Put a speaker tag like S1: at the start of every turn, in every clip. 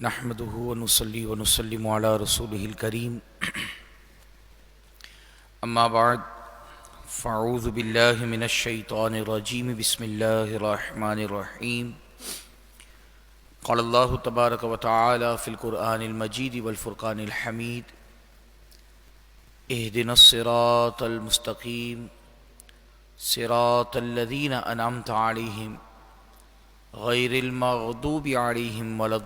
S1: نحمده ونصلي ونسلم على رسوله الكريم اما بعد فاعوذ بالله من الشيطان الرجيم بسم الله الرحمن الرحيم قال الله تبارك وتعالى في القرآن المجيد والفرقان الحميد اهدنا الصراط المستقيم صراط الذين أنعمت عليهم غیر المغضوب علیہم ولا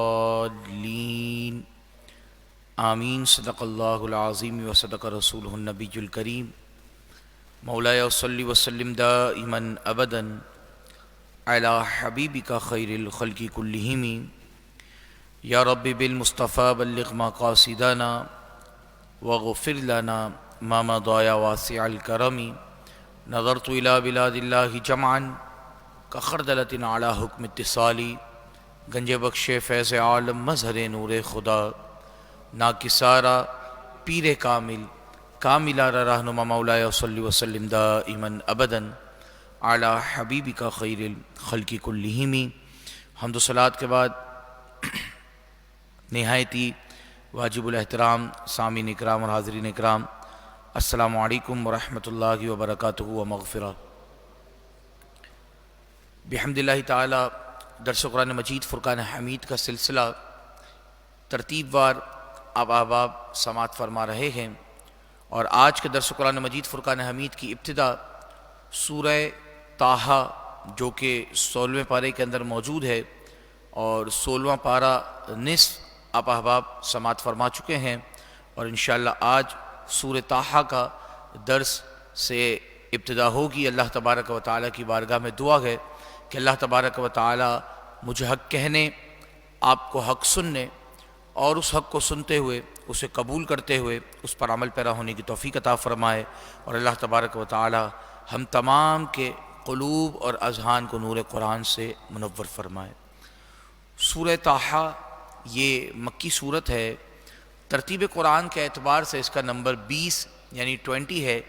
S1: الضالین آمین۔ صدق اللہ العظیم وصدق رسولہ النبی الکریم۔ مولاي صلی وسلم دائما ابدا علی حبیبک خیر الخلق کلہم یا رب بالمصطفى بلغ مقاصدنا واغفر لنا ما مضى یا واسع الکرم۔ نظرت الى بلاد اللہ جمعا کخردلۃ علی حکم اتصالی، گنج بخش فیض عالم مظہر نور خدا، ناکسارا پیر کامل کاملارا رہنما مولاي صلی وسلم دائما ابدا علی حبیبک خیر الخلق کلہم۔ حمد و صلوات کے بعد نہایتی واجب الاحترام سامعین اکرام اور حاضرین اکرام، السلام علیکم ورحمۃ اللہ وبرکاتہ ومغفرہ۔ بحمد اللہ تعالی درس قرآن مجید فرقان حمید کا سلسلہ ترتیب وار اب احباب سماعت فرما رہے ہیں، اور آج کے درس قرآن مجید فرقان حمید کی ابتدا سورہ طٰہٰ جو کہ 16ویں پارے کے اندر موجود ہے، اور 16واں پارہ نصف اب احباب سماعت فرما چکے ہیں، اور انشاءاللہ آج سورہ طٰہٰ کا درس سے ابتدا ہوگی۔ اللہ تبارک و تعالیٰ کی بارگاہ میں دعا ہے کہ اللہ تبارک و تعالی مجھے حق کہنے، آپ کو حق سننے، اور اس حق کو سنتے ہوئے اسے قبول کرتے ہوئے اس پر عمل پیرا ہونے کی توفیق عطا فرمائے، اور اللہ تبارک و تعالی ہم تمام کے قلوب اور اذہان کو نور قرآن سے منور فرمائے۔ سورہ طٰہٰ یہ مکی صورت ہے، ترتیب قرآن کے اعتبار سے اس کا نمبر 20 یعنی 20 ہے،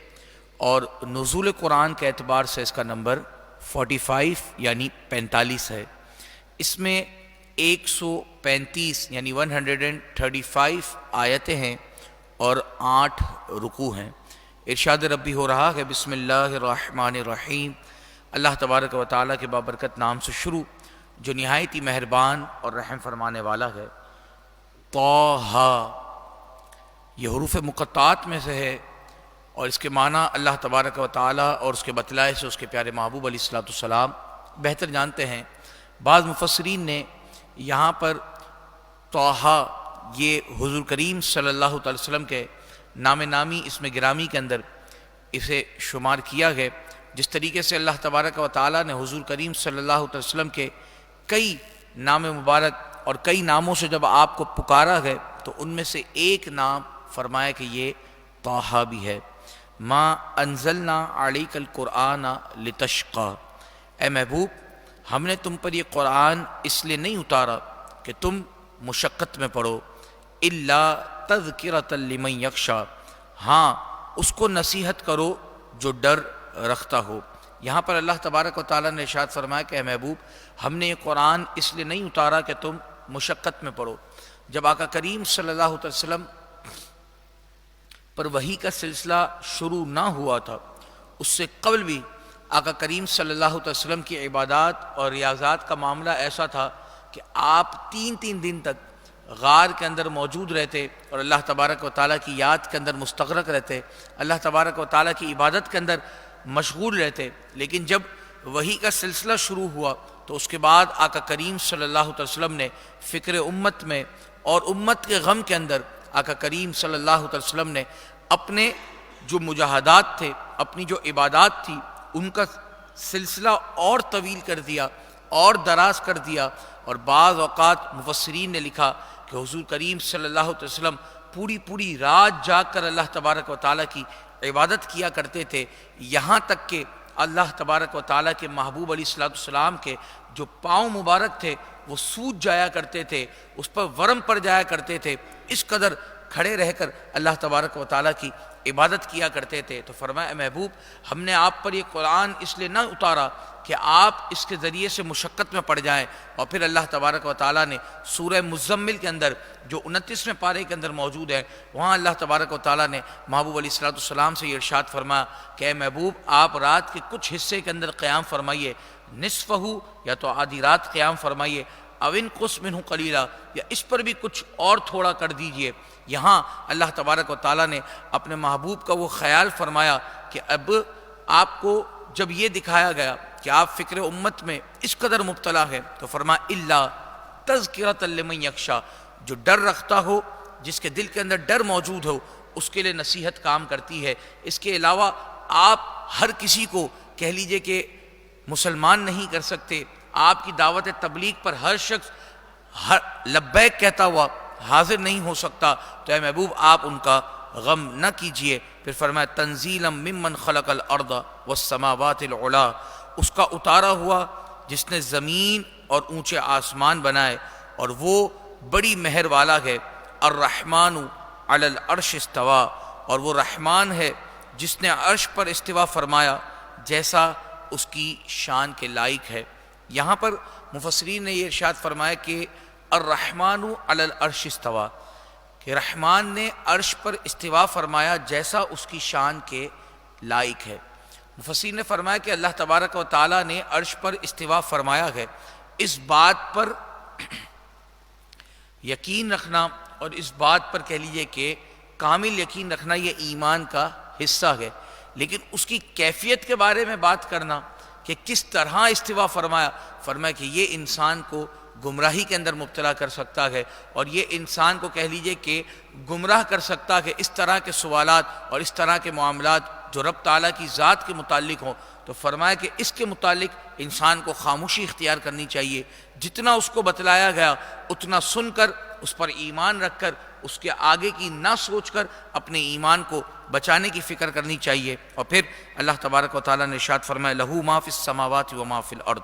S1: اور نزول قرآن کے اعتبار سے اس کا نمبر 45 یعنی 45 ہے۔ اس میں 135 یعنی 135 آیتیں ہیں اور 8 رکوع ہیں۔ ارشاد ربی ہو رہا ہے بسم اللہ الرحمن الرحیم، اللہ تبارک و تعالیٰ کے بابرکت نام سے شروع جو نہایت ہی مہربان اور رحم فرمانے والا ہے۔ طٰہٰ یہ حروف مقطعات میں سے ہے، اور اس کے معنی اللہ تبارک و تعالیٰ اور اس کے بتلائے سے اس کے پیارے محبوب علیہ السلام بہتر جانتے ہیں۔ بعض مفسرین نے یہاں پر طٰہٰ یہ حضور کریم صلی اللہ علیہ وسلم کے نام نامی اسم گرامی کے اندر اسے شمار کیا ہے۔ جس طریقے سے اللہ تبارک و تعالیٰ نے حضور کریم صلی اللہ علیہ وسلم کے کئی نام مبارک اور کئی ناموں سے جب آپ کو پکارا ہے تو ان میں سے ایک نام فرمایا کہ یہ طٰہٰ بھی ہے۔ ما انزلنا علیک القرآن لتشقی، اے محبوب ہم نے تم پر یہ قرآن اس لیے نہیں اتارا کہ تم مشقت میں پڑھو، الا تذکرۃ لمن یخشی، ہاں اس کو نصیحت کرو جو ڈر رکھتا ہو۔ یہاں پر اللہ تبارک و تعالیٰ نے ارشاد فرمایا کہ اے محبوب ہم نے یہ قرآن اس لیے نہیں اتارا کہ تم مشقت میں پڑھو۔ جب آقا کریم صلی اللہ علیہ وسلم پر وحی کا سلسلہ شروع نہ ہوا تھا، اس سے قبل بھی آقا کریم صلی اللہ علیہ وسلم کی عبادات اور ریاضات کا معاملہ ایسا تھا کہ آپ 3 دن تک غار کے اندر موجود رہتے اور اللہ تبارک و تعالیٰ کی یاد کے اندر مستغرق رہتے، اللہ تبارک و تعالیٰ کی عبادت کے اندر مشغول رہتے۔ لیکن جب وحی کا سلسلہ شروع ہوا تو اس کے بعد آقا کریم صلی اللہ علیہ وسلم نے فکر امت میں اور امت کے غم کے اندر آقا کریم صلی اللہ علیہ وسلم نے اپنے جو مجاہدات تھے، اپنی جو عبادات تھی، ان کا سلسلہ اور طویل کر دیا اور دراز کر دیا، اور بعض اوقات مفسرین نے لکھا کہ حضور کریم صلی اللہ علیہ وسلم پوری رات جاگ کر اللہ تبارک و تعالیٰ کی عبادت کیا کرتے تھے، یہاں تک کہ اللہ تبارک و تعالیٰ کے محبوب علیہ السلام کے جو پاؤں مبارک تھے وہ سوج جایا کرتے تھے، اس پر ورم پڑ جایا کرتے تھے، اس قدر کھڑے رہ کر اللہ تبارک و تعالیٰ کی عبادت کیا کرتے تھے، تو فرمایا اے محبوب ہم نے آپ پر یہ قرآن اس لیے نہ اتارا کہ آپ اس کے ذریعے سے مشقت میں پڑ جائیں۔ اور پھر اللہ تبارک و تعالیٰ نے سورہ مزمل کے اندر جو 29ویں پارے کے اندر موجود ہے، وہاں اللہ تبارک و تعالیٰ نے محبوب علیہ السلام سے یہ ارشاد فرمایا کہ اے محبوب آپ رات کے کچھ حصے کے اندر قیام فرمائیے، نصفہ یا تو آدھی رات قیام فرمائیے، او انقص منہ قلیلا یا اس پر بھی کچھ اور تھوڑا کر دیجئے۔ یہاں اللہ تبارک و تعالیٰ نے اپنے محبوب کا وہ خیال فرمایا کہ اب آپ کو جب یہ دکھایا گیا کہ آپ فکر امت میں اس قدر مبتلا ہے، تو فرمایا الا تذکرۃ لمن یخشی، جو ڈر رکھتا ہو، جس کے دل کے اندر ڈر موجود ہو، اس کے لیے نصیحت کام کرتی ہے۔ اس کے علاوہ آپ ہر کسی کو کہہ لیجئے کہ مسلمان نہیں کر سکتے، آپ کی دعوت تبلیغ پر ہر شخص لبیک کہتا ہوا حاضر نہیں ہو سکتا، تو اے محبوب آپ ان کا غم نہ کیجئے۔ پھر فرمایا تنزیلا ممن خلق الارض والسماوات العلا، اس کا اتارا ہوا جس نے زمین اور اونچے آسمان بنائے، اور وہ بڑی مہر والا ہے۔ الرحمن علی العرش استوى، اور وہ رحمان ہے جس نے عرش پر استوا فرمایا جیسا اس کی شان کے لائق ہے۔ یہاں پر مفسرین نے یہ ارشاد فرمایا کہ الرحمن علی العرش استوى، کہ رحمان نے عرش پر استوا فرمایا جیسا اس کی شان کے لائق ہے۔ مفسرین نے فرمایا کہ اللہ تبارک و تعالیٰ نے عرش پر استوا فرمایا ہے، اس بات پر یقین رکھنا اور اس بات پر کہہ لیجئے کہ کامل یقین رکھنا یہ ایمان کا حصہ ہے، لیکن اس کی کیفیت کے بارے میں بات کرنا کہ کس طرح استوا فرمایا کہ یہ انسان کو گمراہی کے اندر مبتلا کر سکتا ہے، اور یہ انسان کو کہہ لیجئے کہ گمراہ کر سکتا ہے اس طرح کے سوالات اور اس طرح کے معاملات جو رب تعالیٰ کی ذات کے متعلق ہوں۔ تو فرمایا کہ اس کے متعلق انسان کو خاموشی اختیار کرنی چاہیے، جتنا اس کو بتلایا گیا اتنا سن کر اس پر ایمان رکھ کر اس کے آگے کی نہ سوچ کر اپنے ایمان کو بچانے کی فکر کرنی چاہیے۔ اور پھر اللہ تبارک و تعالیٰ نے ارشاد فرمایا لہو ما فی السماوات و ما فی الارض،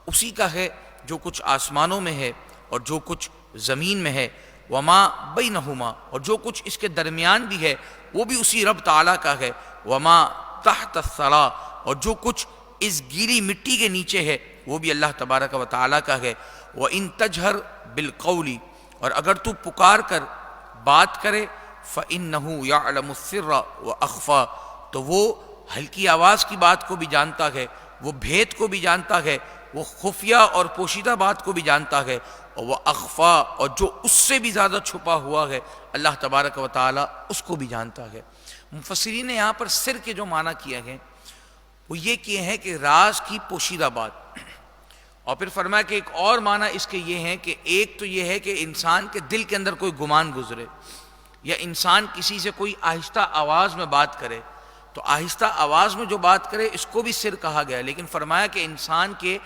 S1: اسی کا ہے جو کچھ آسمانوں میں ہے اور جو کچھ زمین میں ہے، وما بینہما، اور جو کچھ اس کے درمیان بھی ہے وہ بھی اسی رب تعالیٰ کا ہے، وما تحت الثری، اور جو کچھ اس گیلی مٹی کے نیچے ہے وہ بھی اللہ تبارک و تعالیٰ کا ہے۔ وَإِن تَجْهَرْ بِالْقَوْلِ، اور اگر تو پکار کر بات کرے، فَإِنَّهُ يَعْلَمُ السِّرَّ وَأَخْفَى، تو وہ ہلکی آواز کی بات کو بھی جانتا ہے، وہ بھید کو بھی جانتا ہے، وہ خفیہ اور پوشیدہ بات کو بھی جانتا ہے، اور وہ اخفا، اور جو اس سے بھی زیادہ چھپا ہوا ہے اللہ تبارک و تعالیٰ اس کو بھی جانتا ہے۔ مفسرین نے یہاں پر سر کے جو معنی کیا ہے وہ یہ کیے ہیں کہ راز کی پوشیدہ بات، اور پھر فرمایا کہ ایک اور معنی اس کے یہ ہیں کہ ایک تو یہ ہے کہ انسان کے دل کے اندر کوئی گمان گزرے، یا انسان کسی سے کوئی آہستہ آواز میں بات کرے، تو آہستہ آواز میں جو بات کرے اس کو بھی سر کہا گیا، لیکن فرمایا کہ انسان کے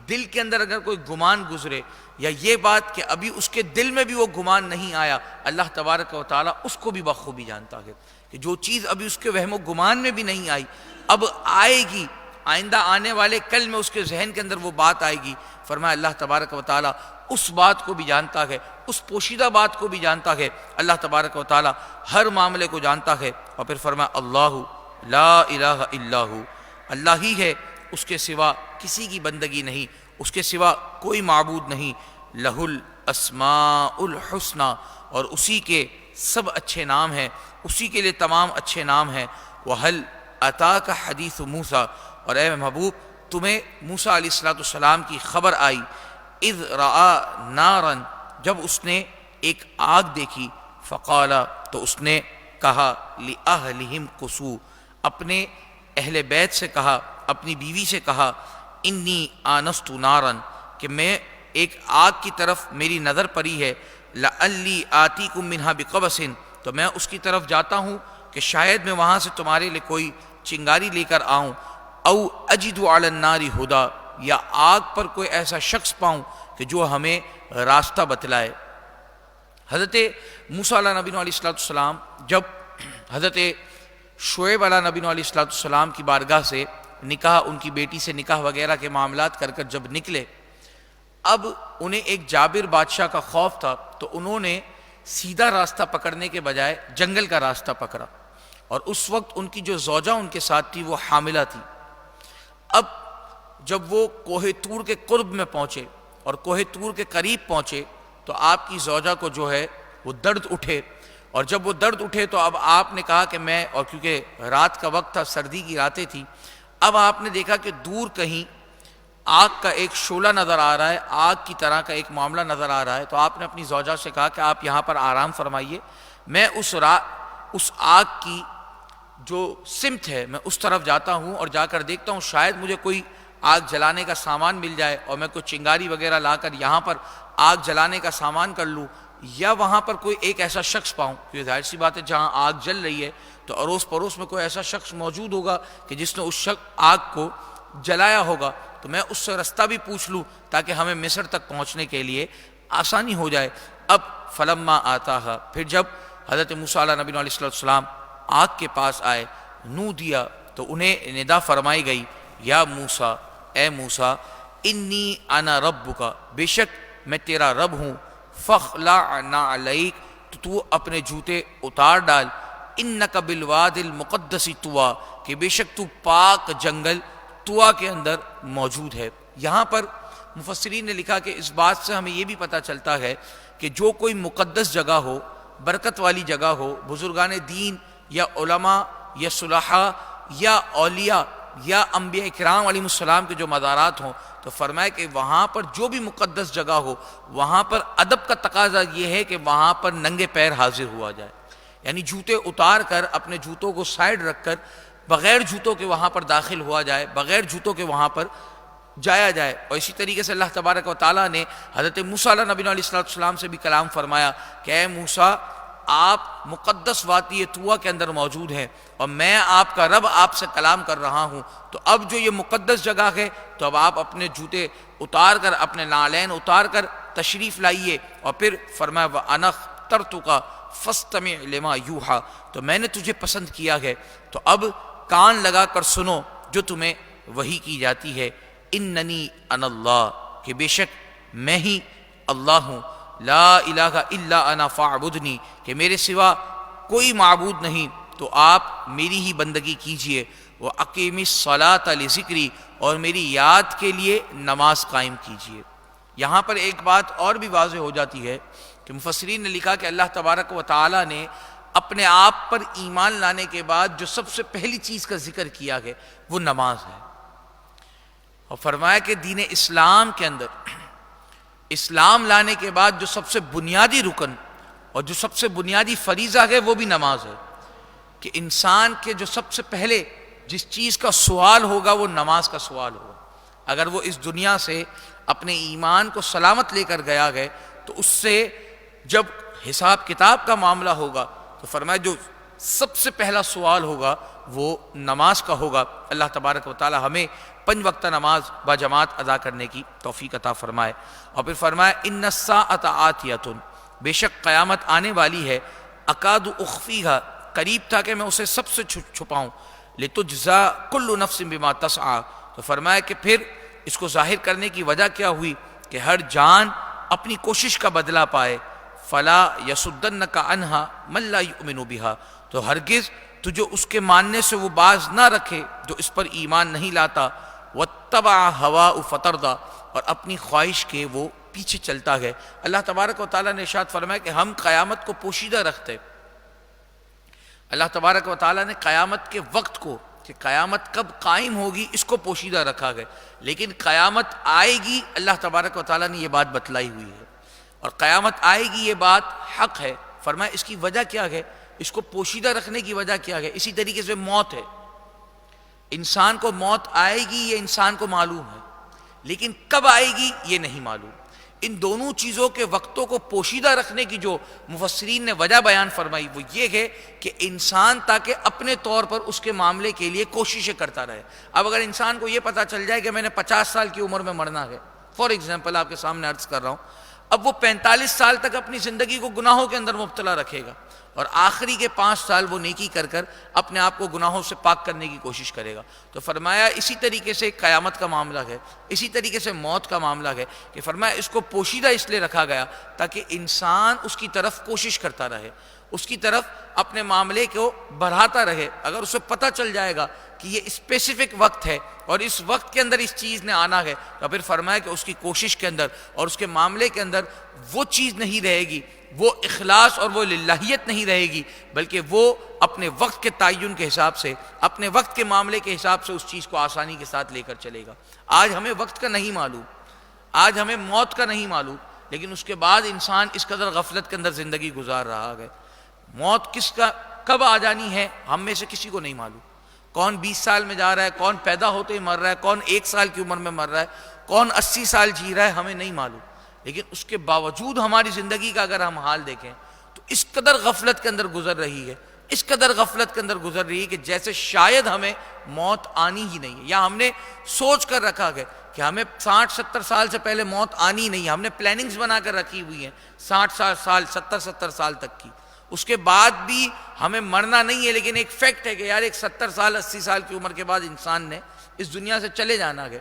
S1: دل کے اندر اگر کوئی گمان گزرے، یا یہ بات کہ ابھی اس کے دل میں بھی وہ گمان نہیں آیا، اللہ تبارک و تعالیٰ اس کو بھی بخوبی جانتا ہے کہ جو چیز ابھی اس کے وہم و گمان میں بھی نہیں آئی اب آئے گی، آئندہ آنے والے کل میں اس کے ذہن کے اندر وہ بات آئے گی۔ فرمایا اللہ تبارک و تعالیٰ اس بات کو بھی جانتا ہے، اس پوشیدہ بات کو بھی جانتا ہے، اللہ تبارک و تعالیٰ ہر معاملے کو جانتا ہے۔ اور پھر فرمایا اللہ لا الہ الا ہو، اللہ ہی ہے، اس کے سوا کسی کی بندگی نہیں، اس کے سوا کوئی معبود نہیں، لہ الاسماء الحسنی، اور اسی کے سب اچھے نام ہیں، اسی کے لیے تمام اچھے نام ہیں۔ وَهَلْ أَتَاكَ حَدِيثُ مُوسَىٰ، اور اے محبوب تمہیں موسیٰ علیہ السلام کی خبر آئی، اذ رأى نارا، جب اس نے ایک آگ دیکھی، فقال، تو اس نے کہا لأہلہم قصوا، اپنے اہل بیت سے کہا، اپنی بیوی سے کہا، انی آنست نارا، کہ میں ایک آگ کی طرف میری نظر پڑی ہے، لعلی آتیکم منہا بقبس، تو میں اس کی طرف جاتا ہوں کہ شاید میں وہاں سے تمہارے لیے کوئی چنگاری لے کر آؤں، او اجد علی النار ہدا، یا آگ پر کوئی ایسا شخص پاؤں کہ جو ہمیں راستہ بتلائے۔ حضرت موسیٰ علیہ نبی علیہ السلام جب حضرت شعیب علیہ نبی علیہ السلام کی بارگاہ سے نکاح، ان کی بیٹی سے نکاح وغیرہ کے معاملات کر جب نکلے، اب انہیں ایک جابر بادشاہ کا خوف تھا، تو انہوں نے سیدھا راستہ پکڑنے کے بجائے جنگل کا راستہ پکڑا، اور اس وقت ان کی جو زوجہ ان کے ساتھ تھی وہ حاملہ تھی۔ اب جب وہ کوہ طور کے قرب میں پہنچے اور کوہ طور کے قریب پہنچے تو آپ کی زوجہ کو جو ہے وہ درد اٹھے، اور جب وہ درد اٹھے تو اب آپ نے کہا کہ میں، اور کیونکہ رات کا وقت تھا، سردی کی راتیں تھیں، اب آپ نے دیکھا کہ دور کہیں آگ کا ایک شعلہ نظر آ رہا ہے، آگ کی طرح کا ایک معاملہ نظر آ رہا ہے، تو آپ نے اپنی زوجہ سے کہا کہ آپ یہاں پر آرام فرمائیے، میں اس آگ کی جو سمت ہے میں اس طرف جاتا ہوں اور جا کر دیکھتا ہوں شاید مجھے کوئی آگ جلانے کا سامان مل جائے اور میں کوئی چنگاری وغیرہ لا کر یہاں پر آگ جلانے کا سامان کر لوں، یا وہاں پر کوئی ایک ایسا شخص پاؤں، کیونکہ ظاہر سی بات ہے جہاں آگ جل رہی ہے تو اڑوس پڑوس میں کوئی ایسا شخص موجود ہوگا کہ جس نے اس آگ کو جلایا ہوگا، تو میں اس سے رستہ بھی پوچھ لوں تاکہ ہمیں مصر تک پہنچنے کے لیے آسانی ہو جائے۔ اب فلما آتاہا، پھر جب حضرت موسیٰ علیہ نبی علیہ السلام آگ کے پاس آئے، نو دیا تو انہیں ندا فرمائی گئی، یا موسیٰ، اے موسیٰ، انی انا ربک، بے شک میں تیرا رب ہوں، فاخلع نعلیک، تو اپنے جوتے اتار ڈال، انک بالوادی المقدس طویٰ، کہ بے شک تو پاک جنگل طویٰ کے اندر موجود ہے۔ یہاں پر مفسرین نے لکھا کہ اس بات سے ہمیں یہ بھی پتہ چلتا ہے کہ جو کوئی مقدس جگہ ہو، برکت والی جگہ ہو، بزرگان دین یا علماء یا صلحاء یا اولیاء یا انبیاء کرام علیہ السلام کے جو مزارات ہوں، تو فرمایا کہ وہاں پر جو بھی مقدس جگہ ہو وہاں پر ادب کا تقاضا یہ ہے کہ وہاں پر ننگے پیر حاضر ہوا جائے، یعنی جوتے اتار کر اپنے جوتوں کو سائڈ رکھ کر بغیر جوتوں کے وہاں پر داخل ہوا جائے، بغیر جوتوں کے وہاں پر جایا جائے۔ اور اسی طریقے سے اللہ تبارک و تعالیٰ نے حضرت موسیٰ علیہ نبی علیہ السلام سے بھی کلام فرمایا کہ اے موسیٰ، آپ مقدس وادی طویٰ کے اندر موجود ہیں اور میں آپ کا رب آپ سے کلام کر رہا ہوں، تو اب جو یہ مقدس جگہ ہے تو اب آپ اپنے جوتے اتار کر، اپنے نعلین اتار کر تشریف لائیے، اور پھر فرمایا وَأَنَا اخْتَرْتُكَ فَاسْتَمِعْ لِمَا يُوحَىٰ، تو میں نے تجھے پسند کیا ہے تو اب کان لگا کر سنو جو تمہیں وحی کی جاتی ہے، اننی انا اللہ، کہ بے شک میں ہی اللہ ہوں، لا الہ الا انا فاعبدنی، کہ میرے سوا کوئی معبود نہیں تو آپ میری ہی بندگی کیجئے، وَأَقِیمِ الصَّلَاةَ لِذِکْرِی، اور میری یاد کے لیے نماز قائم کیجئے۔ یہاں پر ایک بات اور بھی واضح ہو جاتی ہے کہ مفسرین نے لکھا کہ اللہ تبارک و تعالیٰ نے اپنے آپ پر ایمان لانے کے بعد جو سب سے پہلی چیز کا ذکر کیا ہے وہ نماز ہے، اور فرمایا کہ دین اسلام کے اندر اسلام لانے کے بعد جو سب سے بنیادی رکن اور جو سب سے بنیادی فریضہ ہے وہ بھی نماز ہے، کہ انسان کے جو سب سے پہلے جس چیز کا سوال ہوگا وہ نماز کا سوال ہوگا۔ اگر وہ اس دنیا سے اپنے ایمان کو سلامت لے کر گیا ہے تو اس سے جب حساب کتاب کا معاملہ ہوگا تو فرمایا جو سب سے پہلا سوال ہوگا وہ نماز کا ہوگا۔ اللہ تبارک و تعالی ہمیں 5 وقت نماز با جماعت ادا کرنے کی توفیق عطا فرمائے۔ اور پھر فرمایا ان الساعۃ آتیۃ، بے شک قیامت آنے والی ہے، اکاد اخفیھا، قریب تھا کہ میں اسے سب سے چھپاؤں، لتجزا کل نفس بما تسعی، تو فرمایا کہ پھر اس کو ظاہر کرنے کی وجہ کیا ہوئی کہ ہر جان اپنی کوشش کا بدلہ پائے، فلا یصدنک عنہا من لا یؤمن بہا، تو ہرگز تجھے اس کے ماننے سے وہ باز نہ رکھے جو اس پر ایمان نہیں لاتا، واتبع ہواء فتردی، اور اپنی خواہش کے وہ پیچھے چلتا ہے۔ اللہ تبارک و تعالیٰ نے ارشاد فرمایا کہ ہم قیامت کو پوشیدہ رکھتے، اللہ تبارک و تعالیٰ نے قیامت کے وقت کو، کہ قیامت کب قائم ہوگی اس کو پوشیدہ رکھا گیا، لیکن قیامت آئے گی اللہ تبارک و تعالیٰ نے یہ بات بتلائی ہوئی ہے، اور قیامت آئے گی یہ بات حق ہے۔ فرمایا اس کی وجہ کیا ہے، اس کو پوشیدہ رکھنے کی وجہ کیا ہے؟ اسی طریقے سے موت ہے، انسان کو موت آئے گی یہ انسان کو معلوم ہے، لیکن کب آئے گی یہ نہیں معلوم۔ ان دونوں چیزوں کے وقتوں کو پوشیدہ رکھنے کی جو مفسرین نے وجہ بیان فرمائی وہ یہ ہے کہ انسان تاکہ اپنے طور پر اس کے معاملے کے لیے کوششیں کرتا رہے۔ اب اگر انسان کو یہ پتہ چل جائے کہ میں نے 50 سال کی عمر میں مرنا ہے، فار ایگزامپل آپ کے سامنے عرض کر رہا ہوں، اب وہ 45 سال تک اپنی زندگی کو گناہوں کے اندر مبتلا رکھے گا، اور آخری کے 5 سال وہ نیکی کر کر اپنے آپ کو گناہوں سے پاک کرنے کی کوشش کرے گا۔ تو فرمایا اسی طریقے سے قیامت کا معاملہ ہے، اسی طریقے سے موت کا معاملہ ہے کہ فرمایا اس کو پوشیدہ اس لیے رکھا گیا تاکہ انسان اس کی طرف کوشش کرتا رہے، اس کی طرف اپنے معاملے کو بڑھاتا رہے۔ اگر اسے پتہ چل جائے گا کہ یہ اسپیسیفک وقت ہے اور اس وقت کے اندر اس چیز نے آنا ہے، تو پھر فرمایا کہ اس کی کوشش کے اندر اور اس کے معاملے کے اندر وہ چیز نہیں رہے گی، وہ اخلاص اور وہ للہیت نہیں رہے گی، بلکہ وہ اپنے وقت کے تعین کے حساب سے، اپنے وقت کے معاملے کے حساب سے اس چیز کو آسانی کے ساتھ لے کر چلے گا۔ آج ہمیں وقت کا نہیں معلوم، آج ہمیں موت کا نہیں معلوم، لیکن اس کے بعد انسان اس قدر غفلت کے اندر زندگی گزار رہا ہے۔ موت کس کا کب آ جانی ہے ہم میں سے کسی کو نہیں معلوم۔ کون 20 سال میں جا رہا ہے، کون پیدا ہوتے ہی مر رہا ہے، کون 1 سال کی عمر میں مر رہا ہے، کون 80 سال جی رہا ہے، ہمیں نہیں معلوم۔ لیکن اس کے باوجود ہماری زندگی کا اگر ہم حال دیکھیں تو اس قدر غفلت کے اندر گزر رہی ہے، اس قدر غفلت کے اندر گزر رہی ہے کہ جیسے شاید ہمیں موت آنی ہی نہیں ہے، یا ہم نے سوچ کر رکھا ہے کہ ہمیں 60-70 سال سے پہلے موت آنی نہیں ہے، ہم نے پلاننگز بنا کر رکھی ہوئی ہیں 60 سال 70 سال تک کی، اس کے بعد بھی ہمیں مرنا نہیں ہے۔ لیکن ایک فیکٹ ہے کہ یار ایک 70 سال 80 سال کی عمر کے بعد انسان نے اس دنیا سے چلے جانا ہے۔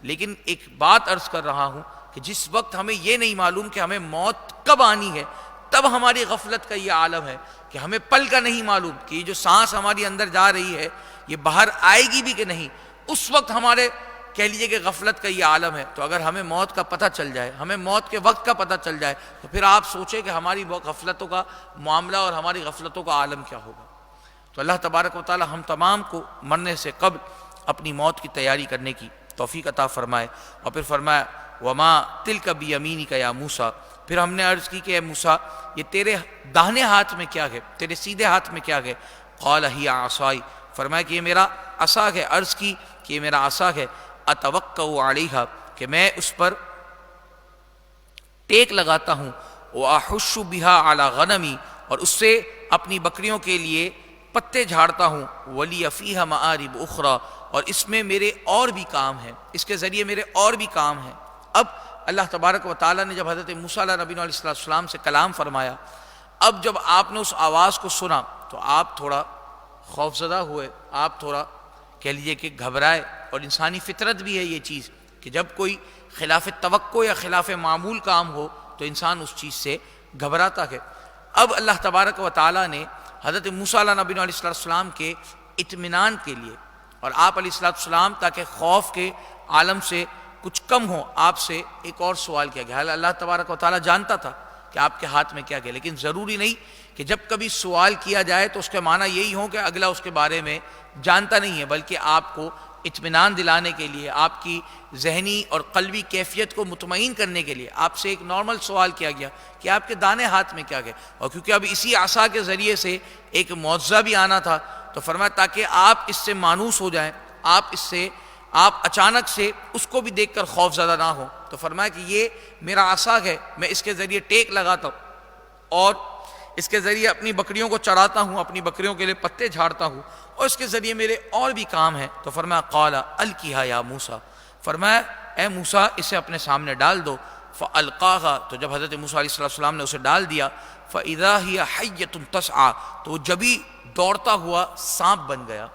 S1: لیکن ایک بات عرض کر رہا ہوں کہ جس وقت ہمیں یہ نہیں معلوم کہ ہمیں موت کب آنی ہے، تب ہماری غفلت کا یہ عالم ہے کہ ہمیں پل کا نہیں معلوم کہ یہ جو سانس ہماری اندر جا رہی ہے یہ باہر آئے گی بھی کہ نہیں، اس وقت ہمارے کہہ لیجئے کہ غفلت کا یہ عالم ہے۔ تو اگر ہمیں موت کا پتہ چل جائے، ہمیں موت کے وقت کا پتہ چل جائے، تو پھر آپ سوچیں کہ ہماری غفلتوں کا معاملہ اور ہماری غفلتوں کا عالم کیا ہوگا۔ تو اللہ تبارک و تعالی ہم تمام کو مرنے سے قبل اپنی موت کی تیاری کرنے کی توفیق عطا فرمائے۔ اور پھر فرمایا وما تلک بیمینک یا موسیٰ، پھر ہم نے عرض کی کہ اے موسیٰ یہ تیرے داہنے ہاتھ میں کیا ہے، تیرے سیدھے ہاتھ میں کیا ہے؟ قال ہی عصائی، فرمایا کہ یہ میرا عصا ہے۔ عرض کی کہ یہ میرا عصا ہے، اتوکأ علیہا، کہ میں اس پر ٹیک لگاتا ہوں، واحش بہا علی غنمی، اور اس سے اپنی بکریوں کے لیے پتے جھاڑتا ہوں، ولی فیہا مآرب اخری، اور اس میں میرے اور بھی کام ہیں، اس کے ذریعے میرے اور بھی کام ہیں۔ اب اللہ تبارک و تعالیٰ نے جب حضرت موسیٰ علیہ نبی علیہ السلام سے کلام فرمایا، اب جب آپ نے اس آواز کو سنا تو آپ تھوڑا خوفزدہ ہوئے، آپ تھوڑا کہہ لیجئے کہ گھبرائے، اور انسانی فطرت بھی ہے یہ چیز کہ جب کوئی خلاف توقع یا خلاف معمول کام ہو تو انسان اس چیز سے گھبراتا ہے۔ اب اللہ تبارک و تعالیٰ نے حضرت موسیٰ علیہ نبی علیہ السلام کے اطمینان کے لیے، اور آپ علیہ السلام تاکہ خوف کے عالم سے کچھ کم ہو، آپ سے ایک اور سوال کیا گیا۔ اللہ تبارک و تعالیٰ جانتا تھا کہ آپ کے ہاتھ میں کیا گیا، لیکن ضروری نہیں کہ جب کبھی سوال کیا جائے تو اس کے معنی یہی ہو کہ اگلا اس کے بارے میں جانتا نہیں ہے، بلکہ آپ کو اطمینان دلانے کے لیے، آپ کی ذہنی اور قلبی کیفیت کو مطمئن کرنے کے لیے آپ سے ایک نارمل سوال کیا گیا کہ آپ کے دانے ہاتھ میں کیا گیا۔ اور کیونکہ اب اسی عصا کے ذریعے سے ایک معجزہ بھی آنا تھا، تو فرمایا تاکہ آپ اس سے مانوس ہو جائیں، آپ اچانک سے اس کو بھی دیکھ کر خوف زدہ نہ ہو، تو فرمایا کہ یہ میرا عصا ہے، میں اس کے ذریعے ٹیک لگاتا ہوں اور اس کے ذریعے اپنی بکریوں کو چراتا ہوں، اپنی بکریوں کے لیے پتے جھاڑتا ہوں، اور اس کے ذریعے میرے اور بھی کام ہیں۔ تو فرمایا قال القیھا یا موسیٰ، فرمایا اے موسیٰ اسے اپنے سامنے ڈال دو۔ فالقاھا، تو جب حضرت موسیٰ علیہ السلام نے اسے ڈال دیا، فاذا ہی حیۃ تسعیٰ، تو وہ جبھی دوڑتا ہوا سانپ بن گیا۔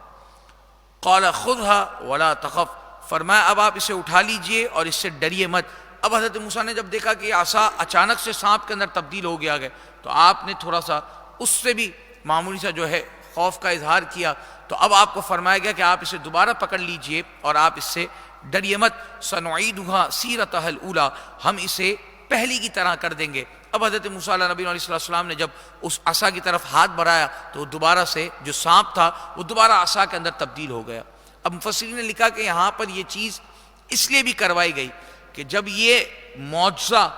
S1: قال خذھا ولا تخف، فرمایا اب آپ اسے اٹھا لیجئے اور اس سے ڈریے مت۔ اب حضرت موسیٰ نے جب دیکھا کہ یہ عصا اچانک سے سانپ کے اندر تبدیل ہو گیا ہے، تو آپ نے تھوڑا سا اس سے بھی معمولی سا جو ہے خوف کا اظہار کیا۔ تو اب آپ کو فرمایا گیا کہ آپ اسے دوبارہ پکڑ لیجئے اور آپ اس سے ڈریے مت۔ سنعیدھا سیرتھا الاولی، ہم اسے پہلی کی طرح کر دیں گے۔ اب حضرت موسیٰ علیہ نبی علیہ السلام نے جب اس عصا کی طرف ہاتھ بڑھایا تو دوبارہ سے جو سانپ تھا وہ دوبارہ عصا کے اندر تبدیل ہو گیا۔ اب مفسرین نے لکھا کہ یہاں پر یہ چیز اس لیے بھی کروائی گئی کہ جب یہ معجزہ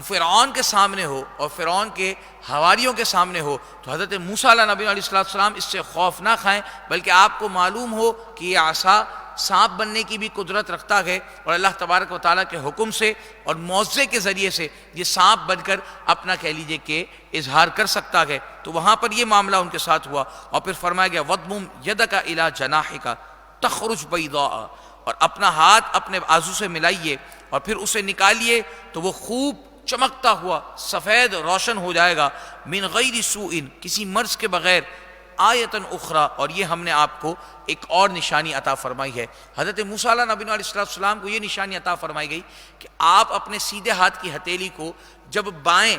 S1: فرعون کے سامنے ہو اور فرعون کے حواریوں کے سامنے ہو تو حضرت موسیٰ علیہ نبی علیہ السلام اس سے خوف نہ کھائیں، بلکہ آپ کو معلوم ہو کہ یہ عصا سانپ بننے کی بھی قدرت رکھتا ہے، اور اللہ تبارک و تعالیٰ کے حکم سے اور معجزے کے ذریعے سے یہ سانپ بن کر اپنا کہہ لیجئے کہ اظہار کر سکتا ہے۔ تو وہاں پر یہ معاملہ ان کے ساتھ ہوا، اور پھر فرمایا گیا وَضْمُمْ يَدَكَ إِلَى جَنَاحِكَ تَخْرُجْ بَيْضَاءَ، اور اپنا ہاتھ اپنے بازو سے ملائیے اور پھر اسے نکالیے تو وہ خوب چمکتا ہوا سفید روشن ہو جائے گا، من غیر سوء، کسی مرض کے بغیر، آیتن اخرى، اور یہ ہم نے آپ کو ایک اور نشانی عطا فرمائی ہے۔ حضرت موسیٰ علیہ نبی علیہ السلام کو یہ نشانی عطا فرمائی گئی کہ آپ اپنے سیدھے ہاتھ کی ہتھیلی کو جب بائیں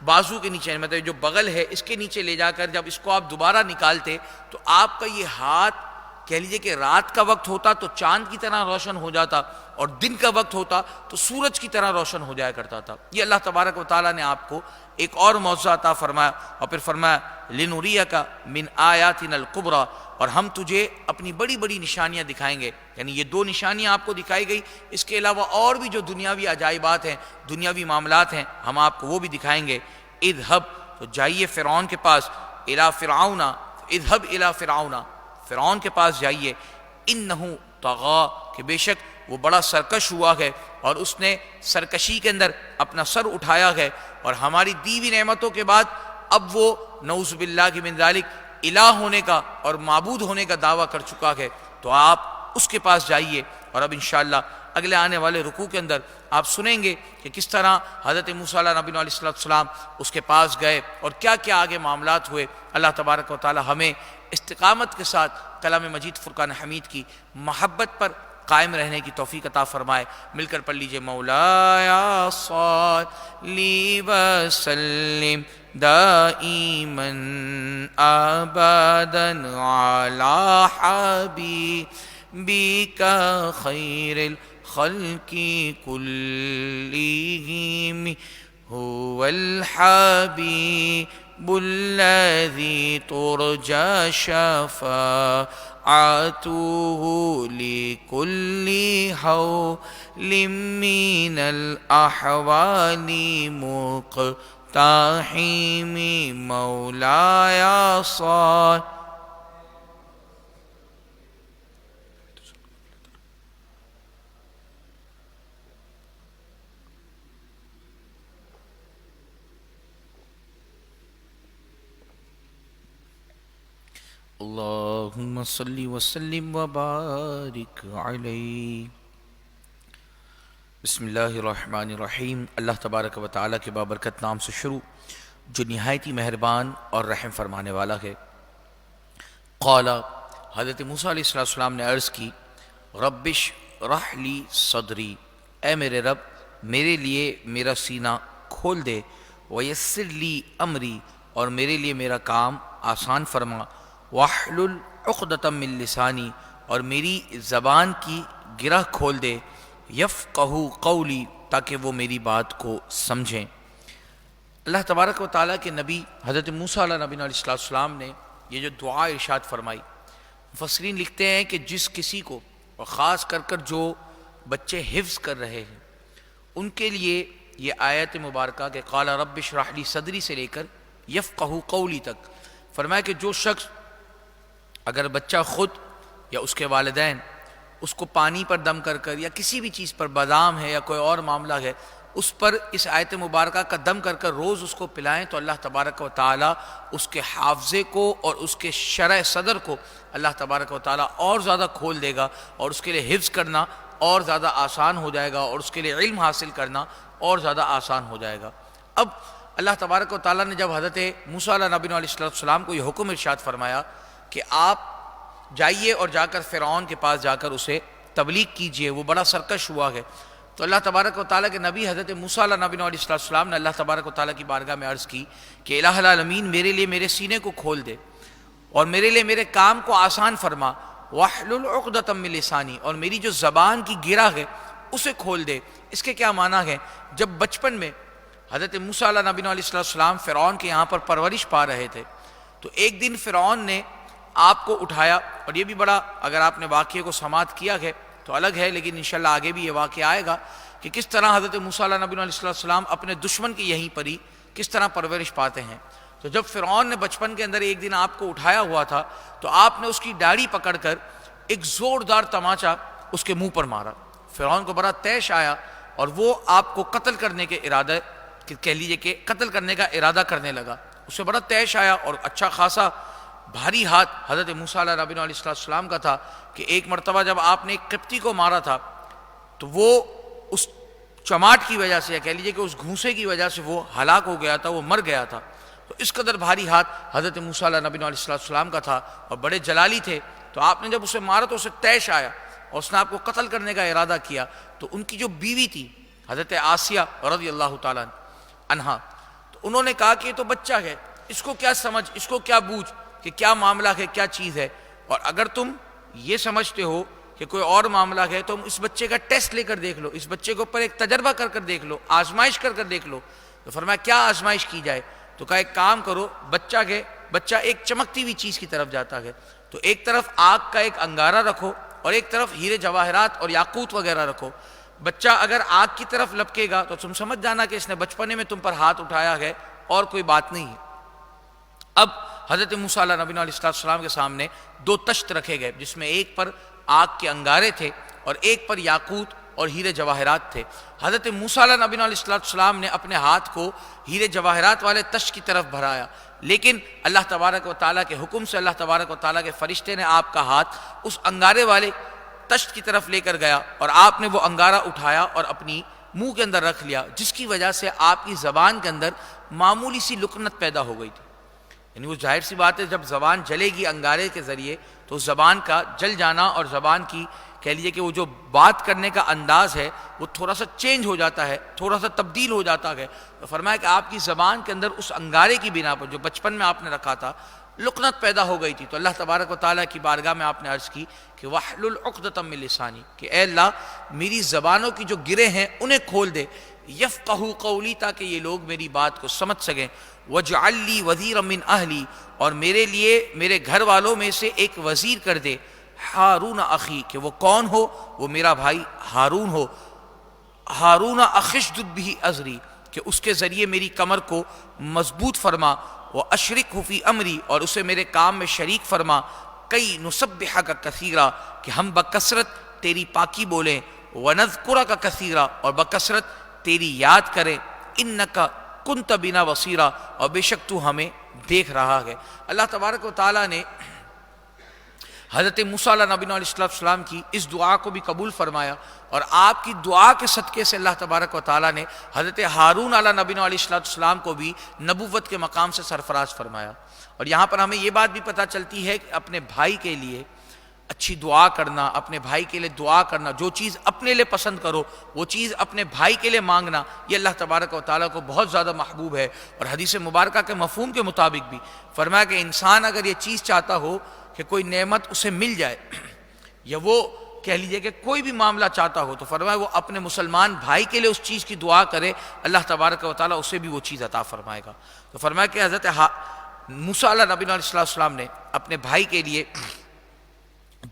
S1: بازو کے نیچے، مطلب جو بغل ہے اس کے نیچے لے جا کر جب اس کو آپ دوبارہ نکالتے تو آپ کا یہ ہاتھ کہہ لیجئے کہ رات کا وقت ہوتا تو چاند کی طرح روشن ہو جاتا، اور دن کا وقت ہوتا تو سورج کی طرح روشن ہو جایا کرتا تھا۔ یہ اللہ تبارک و تعالیٰ نے آپ کو ایک اور معجزہ عطا فرمایا، اور پھر فرمایا لِنُرِيَكَ مِنْ آيَاتِنَا الْكُبْرَى، اور ہم تجھے اپنی بڑی بڑی نشانیاں دکھائیں گے۔ یعنی یہ دو نشانیاں آپ کو دکھائی گئی، اس کے علاوہ اور بھی جو دنیاوی عجائبات ہیں، دنیاوی معاملات ہیں، ہم آپ کو وہ بھی دکھائیں گے۔ اذهب، تو جائیے فرعون کے پاس، الی فرعون، اذهب الی فرعون، فرعون کے پاس جائیے، انہ طغی، کہ بے شک وہ بڑا سرکش ہوا ہے اور اس نے سرکشی کے اندر اپنا سر اٹھایا ہے، اور ہماری دی ہوئی نعمتوں کے بعد اب وہ نعوذ باللہ من ذالک الہ ہونے کا اور معبود ہونے کا دعویٰ کر چکا ہے۔ تو آپ اس کے پاس جائیے، اور اب انشاءاللہ اگلے آنے والے رکوع کے اندر آپ سنیں گے کہ کس طرح حضرت موسیٰ علیہ نبی علیہ السلام اس کے پاس گئے اور کیا کیا آگے معاملات ہوئے۔ اللہ تبارک و تعالی ہمیں استقامت کے ساتھ کلام مجید فرقان حمید کی محبت پر قائم رہنے کی توفیق عطا فرمائے۔ مل کر پڑھ لیجئے، مولایا صلی وسلم دائما ابدا علی حبیبک خیر الخلق کلہم هو الحبیب الذی ترجى شفاعته لكل حول من الأحوال مقتحم مولاي صل اللہم صلی وسلم وبارک علیہ۔ بسم اللہ الرحمن الرحیم۔ اللہ تبارک و تعالیٰ کے بابرکت نام سے شروع جو نہایت ہی مہربان اور رحم فرمانے والا ہے۔ قال، حضرت موسیٰ علیہ السلام نے عرض کی، ربش رح لی صدری، اے میرے رب میرے لیے میرا سینہ کھول دے، ویسر لی امری، اور میرے لیے میرا کام آسان فرما، واحلل عقدۃ من لسانی، اور میری زبان کی گرہ کھول دے، یفقہوا قولی، تاکہ وہ میری بات کو سمجھیں۔ اللہ تبارک و تعالیٰ کے نبی حضرت موسیٰ علیہ نبی علیہ السلام نے یہ جو دعا ارشاد فرمائی، مفسرین لکھتے ہیں کہ جس کسی کو، اور خاص کر جو بچے حفظ کر رہے ہیں ان کے لیے یہ آیت مبارکہ کہ قال رب اشرح لی صدری سے لے کر یفقہوا قولی تک، فرمایا کہ جو شخص، اگر بچہ خود یا اس کے والدین اس کو پانی پر دم کر کر یا کسی بھی چیز پر، بادام ہے یا کوئی اور معاملہ ہے، اس پر اس آیت مبارکہ کا دم کر کر روز اس کو پلائیں تو اللہ تبارک و تعالیٰ اس کے حافظے کو اور اس کے شرح صدر کو اللہ تبارک و تعالیٰ اور زیادہ کھول دے گا، اور اس کے لیے حفظ کرنا اور زیادہ آسان ہو جائے گا، اور اس کے لیے علم حاصل کرنا اور زیادہ آسان ہو جائے گا۔ اب اللہ تبارک و تعالیٰ نے جب حضرت موسیٰ علیہ نبی علیہ السلام کو یہ حکم ارشاد فرمایا کہ آپ جائیے اور جا کر فرعون کے پاس جا کر اسے تبلیغ کیجئے، وہ بڑا سرکش ہوا ہے، تو اللہ تبارک و تعالیٰ کے نبی حضرت موسیٰ علیہ نبی علیہ السلام نے اللہ تبارک و تعالیٰ کی بارگاہ میں عرض کی کہ الہ العالمین میرے لیے میرے سینے کو کھول دے، اور میرے لیے میرے کام کو آسان فرما، واحلل عقدۃ من لسانی، اور میری جو زبان کی گرہ ہے اسے کھول دے۔ اس کے کیا معنی ہے؟ جب بچپن میں حضرت موسیٰ علیہ نبی علیہ السلام فرعون کے یہاں پر پرورش پا رہے تھے، تو ایک دن فرعون نے آپ کو اٹھایا، اور یہ بھی بڑا، اگر آپ نے واقعے کو سماعت کیا ہے تو الگ ہے، لیکن انشاءاللہ آگے بھی یہ واقعہ آئے گا کہ کس طرح حضرت موسیٰ علیہ نبی علیہ السلام اپنے دشمن کی یہیں پر ہی کس طرح پرورش پاتے ہیں۔ تو جب فرعون نے بچپن کے اندر ایک دن آپ کو اٹھایا ہوا تھا تو آپ نے اس کی داڑھی پکڑ کر ایک زوردار تماچا اس کے منہ پر مارا، فرعون کو بڑا طیش آیا، اور وہ آپ کو قتل کرنے کے ارادہ، کہہ لیجئے کہ قتل کرنے کا ارادہ کرنے لگا، اسے بڑا طیش آیا، اور اچھا خاصا بھاری ہاتھ حضرت موسیٰ علیہ نبی علیہ السلام کا تھا کہ ایک مرتبہ جب آپ نے ایک قبطی کو مارا تھا تو وہ اس چماٹ کی وجہ سے، یا کہہ لیجیے کہ اس گھونسے کی وجہ سے وہ ہلاک ہو گیا تھا، وہ مر گیا تھا. تو اس قدر بھاری ہاتھ حضرت موسیٰ علیہ نبی علیہ السلام کا تھا اور بڑے جلالی تھے. تو آپ نے جب اسے مارا تو اسے طیش آیا اور اس نے آپ کو قتل کرنے کا ارادہ کیا. تو ان کی جو بیوی تھی حضرت آسیہ رضی اللہ تعالیٰ عنہا، تو انہوں نے کہا کہ یہ تو بچہ ہے، اس کو کیا سمجھ، اس کو کیا بوجھ کہ کیا معاملہ ہے، کیا چیز ہے، اور اگر تم یہ سمجھتے ہو کہ کوئی اور معاملہ ہے تو اس بچے کا ٹیسٹ لے کر دیکھ لو، اس بچے کے اوپر ایک تجربہ کر کر دیکھ لو، آزمائش کر کر دیکھ لو. تو فرمایا کیا آزمائش کی جائے؟ تو کہا ایک کام کرو، بچہ ایک چمکتی ہوئی چیز کی طرف جاتا ہے، تو ایک طرف آگ کا ایک انگارہ رکھو اور ایک طرف ہیرے جواہرات اور یاقوت وغیرہ رکھو. بچہ اگر آگ کی طرف لپکے گا تو تم سمجھ جانا کہ اس نے بچپنے میں تم پر ہاتھ اٹھایا ہے اور کوئی بات نہیں ہے. اب حضرت موسیٰ علیہ نبی علیہ السلام کے سامنے 2 تشت رکھے گئے، جس میں ایک پر آگ کے انگارے تھے اور ایک پر یاقوت اور ہیرے جواہرات تھے. حضرت موسیٰ علیہ نبی علیہ السلام نے اپنے ہاتھ کو ہیرے جواہرات والے تشت کی طرف بڑھایا، لیکن اللہ تبارک و تعالیٰ کے حکم سے اللہ تبارک و تعالیٰ کے فرشتے نے آپ کا ہاتھ اس انگارے والے تشت کی طرف لے کر گیا اور آپ نے وہ انگارہ اٹھایا اور اپنی منہ کے اندر رکھ لیا، جس کی وجہ سے آپ کی زبان کے اندر معمولی سی لکنت پیدا ہو گئی تھی. یعنی وہ ظاہر سی بات ہے، جب زبان جلے گی انگارے کے ذریعے تو زبان کا جل جانا اور زبان کی کہہ لیجیے کہ وہ جو بات کرنے کا انداز ہے وہ تھوڑا سا چینج ہو جاتا ہے، تھوڑا سا تبدیل ہو جاتا ہے. تو فرمایا کہ آپ کی زبان کے اندر اس انگارے کی بنا پر جو بچپن میں آپ نے رکھا تھا لکنت پیدا ہو گئی تھی. تو اللہ تبارک و تعالیٰ کی بارگاہ میں آپ نے عرض کی کہ وَاحْلُلْ عُقْدَةً مِّن لِّسَانِي، کہ اے اللہ میری زبانوں کی جو گرے ہیں انہیں کھول دے، یفقہوا قولی، تاکہ یہ لوگ میری بات کو سمجھ سکیں، وَاجْعَل لِّی وَزِیرًا مِّنْ أَهْلِي، اور میرے لیے میرے گھر والوں میں سے ایک وزیر کر دے، ہارون اخی، کہ وہ کون ہو؟ وہ میرا بھائی ہارون ہو. ہارون اخشدد بہ ازری، کہ اس کے ذریعے میری کمر کو مضبوط فرما، واشرکہ فی امری، اور اسے میرے کام میں شریک فرما، کئی نسبحک کثیرا، کہ ہم بکثرت تیری پاکی بولیں، ونذکرک کثیرا، اور بکثرت تیری یاد کریں، انک کنت بنا بصیرا، اور بے شک تو ہمیں دیکھ رہا ہے. اللہ تبارک و تعالیٰ نے حضرت موسیٰ علیہ نبی علیہ السلام کی اس دعا کو بھی قبول فرمایا، اور آپ کی دعا کے صدقے سے اللہ تبارک و تعالیٰ نے حضرت ہارون علیہ نبی علیہ السلام کو بھی نبوت کے مقام سے سرفراز فرمایا. اور یہاں پر ہمیں یہ بات بھی پتہ چلتی ہے کہ اپنے بھائی کے لیے اچھی دعا کرنا، اپنے بھائی کے لیے دعا کرنا، جو چیز اپنے لیے پسند کرو وہ چیز اپنے بھائی کے لیے مانگنا، یہ اللہ تبارک و تعالیٰ کو بہت زیادہ محبوب ہے. اور حدیث مبارکہ کے مفہوم کے مطابق بھی فرمایا کہ انسان اگر یہ چیز چاہتا ہو کہ کوئی نعمت اسے مل جائے، یا وہ کہہ لیجئے کہ کوئی بھی معاملہ چاہتا ہو، تو فرمایا وہ اپنے مسلمان بھائی کے لیے اس چیز کی دعا کرے، اللہ تبارک و تعالیٰ اسے بھی وہ چیز عطا فرمائے گا. تو فرمایا کہ حضرت موسیٰ علیہ نبی علیہ السلام نے اپنے بھائی کے لیے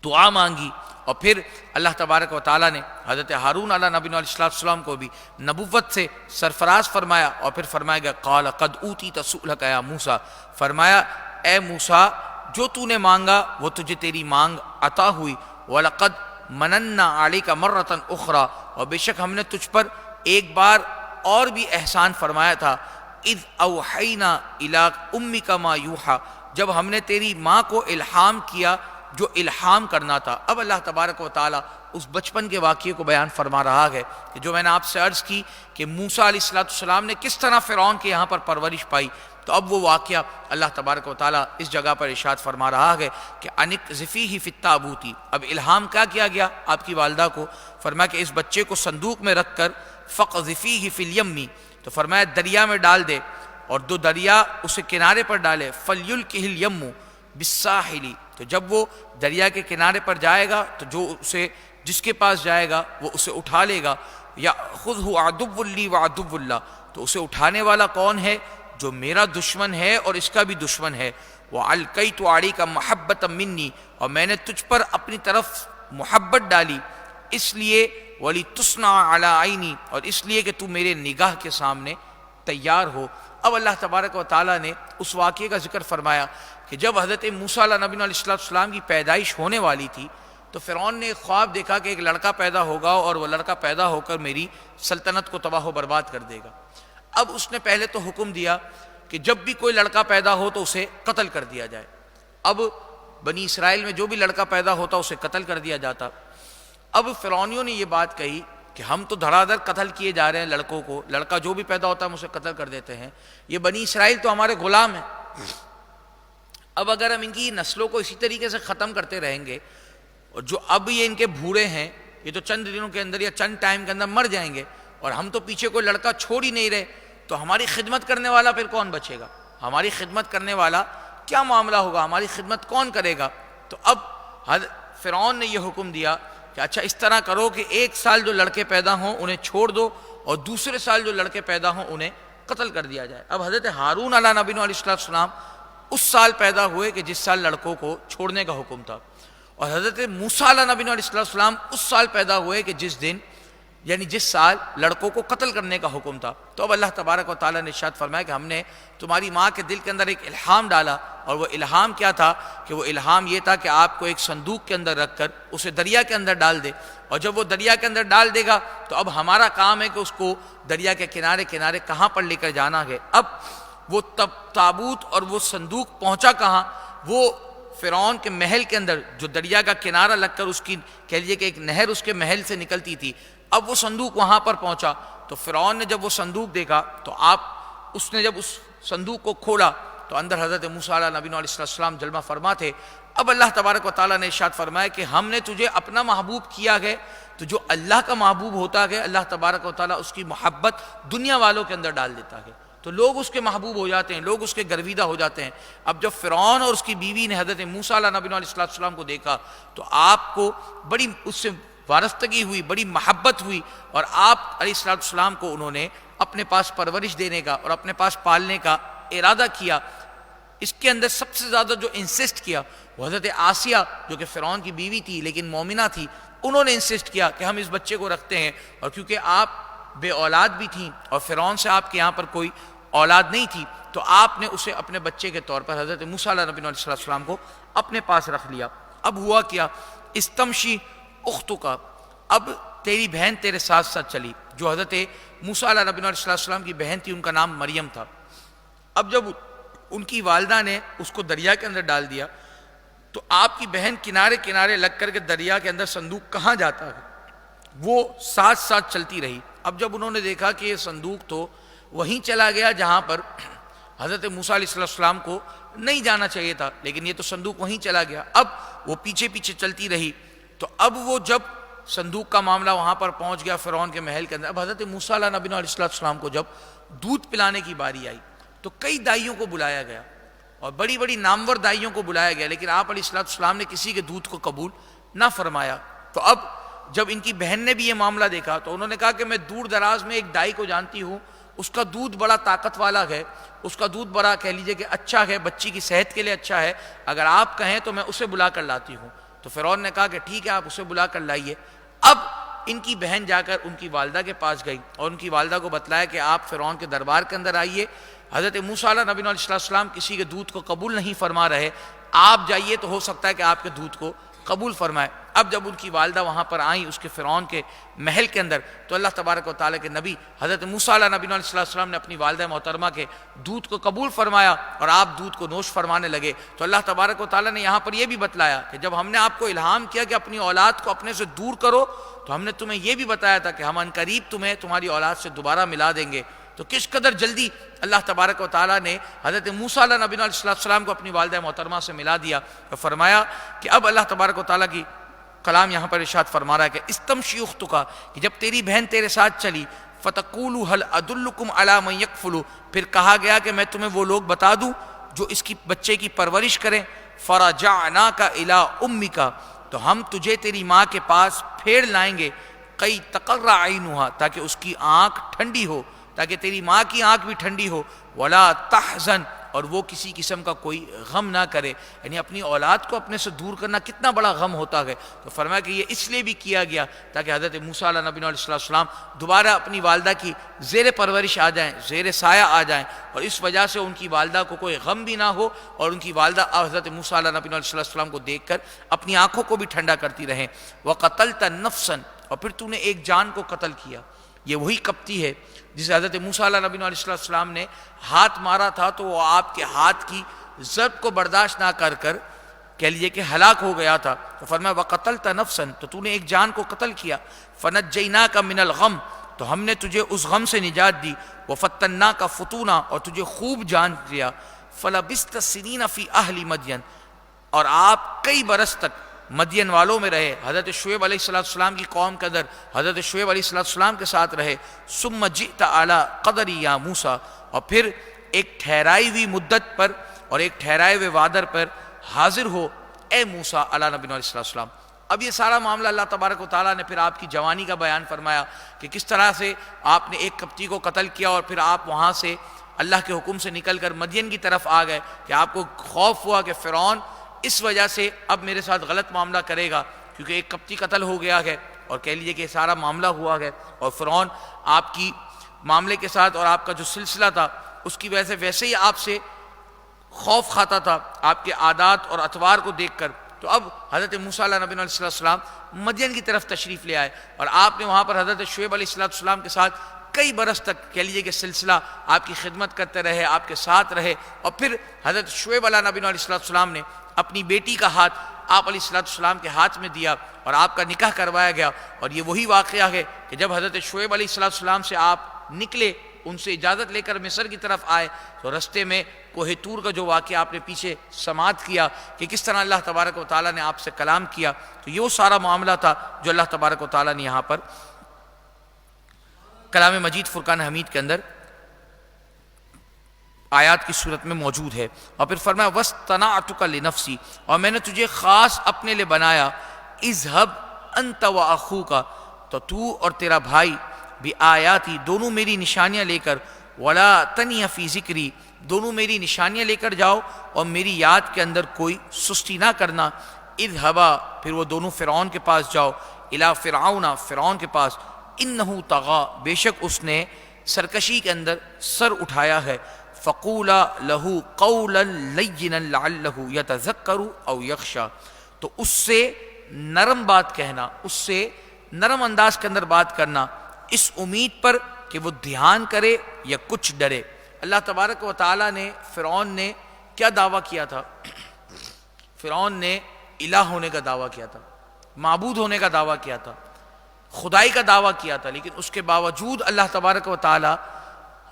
S1: دعا مانگی، اور پھر اللہ تبارک و تعالیٰ نے حضرت ہارون علیہ نبی علیہ السلام کو بھی نبوت سے سرفراز فرمایا. اور پھر فرمایا گیا قال قد اوتیت سؤلک یا موسیٰ، فرمایا اے موسیٰ جو تو نے مانگا وہ تجھے تیری مانگ عطا ہوئی. وَلَقَدْ مَنَنَّا عَلَيْكَ مَرَّةً أُخْرَى، اور بے شک ہم نے تجھ پر ایک بار اور بھی احسان فرمایا تھا، اِذْ أَوْحَيْنَا إِلَىٰ أُمِّكَ مَا يُوحَىٰ، جب ہم نے تیری ماں کو الہام کیا جو الہام کرنا تھا. اب اللہ تبارک و تعالیٰ اس بچپن کے واقعے کو بیان فرما رہا ہے کہ جو میں نے آپ سے عرض کی کہ موسیٰ علیہ السلام نے کس طرح فرعون کے یہاں پر پرورش پائی. تو اب وہ واقعہ اللہ تبارک و تعالیٰ اس جگہ پر ارشاد فرما رہا ہے کہ انقذفیہ فی التابوت. اب الہام کیا کیا گیا آپ کی والدہ کو؟ فرمایا کہ اس بچے کو صندوق میں رکھ کر فقذفیہ فی الیمی، تو فرمایا دریا میں ڈال دے، اور دو دریا اسے کنارے پر ڈالے، فلیلقہ الیم بالساحل، تو جب وہ دریا کے کنارے پر جائے گا تو جو اسے جس کے پاس جائے گا وہ اسے اٹھا لے گا. یأخذہ عدو لی وعدو اللہ، تو اسے اٹھانے والا کون ہے؟ جو میرا دشمن ہے اور اس کا بھی دشمن ہے. وَأَلْقَيْتُ عَلَيْكَ مَحَبَّةً مِّنِّي، اور میں نے تجھ پر اپنی طرف محبت ڈالی، اس لیے وَلِتُصْنَعَ عَلَىٰ عَيْنِي، اور اس لیے کہ تو میرے نگاہ کے سامنے تیار ہو. اب اللہ تبارک و تعالیٰ نے اس واقعے کا ذکر فرمایا کہ جب حضرت موسیٰ علیہ نبی علیہ السلام کی پیدائش ہونے والی تھی تو فرعون نے ایک خواب دیکھا کہ ایک لڑکا پیدا ہوگا اور وہ لڑکا پیدا ہو کر میری سلطنت کو تباہ و برباد کر دے گا. اب اس نے پہلے تو حکم دیا کہ جب بھی کوئی لڑکا پیدا ہو تو اسے قتل کر دیا جائے. اب بنی اسرائیل میں جو بھی لڑکا پیدا ہوتا اسے قتل کر دیا جاتا. اب فرعونیوں نے یہ بات کہی کہ ہم تو دھڑا دھڑ قتل کیے جا رہے ہیں لڑکوں کو، لڑکا جو بھی پیدا ہوتا ہے ہم اسے قتل کر دیتے ہیں، یہ بنی اسرائیل تو ہمارے غلام ہیں، اب اگر ہم ان کی نسلوں کو اسی طریقے سے ختم کرتے رہیں گے، اور جو اب یہ ان کے بوڑھے ہیں یہ تو چند دنوں کے اندر یا چند ٹائم کے اندر مر جائیں گے، اور ہم تو پیچھے کوئی لڑکا چھوڑ ہی نہیں رہے، تو ہماری خدمت کرنے والا پھر کون بچے گا؟ ہماری خدمت کرنے والا کیا معاملہ ہوگا؟ ہماری خدمت کون کرے گا؟ تو اب فرعون نے یہ حکم دیا کہ اچھا اس طرح کرو کہ ایک سال جو لڑکے پیدا ہوں انہیں چھوڑ دو، اور دوسرے سال جو لڑکے پیدا ہوں انہیں قتل کر دیا جائے۔ اب حضرت ہارون علیہ نبی علیہ السلام اس سال پیدا ہوئے کہ جس سال لڑکوں کو چھوڑنے کا حکم تھا، اور حضرت موسیٰ علیہ نبی علیہ السلام اس سال پیدا ہوئے کہ جس دن یعنی جس سال لڑکوں کو قتل کرنے کا حکم تھا۔ تو اب اللہ تبارک و تعالیٰ نے ارشاد فرمایا کہ ہم نے تمہاری ماں کے دل کے اندر ایک الہام ڈالا، اور وہ الہام کیا تھا کہ وہ الہام یہ تھا کہ آپ کو ایک صندوق کے اندر رکھ کر اسے دریا کے اندر ڈال دے، اور جب وہ دریا کے اندر ڈال دے گا تو اب ہمارا کام ہے کہ اس کو دریا کے کنارے کنارے کہاں پر لے کر جانا ہے۔ اب وہ تابوت اور وہ صندوق پہنچا کہاں؟ وہ فرعون کے محل کے اندر جو دریا کا کنارہ لگ کر اس کی کہہ لیجیے کہ ایک نہر اس کے محل سے نکلتی تھی، اب وہ صندوق وہاں پر پہنچا۔ تو فرعون نے جب وہ صندوق دیکھا تو اس نے جب اس صندوق کو کھولا تو اندر حضرت موسیٰ علیہ نبی علیہ السلام جلوہ فرما تھے۔ اب اللہ تبارک و تعالیٰ نے ارشاد فرمایا کہ ہم نے تجھے اپنا محبوب کیا ہے، تو جو اللہ کا محبوب ہوتا ہے اللہ تبارک و تعالیٰ اس کی محبت دنیا والوں کے اندر ڈال دیتا ہے، تو لوگ اس کے محبوب ہو جاتے ہیں، لوگ اس کے گرویدہ ہو جاتے ہیں۔ اب جب فرعون اور اس کی بیوی نے حضرت موسیٰ علیہ نبی علیہ السلام کو دیکھا تو آپ کو بڑی اس سے وارستگی ہوئی، بڑی محبت ہوئی، اور آپ علیہ السلام کو انہوں نے اپنے پاس پرورش دینے کا اور اپنے پاس پالنے کا ارادہ کیا۔ اس کے اندر سب سے زیادہ جو انسسٹ کیا وہ حضرت آسیہ جو کہ فرعون کی بیوی تھی لیکن مومنہ تھی، انہوں نے انسسٹ کیا کہ ہم اس بچے کو رکھتے ہیں، اور کیونکہ آپ بے اولاد بھی تھیں اور فرعون سے آپ کے یہاں پر کوئی اولاد نہیں تھی، تو آپ نے اسے اپنے بچے کے طور پر حضرت موسیٰ علیہ نبی علیہ السلام کو اپنے پاس رکھ لیا۔ اب ہوا کیا؟ استمشی اختک، اب تیری بہن تیرے ساتھ ساتھ چلی، جو حضرت موسیٰ علیہ نبی علیہ السلام کی بہن تھی ان کا نام مریم تھا۔ اب جب ان کی والدہ نے اس کو دریا کے اندر ڈال دیا تو آپ کی بہن کنارے کنارے لگ کر کے دریا کے اندر صندوق کہاں جاتا ہے وہ ساتھ ساتھ چلتی رہی۔ اب جب انہوں نے دیکھا کہ یہ صندوق تو وہیں چلا گیا جہاں پر حضرت موسیٰ علیہ السلام کو نہیں جانا چاہیے تھا، لیکن یہ تو صندوق وہیں چلا گیا، اب وہ پیچھے پیچھے چلتی رہی۔ تو اب وہ جب صندوق کا معاملہ وہاں پر پہنچ گیا فرعون کے محل کے اندر، اب حضرت موسیٰ علیہ نبی علیہ السلام کو جب دودھ پلانے کی باری آئی تو کئی دائیوں کو بلایا گیا اور بڑی بڑی نامور دائیوں کو بلایا گیا، لیکن آپ علیہ السلام نے کسی کے دودھ کو قبول نہ فرمایا۔ تو اب جب ان کی بہن نے بھی یہ معاملہ دیکھا تو انہوں نے کہا کہ میں دور دراز میں ایک دائی کو جانتی ہوں، اس کا دودھ بڑا طاقت والا ہے، اس کا دودھ بڑا کہہ لیجئے کہ اچھا ہے، بچی کی صحت کے لیے اچھا ہے، اگر آپ کہیں تو میں اسے بلا کر لاتی ہوں۔ تو فرعون نے کہا کہ ٹھیک ہے آپ اسے بلا کر لائیے۔ اب ان کی بہن جا کر ان کی والدہ کے پاس گئی اور ان کی والدہ کو بتلایا کہ آپ فرعون کے دربار کے اندر آئیے، حضرت موسیٰ علیہ نبی علیہ السلام کسی کے دودھ کو قبول نہیں فرما رہے، آپ جائیے تو ہو سکتا ہے کہ آپ کے دودھ کو قبول فرمائے۔ اب جب ان کی والدہ وہاں پر آئیں اس کے فرعون کے محل کے اندر تو اللہ تبارک و تعالیٰ کے نبی حضرت موسیٰ علیہ نبی علیہ السلام نے اپنی والدہ محترمہ کے دودھ کو قبول فرمایا اور آپ دودھ کو نوش فرمانے لگے۔ تو اللہ تبارک و تعالیٰ نے یہاں پر یہ بھی بتلایا کہ جب ہم نے آپ کو الہام کیا کہ اپنی اولاد کو اپنے سے دور کرو تو ہم نے تمہیں یہ بھی بتایا تھا کہ ہم عنقریب تمہیں تمہاری اولاد سے دوبارہ ملا دیں گے۔ تو کس قدر جلدی اللہ تبارک و تعالیٰ نے حضرت موسیٰ علیہ نبی علیہ السلام کو اپنی والدہ محترمہ سے ملا دیا اور فرمایا کہ اب اللہ تبارک و تعالیٰ کی کلام یہاں پر ارشاد فرما رہا ہے کہ استمشی اختک، کہ جب تیری بہن تیرے ساتھ چلی، فتقولوا هل ادلکم علی من یکفل، پھر کہا گیا کہ میں تمہیں وہ لوگ بتا دوں جو اس کی بچے کی پرورش کریں، فرجعناک الی امک، تو ہم تجھے تیری ماں کے پاس پھیر لائیں گے، کئی تقر عینھا، تاکہ اس کی آنکھ ٹھنڈی ہو، تاکہ تیری ماں کی آنکھ بھی ٹھنڈی ہو، ولا تحزن، اور وہ کسی قسم کا کوئی غم نہ کرے۔ یعنی اپنی اولاد کو اپنے سے دور کرنا کتنا بڑا غم ہوتا ہے۔ تو فرمایا کہ یہ اس لیے بھی کیا گیا تاکہ حضرت موسیٰ علیہ نبی علیہ السلام دوبارہ اپنی والدہ کی زیر پرورش آ جائیں، زیر سایہ آ جائیں، اور اس وجہ سے ان کی والدہ کو کوئی غم بھی نہ ہو اور ان کی والدہ حضرت موسیٰ علیہ نبی علیہ السلام کو دیکھ کر اپنی آنکھوں کو بھی ٹھنڈا کرتی رہیں۔ وَقَتَلْتَ نَفْسًا، اور پھر تو نے ایک جان کو قتل کیا۔ یہ وہی کپتی ہے جسے حضرت موسیٰ علیہ نبی علیہ السلام نے ہاتھ مارا تھا، تو وہ آپ کے ہاتھ کی ضرب کو برداشت نہ کر کر کہہ لیجیے کہ ہلاک ہو گیا تھا، تو فرمایا وَقَتَلْتَ نَفْسًا، تو تو نے ایک جان کو قتل کیا، فَنَجَّيْنَاكَ مِنَ الْغَمِّ، تو ہم نے تجھے اس غم سے نجات دی، وَفَتَّنَّاكَ فُتُونًا، اور تجھے خوب جان دیا، فَلَبِثْتَ سِنِينَ فِي أَهْلِ مَدْيَنَ، اور آپ کئی برس تک مدین والوں میں رہے، حضرت شعیب علیہ السلام کی قوم کے اندر حضرت شعیب علیہ السلام کے ساتھ رہے، ثُمَّ جِئْتَ عَلَىٰ قَدْرِ يَا موسیٰ، اور پھر ایک ٹھہرائی ہوئی مدت پر اور ایک ٹھہرائے ہوئے وعدر پر حاضر ہو اے موسیٰ علیہ نبی علیہ السلام۔ اب یہ سارا معاملہ اللہ تبارک و تعالیٰ نے پھر آپ کی جوانی کا بیان فرمایا کہ کس طرح سے آپ نے ایک کپتی کو قتل کیا اور پھر آپ وہاں سے اللہ کے حکم سے نکل کر مدین کی طرف آ گئے کہ آپ کو خوف ہوا کہ فرعون اس وجہ سے اب میرے ساتھ غلط معاملہ کرے گا، کیونکہ ایک کپتی قتل ہو گیا ہے اور کہہ لیجیے کہ سارا معاملہ ہوا ہے، اور فرعون آپ کی معاملے کے ساتھ اور آپ کا جو سلسلہ تھا اس کی وجہ سے ویسے ہی آپ سے خوف کھاتا تھا آپ کے عادات اور اطوار کو دیکھ کر۔ تو اب حضرت موسیٰ علیہ نبی علیہ السلام مدین کی طرف تشریف لے آئے، اور آپ نے وہاں پر حضرت شعیب علیہ السلام کے ساتھ کئی برس تک کہہ لیجیے کہ سلسلہ آپ کی خدمت کرتے رہے، آپ کے ساتھ رہے، اور پھر حضرت شعیب علیہ نبی علیہ السلام نے اپنی بیٹی کا ہاتھ آپ علیہ السلام کے ہاتھ میں دیا اور آپ کا نکاح کروایا گیا۔ اور یہ وہی واقعہ ہے کہ جب حضرت شعیب علیہ السلام سے آپ نکلے، ان سے اجازت لے کر مصر کی طرف آئے، تو رستے میں کوہ طور کا جو واقعہ آپ نے پیچھے سماعت کیا کہ کس طرح اللہ تبارک و تعالیٰ نے آپ سے کلام کیا، تو یہ وہ سارا معاملہ تھا جو اللہ تبارک و تعالیٰ نے یہاں پر کلام مجید فرقان حمید کے اندر آیات کی صورت میں موجود ہے۔ اور پھر فرمایا وَاسْتَنَعْتُكَ لِنَفْسِي، اور میں نے تجھے خاص اپنے لئے بنایا، اذهب انت وَأَخُوكَ، تو تو اور تیرا بھائی، بِآیاتی، دونوں میری نشانیاں لے کر، وَلَا تَنِيَ فِي ذِكْرِي، دونوں میری نشانیاں لے کر جاؤ اور میری یاد کے اندر کوئی سستی نہ کرنا۔ اذهبا، پھر وہ دونوں فرعون کے پاس جاؤ، اِلَىٰ فِرْعَوْنَ، فرعون کے پاس، اِنَّهُ طَغَىٰ، بے شک اس نے سرکشی کے اندر سر اٹھایا ہے، فَقُولَا لَهُ قَوْلًا لَيِّنًا لَعَلَّهُ يَتَذَكَّرُ أَوْ يَخْشَىٰ، تو اس سے نرم بات کہنا، اس سے نرم انداز کے اندر بات کرنا، اس امید پر کہ وہ دھیان کرے یا کچھ ڈرے۔ اللہ تبارک و تعالیٰ نے فرعون نے کیا دعویٰ کیا تھا؟ فرعون نے الہ ہونے کا دعویٰ کیا تھا، معبود ہونے کا دعویٰ کیا تھا، خدائی کا دعویٰ کیا تھا، لیکن اس کے باوجود اللہ تبارک و تعالیٰ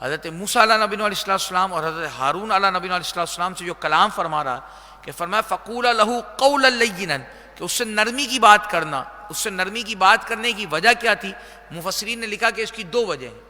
S1: حضرت موسیٰ علیہ نبی علیہ السلام اور حضرت ہارون علیہ نبی علیہ السلام سے جو کلام فرما رہا کہ فرمایا فَقُولَا لَهُ قَوْلًا لَيِّنًا، کہ اس سے نرمی کی بات کرنا۔ اس سے نرمی کی بات کرنے کی وجہ کیا تھی؟ مفسرین نے لکھا کہ اس کی دو وجہ ہیں۔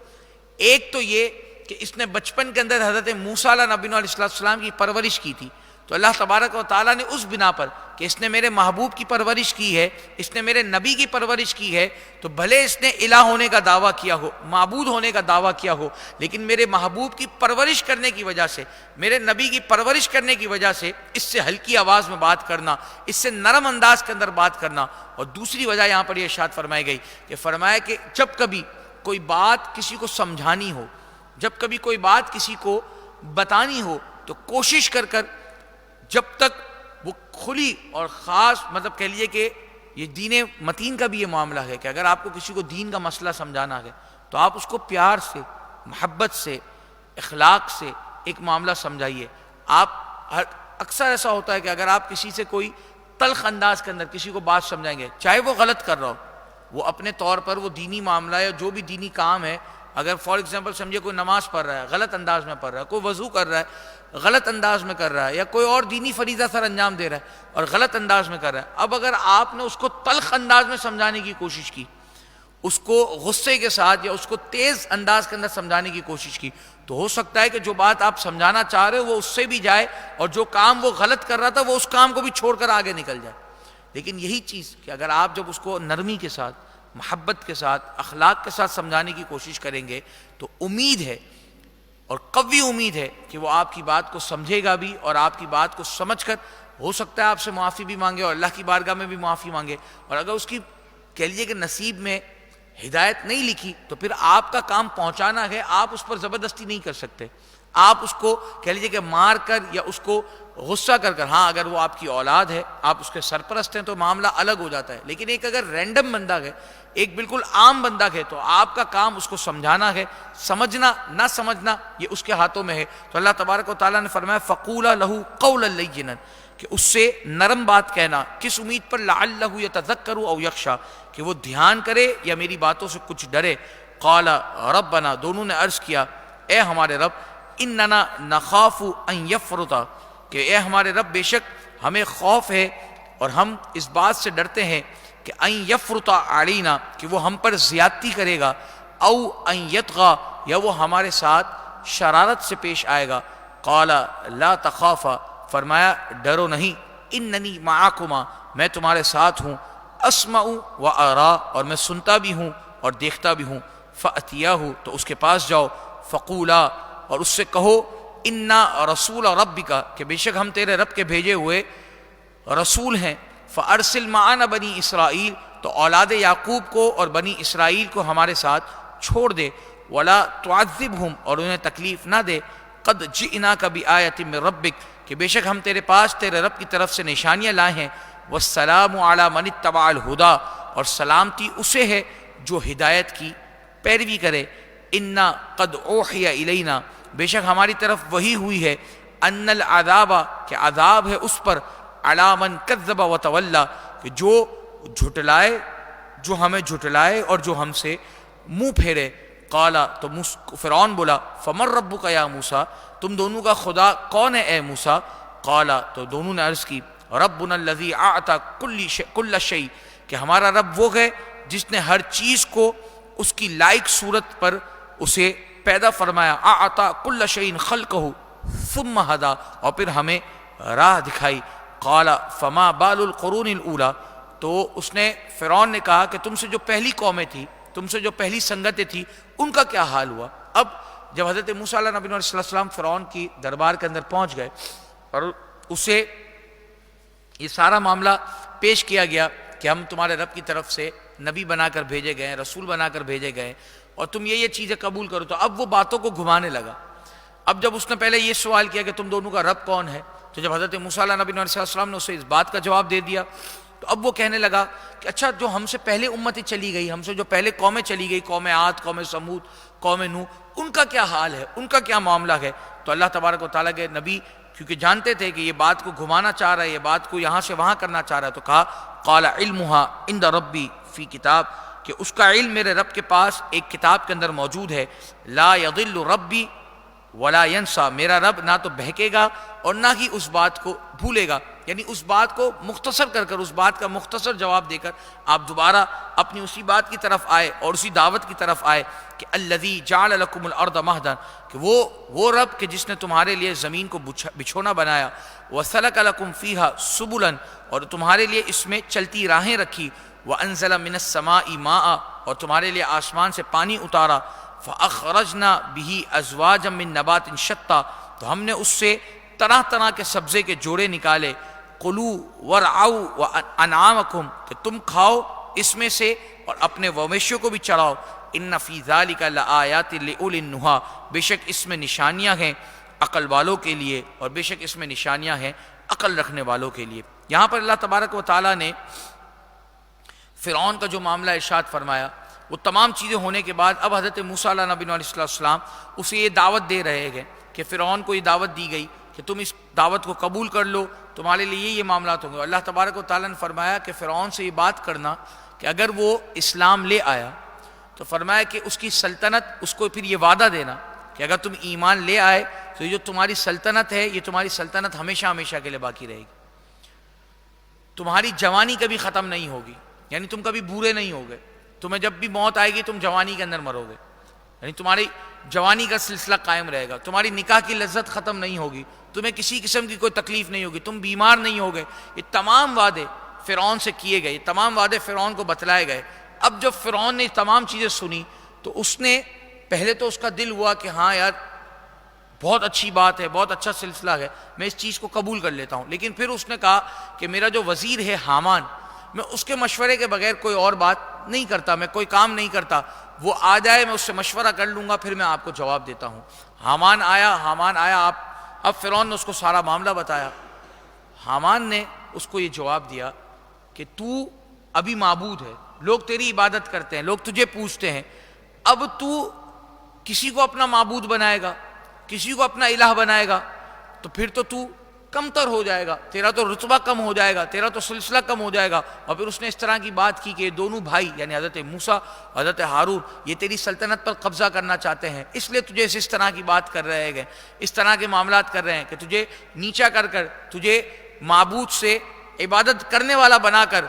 S1: ایک تو یہ کہ اس نے بچپن کے اندر حضرت موسیٰ علیہ نبی علیہ السلام کی پرورش کی تھی، تو اللہ تبارک و تعالیٰ نے اس بنا پر کہ اس نے میرے محبوب کی پرورش کی ہے، اس نے میرے نبی کی پرورش کی ہے، تو بھلے اس نے الہ ہونے کا دعویٰ کیا ہو، معبود ہونے کا دعویٰ کیا ہو، لیکن میرے محبوب کی پرورش کرنے کی وجہ سے، میرے نبی کی پرورش کرنے کی وجہ سے اس سے ہلکی آواز میں بات کرنا، اس سے نرم انداز کے اندر بات کرنا۔ اور دوسری وجہ یہاں پر یہ ارشاد فرمائی گئی کہ فرمایا کہ جب کبھی کوئی بات کسی کو سمجھانی ہو، جب کبھی کوئی بات کسی کو بتانی ہو، تو کوشش کر جب تک وہ کھلی اور خاص، مطلب کہہ لیے کہ یہ دین متین کا بھی یہ معاملہ ہے کہ اگر آپ کو کسی کو دین کا مسئلہ سمجھانا ہے تو آپ اس کو پیار سے، محبت سے، اخلاق سے ایک معاملہ سمجھائیے۔ آپ اکثر ایسا ہوتا ہے کہ اگر آپ کسی سے کوئی تلخ انداز کے اندر کسی کو بات سمجھائیں گے، چاہے وہ غلط کر رہا ہو، وہ اپنے طور پر وہ دینی معاملہ ہے، جو بھی دینی کام ہے، اگر فار ایگزامپل سمجھے کوئی نماز پڑھ رہا ہے غلط انداز میں پڑھ رہا ہے، کوئی وضو کر رہا ہے غلط انداز میں کر رہا ہے، یا کوئی اور دینی فریضہ سر انجام دے رہا ہے اور غلط انداز میں کر رہا ہے، اب اگر آپ نے اس کو تلخ انداز میں سمجھانے کی کوشش کی، اس کو غصے کے ساتھ یا اس کو تیز انداز کے اندر سمجھانے کی کوشش کی، تو ہو سکتا ہے کہ جو بات آپ سمجھانا چاہ رہے ہو وہ اس سے بھی جائے، اور جو کام وہ غلط کر رہا تھا وہ اس کام کو بھی چھوڑ کر آگے نکل جائے۔ لیکن یہی چیز کہ اگر آپ جب اس کو نرمی کے ساتھ، محبت کے ساتھ، اخلاق کے ساتھ سمجھانے کی کوشش کریں گے، تو امید ہے اور قوی امید ہے کہ وہ آپ کی بات کو سمجھے گا بھی، اور آپ کی بات کو سمجھ کر ہو سکتا ہے آپ سے معافی بھی مانگے اور اللہ کی بارگاہ میں بھی معافی مانگے۔ اور اگر اس کی کہہ لیجیے کہ نصیب میں ہدایت نہیں لکھی تو پھر آپ کا کام پہنچانا ہے، آپ اس پر زبردستی نہیں کر سکتے، آپ اس کو کہہ لیجیے کہ مار کر یا اس کو غصہ کر ہاں اگر وہ آپ کی اولاد ہے، آپ اس کے سرپرست ہیں تو معاملہ الگ ہو جاتا ہے، لیکن ایک اگر رینڈم بندہ ہے، ایک بالکل عام بندہ ہے، تو آپ کا کام اس کو سمجھانا ہے، سمجھنا نہ سمجھنا یہ اس کے ہاتھوں میں ہے۔ تو اللہ تبارک و تعالیٰ نے فرمایا فَقُولَا لَهُ قَوْلًا لَيِّنًا، کہ اس سے نرم بات کہنا، کس امید پر؟ لعلہ یتذکر او یخشی، کہ وہ دھیان کرے یا میری باتوں سے کچھ ڈرے۔ قال ربنا، دونوں نے عرض کیا اے ہمارے رب، اننا نخاف ان یفرط، کہ اے ہمارے رب بے شک ہمیں خوف ہے اور ہم اس بات سے ڈرتے ہیں کہ ان یفرط علینا، کہ وہ ہم پر زیادتی کرے گا، او ان یطغی، یا وہ ہمارے ساتھ شرارت سے پیش آئے گا۔ قال لا تخافا، فرمایا ڈرو نہیں، اننی معکما، میں تمہارے ساتھ ہوں، اسمع و ارا، اور میں سنتا بھی ہوں اور دیکھتا بھی ہوں۔ فأتیاہ، تو اس کے پاس جاؤ، فقولا، اور اس سے کہو، انا رسول ربک، کہ بے شک ہم تیرے رب کے بھیجے ہوئے رسول ہیں، فارسل معنا بنی اسرائیل، تو اولاد یعقوب کو اور بنی اسرائیل کو ہمارے ساتھ چھوڑ دے، ولا تعذبہم، اور انہیں تکلیف نہ دے، قد جئناک بآیۃ من ربک، کہ بے شک ہم تیرے پاس تیرے رب کی طرف سے نشانیاں لائے ہیں، والسلام علی من اتبع الہدی، اور سلامتی اسے ہے جو ہدایت کی پیروی کرے، انا قد اوحی الینا، بے شک ہماری طرف وحی ہوئی ہے، ان العذاب، کہ عذاب ہے اس پر، علی من کذب وتولی، کہ جو جھٹلائے، جو ہمیں جھٹلائے اور جو ہم سے منہ پھیرے۔ قال، تو فرعون بولا، فمن ربک یا موسیٰ، تم دونوں کا خدا کون ہے اے موسیٰ؟ قال، تو دونوں نے عرض کی، ربنا الذی اعطی کل شیء، کہ ہمارا رب وہ ہے جس نے ہر چیز کو اس کی لائق صورت پر اسے پیدا فرمایا، اعطی کل شیء خلقہ ثم ہدی، اور پھر ہمیں راہ دکھائی۔ قال فما بال القرون الاولی، تو اس نے فرعون نے کہا کہ تم سے جو پہلی قومیں تھی، تم سے جو پہلی سنگتیں تھی، ان کا کیا حال ہوا؟ اب جب حضرت موسیٰ علیہ نبی علیہ السلام فرعون کی دربار کے اندر پہنچ گئے اور اسے یہ سارا معاملہ پیش کیا گیا کہ ہم تمہارے رب کی طرف سے نبی بنا کر بھیجے گئے، رسول بنا کر بھیجے گئے، اور تم یہ چیزیں قبول کرو، تو اب وہ باتوں کو گھمانے لگا۔ اب جب اس نے پہلے یہ سوال کیا کہ تم دونوں کا رب کون ہے، تو جب حضرت موسیٰ علیہ نبی علیہ السلام نے اسے اس بات کا جواب دے دیا، تو اب وہ کہنے لگا کہ اچھا، جو ہم سے پہلے امتیں چلی گئی، ہم سے جو پہلے قومیں چلی گئی، قوم عاد، قوم سمود، قوم نوح، ان کا کیا حال ہے، ان کا کیا معاملہ ہے؟ تو اللہ تبارک و تعالیٰ کے نبی کیونکہ جانتے تھے کہ یہ بات کو گھمانا چاہ رہا ہے، یہ بات کو یہاں سے وہاں کرنا چاہ رہا ہے، تو کہا قال علمها عند ربی فی کتاب، کہ اس کا علم میرے رب کے پاس ایک کتاب کے اندر موجود ہے، لا یضل ربی ولا ینسیٰ، میرا رب نہ تو بہکے گا اور نہ ہی اس بات کو بھولے گا، یعنی اس بات کو مختصر کر کر، اس بات کا مختصر جواب دے کر آپ دوبارہ اپنی اسی بات کی طرف آئے اور اسی دعوت کی طرف آئے کہ الذی جعل لکم الارض مہدا، کہ وہ رب کہ جس نے تمہارے لیے زمین کو بچھونا بنایا، وسلک لکم فیہا سبلا، اور تمہارے لیے اس میں چلتی راہیں رکھی، وانزل من السماء ماء، اور تمہارے لیے آسمان سے پانی اتارا، فاخرجنا به ازواجا من نبات شتى، تو ہم نے اس سے طرح طرح کے سبزے کے جوڑے نکالے، قلوا ورعوا وانعامکم، کہ تم کھاؤ اس میں سے اور اپنے مویشیوں کو بھی چراؤ، ان فی ذلک لآیات لأولی النہی، بے شک اس میں نشانیاں ہیں عقل والوں کے لیے، اور بے شک اس میں نشانیاں ہیں عقل رکھنے والوں کے لیے۔ یہاں پر اللہ تبارک و تعالیٰ نے فرعون کا جو معاملہ ارشاد فرمایا، وہ تمام چیزیں ہونے کے بعد اب حضرت موسیٰ علیہ نبی علیہ السلام اسے یہ دعوت دے رہے ہیں کہ فرعون کو یہ دعوت دی گئی کہ تم اس دعوت کو قبول کر لو، تمہارے لیے یہ معاملات ہوں گے۔ اللہ تبارک و تعالیٰ نے فرمایا کہ فرعون سے یہ بات کرنا کہ اگر وہ اسلام لے آیا تو فرمایا کہ اس کی سلطنت، اس کو پھر یہ وعدہ دینا کہ اگر تم ایمان لے آئے تو یہ جو تمہاری سلطنت ہے، یہ تمہاری سلطنت ہمیشہ ہمیشہ کے لیے باقی رہے گی، تمہاری جوانی کبھی ختم نہیں ہوگی، یعنی تم کبھی بوڑھے نہیں ہوگے، تمہیں جب بھی موت آئے گی تم جوانی کے اندر مرو گے، یعنی تمہاری جوانی کا سلسلہ قائم رہے گا، تمہاری نکاح کی لذت ختم نہیں ہوگی، تمہیں کسی قسم کی کوئی تکلیف نہیں ہوگی، تم بیمار نہیں ہوگے۔ یہ تمام وعدے فرعون سے کیے گئے، یہ تمام وعدے فرعون کو بتلائے گئے۔ اب جب فرعون نے تمام چیزیں سنی تو اس نے پہلے تو اس کا دل ہوا کہ ہاں یار بہت اچھی بات ہے، بہت اچھا سلسلہ ہے، میں اس چیز کو قبول کر لیتا ہوں، لیکن پھر اس نے کہا کہ میرا جو وزیر ہے حامان، میں اس کے مشورے کے بغیر کوئی اور بات نہیں کرتا، میں کوئی کام نہیں کرتا، وہ آ جائے میں اس سے مشورہ کر لوں گا، پھر میں آپ کو جواب دیتا ہوں۔ حامان آیا، اب فرعون نے اس کو سارا معاملہ بتایا۔ حامان نے اس کو یہ جواب دیا کہ تو ابھی معبود ہے، لوگ تیری عبادت کرتے ہیں، لوگ تجھے پوجتے ہیں، اب تو کسی کو اپنا معبود بنائے گا، کسی کو اپنا الہ بنائے گا، تو پھر تو کمتر ہو جائے گا، تیرا تو رتبہ کم ہو جائے گا، تیرا تو سلسلہ کم ہو جائے گا۔ اور پھر اس نے اس طرح کی بات کی کہ یہ دونوں بھائی یعنی حضرت موسیٰ اور حضرت ہارون یہ تیری سلطنت پر قبضہ کرنا چاہتے ہیں، اس لیے تجھے اس طرح کی بات کر رہے ہیں، اس طرح کے معاملات کر رہے ہیں کہ تجھے نیچا کر کر، تجھے معبود سے عبادت کرنے والا بنا کر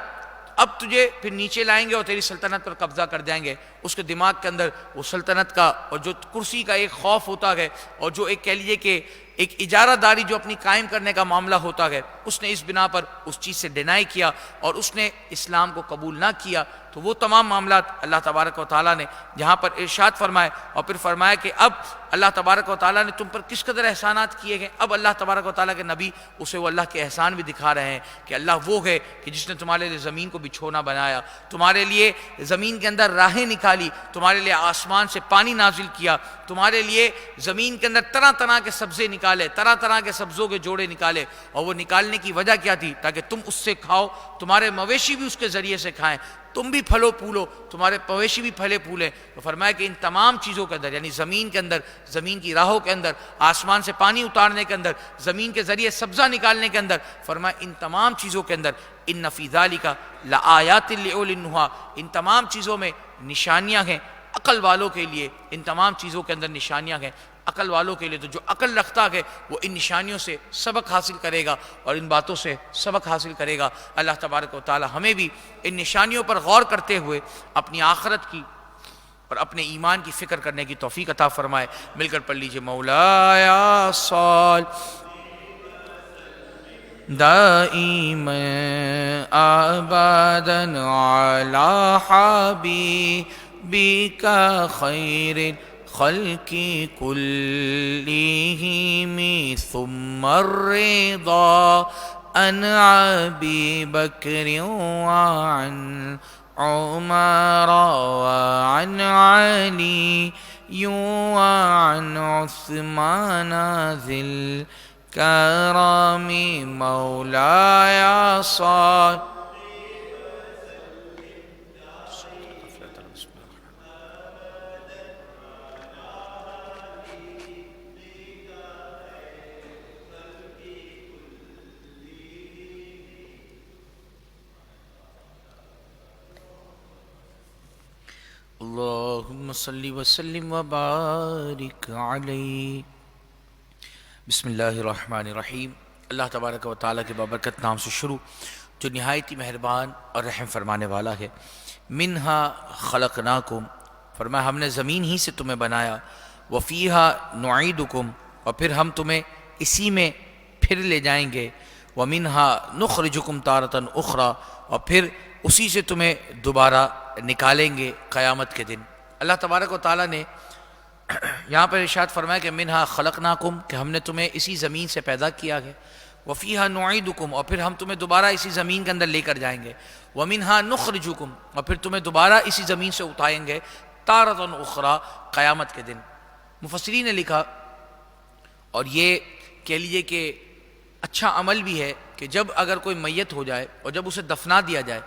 S1: اب تجھے پھر نیچے لائیں گے اور تیری سلطنت پر قبضہ کر جائیں گے۔ اس کے دماغ کے اندر وہ سلطنت کا اور جو کرسی کا ایک خوف ہوتا ہے، اور جو ایک کہہ لیجیے کہ ایک اجارہ داری جو اپنی قائم کرنے کا معاملہ ہوتا ہے، اس نے اس بنا پر اس چیز سے ڈینائی کیا اور اس نے اسلام کو قبول نہ کیا۔ تو وہ تمام معاملات اللہ تبارک و تعالیٰ نے جہاں پر ارشاد فرمائے، اور پھر فرمایا کہ اب اللہ تبارک و تعالیٰ نے تم پر کس قدر احسانات کیے گئے۔ اب اللہ تبارک و تعالیٰ کے نبی اسے وہ اللہ کے احسان بھی دکھا رہے ہیں کہ اللہ وہ ہے کہ جس نے تمہارے لیے زمین کو بچھونا بنایا، تمہارے لیے زمین کے اندر راہیں نکالی، تمہارے لیے آسمان سے پانی نازل کیا، تمہارے لیے زمین کے اندر طرح طرح کے سبزے نکالے، طرح طرح کے سبزوں کے جوڑے نکالے، اور وہ نکالنے کی وجہ کیا تھی؟ تاکہ تم اس سے کھاؤ، تمہارے مویشی بھی اس کے ذریعے سے کھائیں، تم بھی پھلو پھولو، تمہارے مویشی بھی پھلے پھولیں۔ تو فرمایا کہ ان تمام چیزوں کے اندر یعنی زمین کے اندر، زمین کی راہوں کے اندر، آسمان سے پانی اتارنے کے اندر، زمین کے ذریعے سبزہ نکالنے کے اندر، فرمایا ان تمام چیزوں کے اندر ان فی ذالک لآیات لأولی النہی، ان تمام چیزوں میں نشانیاں ہیں عقل والوں کے لیے، ان تمام چیزوں کے اندر نشانیاں ہیں عقل والوں کے لیے۔ تو جو عقل رکھتا ہے وہ ان نشانیوں سے سبق حاصل کرے گا اور ان باتوں سے سبق حاصل کرے گا۔ اللہ تبارک و تعالی ہمیں بھی ان نشانیوں پر غور کرتے ہوئے اپنی آخرت کی اور اپنے ایمان کی فکر کرنے کی توفیق عطا فرمائے۔ مل کر پڑھ لیجئے مولایا صل دائما ابدا علی حبیبک خیر الخلق كلهم ثم الرضا عن ابي بكر وعن عمر وعن علي وعن عثمان ذي الكرم مولاي صل اللہم صلی وسلم وبارک علیہ۔ بسم اللہ الرحمن الرحیم۔ اللہ تبارک و تعالیٰ کے بابرکت نام سے شروع جو نہایت ہی مہربان اور رحم فرمانے والا ہے۔ منہا خلقناکم، فرمایا ہم نے زمین ہی سے تمہیں بنایا، وفیہا نعیدکم، اور پھر ہم تمہیں اسی میں پھر لے جائیں گے، ومنہا نخرجکم تارۃ اخری، اور پھر اسی سے تمہیں دوبارہ نکالیں گے قیامت کے دن۔ اللہ تبارک و تعالیٰ نے یہاں پر ارشاد فرمایا کہ منہا خلقناکم، کہ ہم نے تمہیں اسی زمین سے پیدا کیا ہے، وفیہا نعیدکم، اور پھر ہم تمہیں دوبارہ اسی زمین کے اندر لے کر جائیں گے، ومنہا نخرجکم، اور پھر تمہیں دوبارہ اسی زمین سے اٹھائیں گے تارۃ اخری، قیامت کے دن۔ مفسرین نے لکھا، اور یہ کہہ لیجئے کہ اچھا عمل بھی ہے کہ جب اگر کوئی میت ہو جائے اور جب اسے دفنا دیا جائے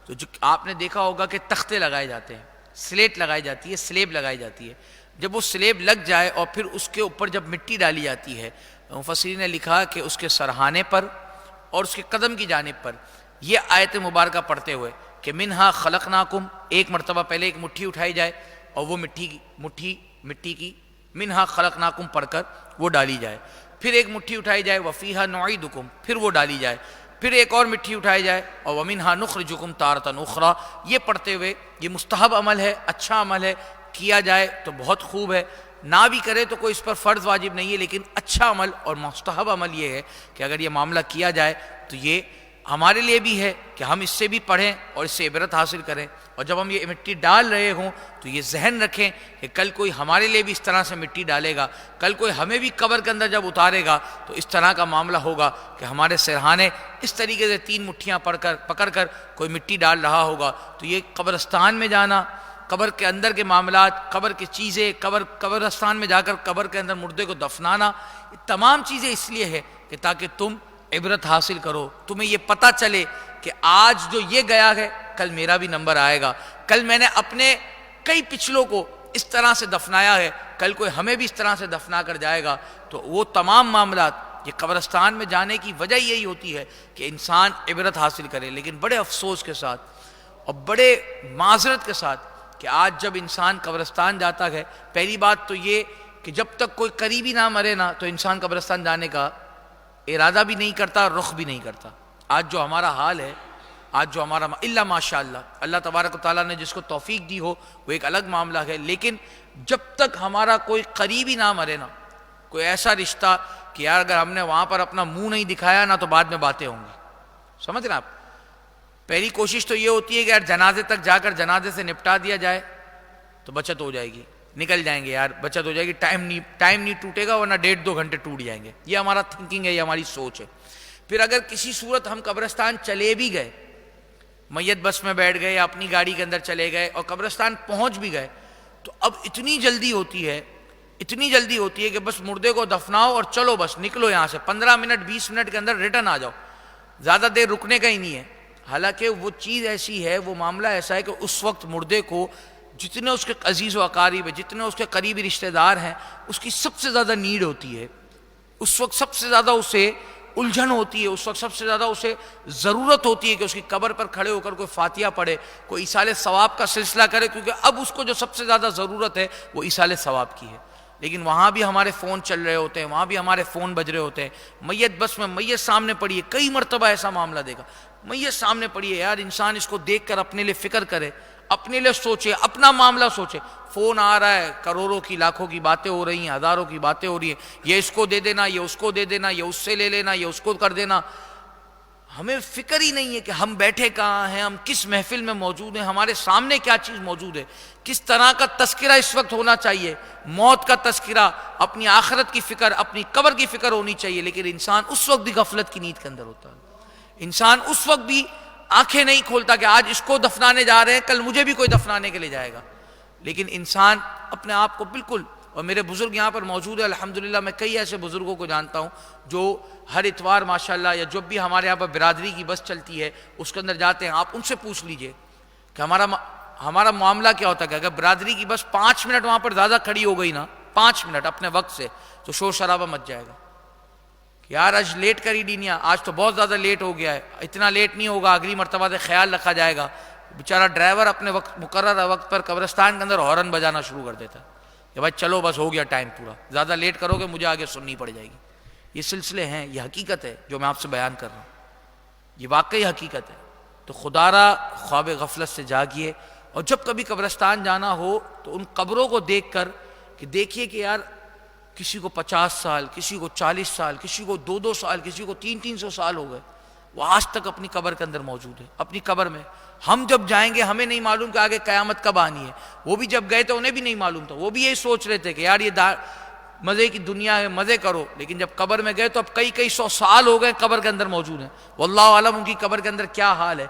S1: تو جو آپ نے دیکھا ہوگا کہ تختے لگائے جاتے ہیں، سلیٹ لگائی جاتی ہے، سلیب لگائی جاتی ہے۔ جب وہ سلیب لگ جائے اور پھر اس کے اوپر جب مٹی ڈالی جاتی ہے، مفسرین نے لکھا کہ اس کے سرہانے پر اور اس کے قدم کی جانب پر یہ آیت مبارکہ پڑھتے ہوئے کہ منہا خلقناکم، ایک مرتبہ پہلے ایک مٹھی اٹھائی جائے اور وہ مٹی کی منہا خلقناکم پڑھ کر وہ ڈالی جائے، پھر ایک مٹھی اٹھائی جائے وفیہا نعیدکم، پھر وہ ڈالی جائے، پھر ایک اور مٹھی اٹھائی جائے اور ومنہا نخرجکم تارۃ اخری، یہ پڑھتے ہوئے یہ مستحب عمل ہے، اچھا عمل ہے، کیا جائے تو بہت خوب ہے، نہ بھی کرے تو کوئی اس پر فرض واجب نہیں ہے، لیکن اچھا عمل اور مستحب عمل یہ ہے کہ اگر یہ معاملہ کیا جائے تو یہ ہمارے لیے بھی ہے کہ ہم اس سے بھی پڑھیں اور اس سے عبرت حاصل کریں، اور جب ہم یہ مٹی ڈال رہے ہوں تو یہ ذہن رکھیں کہ کل کوئی ہمارے لیے بھی اس طرح سے مٹی ڈالے گا، کل کوئی ہمیں بھی قبر کے اندر جب اتارے گا تو اس طرح کا معاملہ ہوگا کہ ہمارے سرہانے اس طریقے سے 3 مٹھیاں پکڑ کر کوئی مٹی ڈال رہا ہوگا۔ تو یہ قبرستان میں جانا، قبر کے اندر کے معاملات، قبر کی چیزیں، قبرستان میں جا کر قبر کے اندر مردے کو دفنانا، یہ تمام چیزیں اس لیے ہے کہ تاکہ تم عبرت حاصل کرو، تمہیں یہ پتہ چلے کہ آج جو یہ گیا ہے کل میرا بھی نمبر آئے گا، کل میں نے اپنے کئی پچھلوں کو اس طرح سے دفنایا ہے، کل کوئی ہمیں بھی اس طرح سے دفنا کر جائے گا۔ تو وہ تمام معاملات یہ قبرستان میں جانے کی وجہ یہی ہوتی ہے کہ انسان عبرت حاصل کرے، لیکن بڑے افسوس کے ساتھ اور بڑے معذرت کے ساتھ کہ آج جب انسان قبرستان جاتا ہے، پہلی بات تو یہ کہ جب تک کوئی قریبی نہ مرے نا تو انسان قبرستان جانے کا ارادہ بھی نہیں کرتا، رخ بھی نہیں کرتا۔ آج جو ہمارا حال ہے، آج جو ہمارا اللہ ماشاءاللہ اللہ تبارک و تعالیٰ نے جس کو توفیق دی ہو وہ ایک الگ معاملہ ہے، لیکن جب تک ہمارا کوئی قریبی نہ مرے نا، کوئی ایسا رشتہ کہ یار اگر ہم نے وہاں پر اپنا منہ نہیں دکھایا نا تو بعد میں باتیں ہوں گی، سمجھ رہے ہیں آپ؟ پہلی کوشش تو یہ ہوتی ہے کہ یار جنازے تک جا کر جنازے سے نپٹا دیا جائے تو بچت ہو جائے گی، نکل جائیں گے یار، بچت ہو جائے گی، ٹائم نہیں ٹوٹے گا، ورنہ 1.5-2 گھنٹے ٹوٹ جائیں گے۔ یہ ہمارا تھنکنگ ہے، یہ ہماری سوچ ہے۔ پھر اگر کسی صورت ہم قبرستان چلے بھی گئے، میت بس میں بیٹھ گئے یا اپنی گاڑی کے اندر چلے گئے اور قبرستان پہنچ بھی گئے، تو اب اتنی جلدی ہوتی ہے کہ بس مردے کو دفناؤ اور چلو، بس نکلو یہاں سے، 15 منٹ 20 منٹ کے اندر ریٹرن آ جاؤ، زیادہ دیر رکنے کا ہی نہیں ہے۔ حالانکہ وہ چیز ایسی ہے، وہ معاملہ ایسا ہے کہ اس وقت مردے کو جتنے اس کے عزیز و اقارب ہیں، جتنے اس کے قریبی رشتہ دار ہیں، اس کی سب سے زیادہ نیڈ ہوتی ہے، اس وقت سب سے زیادہ اسے الجھن ہوتی ہے، اس وقت سب سے زیادہ اسے ضرورت ہوتی ہے کہ اس کی قبر پر کھڑے ہو کر کوئی فاتحہ پڑھے، کوئی ایصال ثواب کا سلسلہ کرے، کیونکہ اب اس کو جو سب سے زیادہ ضرورت ہے وہ ایصال ثواب کی ہے۔ لیکن وہاں بھی ہمارے فون چل رہے ہوتے ہیں، وہاں بھی ہمارے فون بج رہے ہوتے ہیں، میت بس میں میت سامنے پڑی ہے، کئی مرتبہ ایسا معاملہ دیکھا، میت سامنے پڑی ہے، یار انسان اس کو دیکھ کر اپنے لیے فکر کرے، اپنے لیے سوچے، اپنا معاملہ سوچے۔ فون آ رہا ہے، کروڑوں کی لاکھوں کی باتیں ہو رہی ہیں، ہزاروں کی باتیں ہو رہی ہیں، یہ اس کو دے دینا، یہ اس کو دے دینا، یہ اس سے لے لینا، یہ اس کو کر دینا۔ ہمیں فکر ہی نہیں ہے کہ ہم بیٹھے کہاں ہیں، ہم کس محفل میں موجود ہیں، ہمارے سامنے کیا چیز موجود ہے، کس طرح کا تذکرہ اس وقت ہونا چاہیے، موت کا تذکرہ، اپنی آخرت کی فکر، اپنی قبر کی فکر ہونی چاہیے۔ لیکن انسان اس وقت بھی غفلت کی نیند کے اندر ہوتا ہے، انسان اس وقت بھی آنکھیں نہیں کھولتا کہ آج اس کو دفنانے جا رہے ہیں، کل مجھے بھی کوئی دفنانے کے لیے جائے گا۔ لیکن انسان اپنے آپ کو بالکل، اور میرے بزرگ یہاں پر موجود ہے الحمدللہ، میں کئی ایسے بزرگوں کو جانتا ہوں جو ہر اتوار ماشاءاللہ یا جب بھی ہمارے یہاں پر برادری کی بس چلتی ہے اس کے اندر جاتے ہیں، آپ ان سے پوچھ لیجئے کہ ہمارا معاملہ کیا ہوتا ہے کہ اگر برادری کی بس 5 منٹ وہاں پر زیادہ کھڑی ہو گئی نا، 5 منٹ اپنے وقت سے، تو شور شرابہ مچ جائے گا کہ یار آج لیٹ کری ڈینیا، آج تو بہت زیادہ لیٹ ہو گیا ہے، اتنا لیٹ نہیں ہوگا، اگلی مرتبہ سے خیال رکھا جائے گا۔ بیچارہ ڈرائیور اپنے وقت مقررہ وقت پر قبرستان کے اندر ہارن بجانا شروع کر دیتا ہے کہ بھائی چلو بس ہو گیا ٹائم پورا، زیادہ لیٹ کرو گے مجھے آگے سننی پڑ جائے گی۔ یہ سلسلے ہیں، یہ حقیقت ہے جو میں آپ سے بیان کر رہا ہوں، یہ واقعی حقیقت ہے۔ تو خدا را خواب غفلت سے جاگیے، اور جب کبھی قبرستان جانا ہو تو ان قبروں کو دیکھ کر کہ دیکھیے کہ یار کسی کو 50 سال، کسی کو 40 سال، کسی کو 2 سال، کسی کو 300 سال ہو گئے، وہ آج تک اپنی قبر کے اندر موجود ہے، اپنی قبر میں۔ ہم جب جائیں گے ہمیں نہیں معلوم کہ آگے قیامت کب آنی ہے، وہ بھی جب گئے تو انہیں بھی نہیں معلوم تھا، وہ بھی یہی سوچ رہے تھے کہ یار یہ مزے کی دنیا ہے، مزے کرو، لیکن جب قبر میں گئے تو اب کئی 100 سال ہو گئے قبر کے اندر موجود ہیں۔ واللہ عالم ان کی قبر کے اندر کیا حال ہے،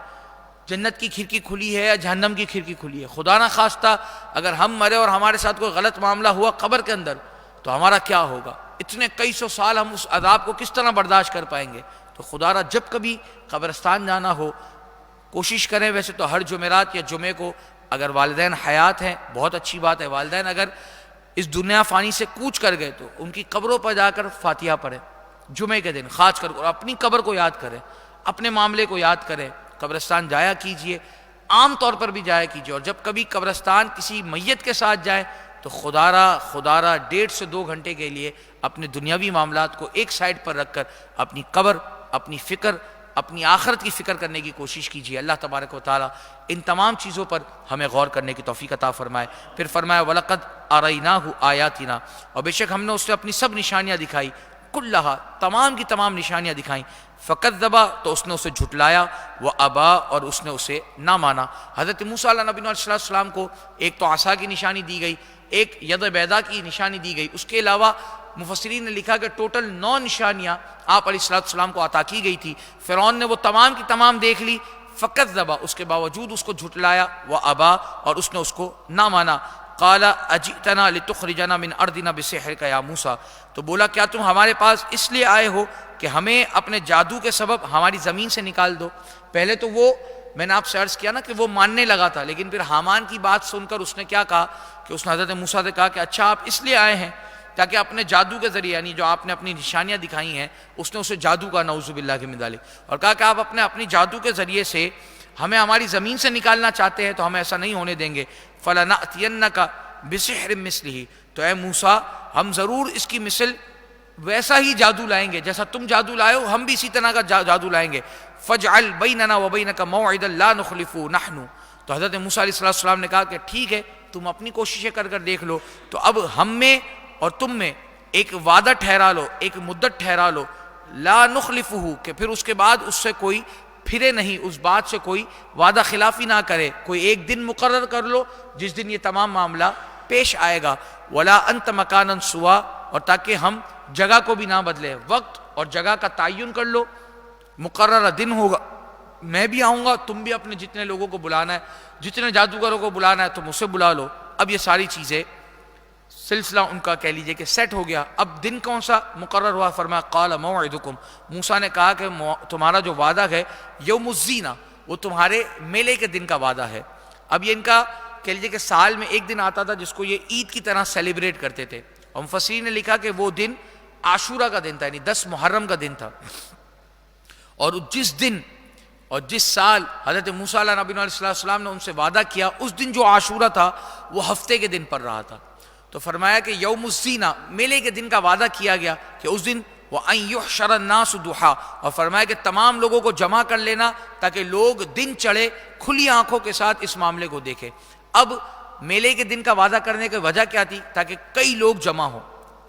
S1: جنت کی کھڑکی کھلی ہے یا جہنم کی کھڑکی کھلی ہے۔ خدا نہ خواستہ اگر ہم مرے اور ہمارے ساتھ کوئی غلط معاملہ ہوا قبر کے اندر تو ہمارا کیا ہوگا، اتنے کئی 100 سال ہم اس عذاب کو کس طرح برداشت کر پائیں گے۔ تو خدا را جب کبھی قبرستان جانا ہو کوشش کریں، ویسے تو ہر جمعرات یا جمعے کو، اگر والدین حیات ہیں بہت اچھی بات ہے، والدین اگر اس دنیا فانی سے کوچ کر گئے تو ان کی قبروں پر جا کر فاتحہ پڑھیں، جمعے کے دن خاص کر اپنی قبر کو یاد کریں، اپنے معاملے کو یاد کریں، قبرستان جایا کیجئے، عام طور پر بھی جایا کیجئے۔ اور جب کبھی قبرستان کسی میت کے ساتھ جائیں تو خدا را 1.5 سے 2 گھنٹے کے لیے اپنے دنیاوی معاملات کو ایک سائڈ پر رکھ کر اپنی قبر، اپنی فکر، اپنی آخرت کی فکر کرنے کی کوشش کیجیے۔ اللہ تبارک و تعالیٰ ان تمام چیزوں پر ہمیں غور کرنے کی توفیق عطا فرمائے۔ پھر فرمایا وَلَقَدْ أَرَيْنَاهُ آيَاتِنَا، اور بے شک ہم نے اسے اپنی سب نشانیاں دکھائی، کلھا، تمام کی تمام نشانیاں دکھائیں، فَكَذَّبَ، تو اس نے اسے جھٹلایا، وَأَبَى، اور اس نے اسے نہ مانا۔ حضرت موسیٰ علیہ نبی علیہ السلام کو ایک تو عصا کی نشانی دی گئی، ایک ید بیضا کی نشانی دی گئی، اس کے علاوہ مفسرین نے لکھا کہ ٹوٹل 9 نشانیاں آپ علیہ السلام کو عطا کی گئی تھی۔ فرعون نے وہ تمام کی تمام دیکھ لی، فَكَذَّبَ، اس کے باوجود اس کو جھٹلایا، وَأَبَى، اور اس نے اس کو نہ مانا۔ قَالَ أَجِئْتَنَا لِتُخْرِجَنَا مِنْ أَرْضِنَا بِسِحْرِكَ يَا موسیٰ، تو بولا کیا تم ہمارے پاس اس لیے آئے ہو کہ ہمیں اپنے جادو کے سبب ہماری زمین سے نکال دو؟ پہلے تو وہ میں نے آپ سے عرض کیا نا کہ وہ ماننے لگا تھا، لیکن پھر حامان کی بات سن کر اس نے کیا کہا کہ اس نے حضرت موسیٰ سے کہا کہ اچھا آپ اس لیے آئے ہیں تاکہ اپنے جادو کے ذریعے، یعنی جو آپ نے اپنی نشانیاں دکھائی ہیں اس نے اسے جادو کا، نعوذ باللہ من ذالک، اور کہا کہ آپ اپنی جادو کے ذریعے سے ہمیں ہماری زمین سے نکالنا چاہتے ہیں تو ہم ایسا نہیں ہونے دیں گے۔ فَلَنَأْتِيَنَّكَ بِسِحْرٍ مِّثْلِهِ، تو اے موسیٰ ہم ضرور اس کی مثل ویسا ہی جادو لائیں گے جیسا تم جادو لائے ہو، ہم بھی اسی طرح کا جادو لائیں گے۔ فَاجْعَلْ بَيْنَنَا وَبَيْنَكَ مَوْعِدًا لَا نُخْلِفُهُ نَحْنُ، تو حضرت موسیٰ علیہ السلام نے کہا کہ ٹھیک ہے تم اپنی کوششیں کر دیکھ لو، تو اب ہم میں اور تم میں ایک وعدہ ٹھہرا لو، ایک مدت ٹھہرا لو، لا نخلفہ، کہ پھر اس کے بعد اس سے کوئی پھرے نہیں، اس بات سے کوئی وعدہ خلافی نہ کرے، کوئی ایک دن مقرر کر لو جس دن یہ تمام معاملہ پیش آئے گا۔ ولا انت مکانا سوا، اور تاکہ ہم جگہ کو بھی نہ بدلے، وقت اور جگہ کا تعین کر لو، مقررہ دن ہوگا، میں بھی آؤں گا، تم بھی اپنے جتنے لوگوں کو بلانا ہے، جتنے جادوگروں کو بلانا ہے تم اسے بلا لو۔ اب یہ ساری چیزیں سلسلہ ان کا کہہ لیجئے کہ سیٹ ہو گیا۔ اب دن کون سا مقرر ہوا؟ فرمایا قال موعدکم، موسیٰ نے کہا کہ تمہارا جو وعدہ ہے یوم الزینہ، وہ تمہارے میلے کے دن کا وعدہ ہے۔ اب یہ ان کا کہہ لیجئے کہ سال میں ایک دن آتا تھا جس کو یہ عید کی طرح سیلیبریٹ کرتے تھے، اور مفسرین نے لکھا کہ وہ دن عاشورہ کا دن تھا، یعنی 10 محرم کا دن تھا، اور جس دن اور جس سال حضرت موسیٰ علیہ نبی علیہ السلام نے ان سے وعدہ کیا، اس دن جو عاشورہ تھا وہ ہفتے کے دن پر رہا تھا۔ تو فرمایا کہ یوم الزینہ، میلے کے دن کا وعدہ کیا گیا کہ اس دن وَأَن يُحْشَرَ النَّاسُ ضُحًى، اور فرمایا کہ تمام لوگوں کو جمع کر لینا تاکہ لوگ دن چڑھے کھلی آنکھوں کے ساتھ اس معاملے کو دیکھیں۔ اب میلے کے دن کا وعدہ کرنے کی وجہ کیا تھی؟ تاکہ کئی لوگ جمع ہوں۔